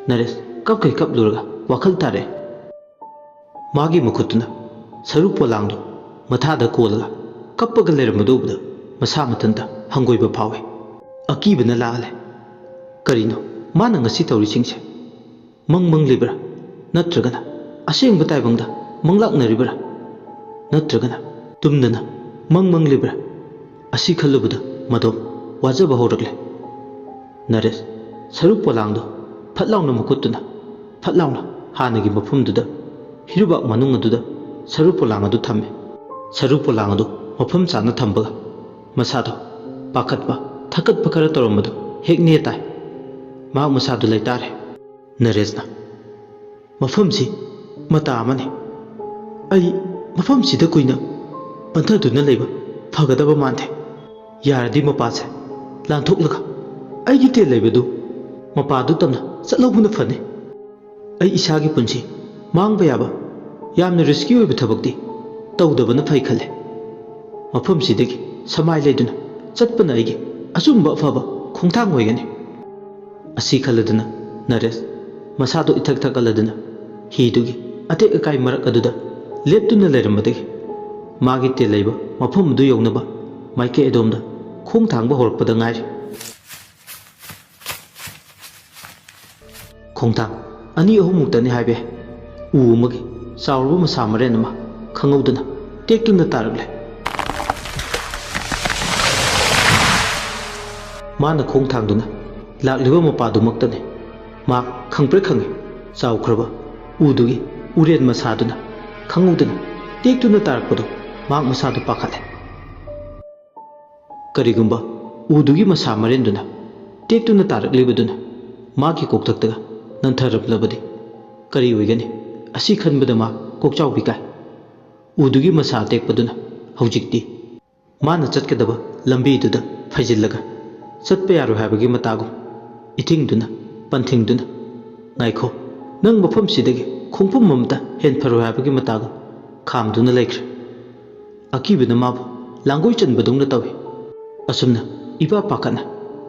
ꯅꯔꯦꯁ ꯀꯞꯈꯩ ꯀꯞꯂꯨꯔꯒ ꯋꯥꯈꯜ ꯇꯥꯔꯛꯑꯦ꯫ ꯃꯥꯒꯤ ꯃꯈꯨꯠꯇꯨꯅ ꯁꯔꯨ ꯄꯣꯂꯥꯡꯗꯣ ꯃꯊꯥꯗ ꯀꯣꯜꯂꯒ ꯀꯞꯄꯒ ꯂꯩꯔꯝꯕꯗꯨ ꯎꯕꯗ ꯃꯁꯥ ꯃꯊꯟꯇ ꯍꯪꯒꯣꯏꯕ ꯐꯥꯎꯋꯦ꯫ ꯑꯀꯤꯕꯅ ꯂꯥꯛꯍꯜꯂꯦ꯫ ꯀꯔꯤꯅꯣ ꯃꯥꯅ ꯉꯁꯤ ꯇꯧꯔꯤꯁꯤꯡꯁꯦ? ꯃꯪꯂꯤꯕ꯭ꯔꯥ ꯅꯠꯇ꯭ꯔꯒꯅ ꯑꯁꯦꯡꯕ ꯇꯥꯏꯕꯪꯗ ꯃꯪꯂꯥꯛꯅꯔꯤꯕ꯭ꯔꯥ ꯅꯠꯇ꯭ꯔꯒꯅ ꯇꯨꯝꯗꯅ ꯃꯪꯂꯤꯕ꯭ꯔꯥ? ꯑꯁꯤ ꯈꯜꯂꯨꯕꯗ ꯃꯗꯣꯝ ꯋꯥꯖꯕ ꯍꯧꯔꯛꯂꯦ꯫ ꯅꯔꯦꯁ ꯁꯔꯨ ꯄꯣꯂꯥꯡꯗꯣ ꯐꯠ ꯂꯥꯎꯅ ꯃꯈꯨꯠꯇꯨꯅ ꯐꯠ ꯂꯥꯎꯅ ꯍꯥꯟꯅꯒꯤ ꯃꯐꯝꯗꯨꯗ ꯍꯤꯔꯨꯕꯥꯛ ꯃꯅꯨꯡ ꯑꯗꯨꯗ ꯁꯔꯨ ꯄꯣꯂꯥꯡ ꯑꯗꯨ ꯊꯝꯃꯦ꯫ ꯁꯔꯨ ꯄꯣꯂꯥꯡ ꯑꯗꯨ ꯃꯐꯝ ꯆꯥꯅ ꯊꯝꯕꯒ ꯃꯁꯥꯗꯣ ꯄꯥꯈꯠꯄ ꯊꯀꯠꯄ ꯈꯔ ꯇꯧꯔꯝꯕꯗꯨ ꯍꯦꯛ ꯇꯥꯏ꯫ ꯃꯍꯥꯛ ꯃꯁꯥꯗꯨ ꯂꯩꯇꯥꯔꯦ꯫ ꯅꯔꯦꯁꯅ ꯃꯐꯝꯁꯤ ꯃꯇꯥ ꯑꯃꯅꯤ꯫ ꯑꯩ ꯃꯐꯝꯁꯤꯗ ꯀꯨꯏꯅ ꯄꯟꯊꯗꯨꯅ ꯂꯩꯕ ꯐꯒꯗꯕ ꯃꯥꯟꯗꯦ꯫ ꯌꯥꯔꯗꯤ ꯃꯄꯥꯁꯦ ꯂꯥꯟꯊꯣꯛꯂꯒ ꯑꯩꯒꯤ ꯇꯦꯟ ꯂꯩꯕꯗꯨ ꯃꯄꯥꯗꯨ ꯇꯝꯅ ꯆꯠꯍꯧꯕꯅ ꯐꯅꯤ꯫ ꯑꯩ ꯏꯁꯥꯒꯤ ꯄꯨꯟꯁꯤ ꯃꯥꯡꯕ ꯌꯥꯕ ꯌꯥꯝꯅ ꯔꯤꯁꯀꯤ ꯑꯣꯏꯕ ꯊꯕꯛꯇꯤ ꯇꯧꯗꯕꯅ ꯐꯩ ꯈꯜꯂꯦ꯫ ꯃꯐꯝꯁꯤꯗꯒꯤ ꯁꯃꯥꯏ ꯂꯩꯗꯨꯅ ꯆꯠꯄꯅ ꯑꯩꯒꯤ ꯑꯆꯨꯝꯕ ꯑꯐꯕ ꯈꯣꯡꯊꯥꯡ ꯑꯣꯏꯒꯅꯤ꯫ ꯑꯁꯤ ꯈꯜꯂꯗꯨꯅ ꯅꯔꯦꯁ ꯃꯁꯥꯗꯨ ꯏꯊꯛ ꯊꯛꯀꯠꯂꯗꯨꯅ ꯍꯤꯗꯨꯒꯤ ꯑꯇꯦꯛ ꯑꯀꯥꯏ ꯃꯔꯛ ꯑꯗꯨꯗ ꯂꯦꯞꯇꯨꯅ ꯂꯩꯔꯝꯕꯗꯒꯤ ꯃꯥꯒꯤ ꯇꯦꯜ ꯂꯩꯕ ꯃꯐꯝ ꯑꯗꯨ ꯌꯧꯅꯕ ꯃꯥꯏꯀꯩ ꯑꯗꯣꯝꯗ ꯈꯣꯡ ꯊꯥꯡꯕ ꯍꯧꯔꯛꯄꯗ ꯉꯥꯏꯔꯤ꯫ ꯈꯣꯡꯊꯥꯡ 2-3ꯃꯨꯛꯇꯅꯤ ꯍꯥꯏꯕ ꯌꯥꯏ꯫ ꯎ ꯑꯃꯒꯤ ꯆꯥꯎꯔꯕ ꯃꯁꯥ ꯃꯔꯦꯟ ꯑꯃ ꯈꯪꯍꯧꯗꯅ ꯇꯦꯛꯇꯨꯅ ꯇꯥꯔꯛꯂꯦ꯫ ꯃꯥꯅ ꯈꯣꯡ ꯊꯥꯡꯗꯨꯅ ꯂꯥꯛꯂꯤꯕ ꯃꯄꯥꯗꯨꯃꯛꯇꯅꯤ꯫ ꯃꯍꯥꯛ ꯈꯪꯄ꯭ꯔꯦꯛ ꯈꯪꯉꯤ ꯆꯥꯎꯈ꯭ꯔꯕ ꯎꯗꯨꯒꯤ ꯎꯔꯦꯟ ꯃꯁꯥꯗꯨꯅ ꯈꯪꯍꯧꯗꯅ ꯇꯦꯛꯇꯨꯅ ꯇꯥꯔꯛꯄꯗꯨ ꯃꯍꯥꯛ ꯃꯁꯥꯗꯨ ꯄꯥꯈꯠꯂꯦ꯫ ꯀꯔꯤꯒꯨꯝꯕ ꯎꯗꯨꯒꯤ ꯃꯁꯥ ꯃꯔꯦꯟꯗꯨꯅ ꯇꯦꯛꯇꯨꯅ ꯇꯥꯔꯛꯂꯤꯕꯗꯨꯅ ꯃꯥꯒꯤ ꯀꯣꯛꯊꯛꯇꯒ ꯅꯟꯊꯔꯝꯂꯕꯗꯤ ꯀꯔꯤ ꯑꯣꯏꯒꯅꯤ? ꯑꯁꯤ ꯈꯟꯕꯗ ꯃꯥ ꯀꯣꯛꯆꯥꯎꯕꯤ ꯀꯥꯏ꯫ ꯎꯗꯨꯒꯤ ꯃꯁꯥ ꯑꯇꯦꯛꯄꯗꯨꯅ ꯍꯧꯖꯤꯛꯇꯤ ꯃꯥꯅ ꯆꯠꯀꯗꯕ ꯂꯝꯕꯤꯗꯨꯗ ꯐꯩꯖꯤꯜꯂꯒ ꯆꯠꯄ ꯌꯥꯔꯣꯏ ꯍꯥꯏꯕꯒꯤ ꯃꯇꯥꯒꯨꯝ ꯏꯊꯤꯡꯗꯨꯅ ꯄꯟꯊꯤꯡꯗꯨꯅ ꯉꯥꯏꯈꯣ ꯅꯪ ꯃꯐꯝꯁꯤꯗꯒꯤ ꯈꯣꯡꯐꯝ ꯑꯃꯇ ꯍꯦꯟꯐꯔꯣꯏ ꯍꯥꯏꯕꯒꯤ ꯃꯇꯥꯒꯨꯝ खामदुना लेख्रे अकीबना माबु लांगोई चनबदौना तवे असुमना इपा पाकना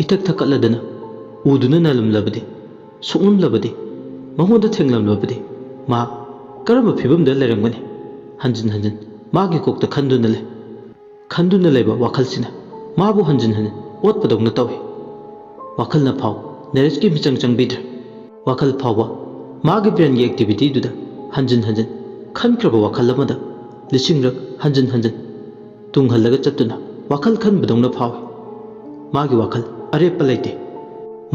इथक थकलदना उदुना नलमलबदे सोंगमलबदे मंगोंदा थेंगलमलबदे मा करम फिबमदा लेरंगने हंजन हंजन मागे कोकता खंदुना लेबा वाखलसिना माबु हंजन हंजन ओतपदौना तवे वाखलना फाव नरेश की मिचंग चंगबिद्र वाखल फावा मागे ब्रेन की एक्टिविटी दुदा हंजन हंजन खनख्रब वाखल अमदा लिसिंगरक हंजन हंजन तुंगहलगा चत्तुना वाखल खनबदौना फावे मागे वाखल अरेप लेते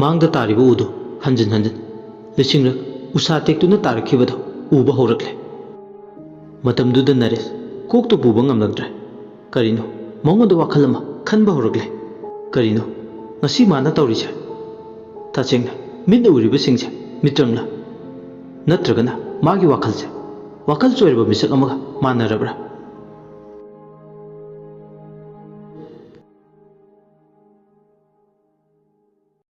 मांगदा तारिबो उदो हंजन हंजन लिसिंगरक उसा टेक्तुना तारखिबदो उबा हौरक्ले मतमदुदा नरेश कोकतो पुबा ngamlagdre करिनो मंगोंदा वाखल अमा खनबा हौरक्ले करिनो ngasi mana tawrise tachengna minna uriba singse mitrangla natragana magi wakhalse wakal choirba misak amaga manarabra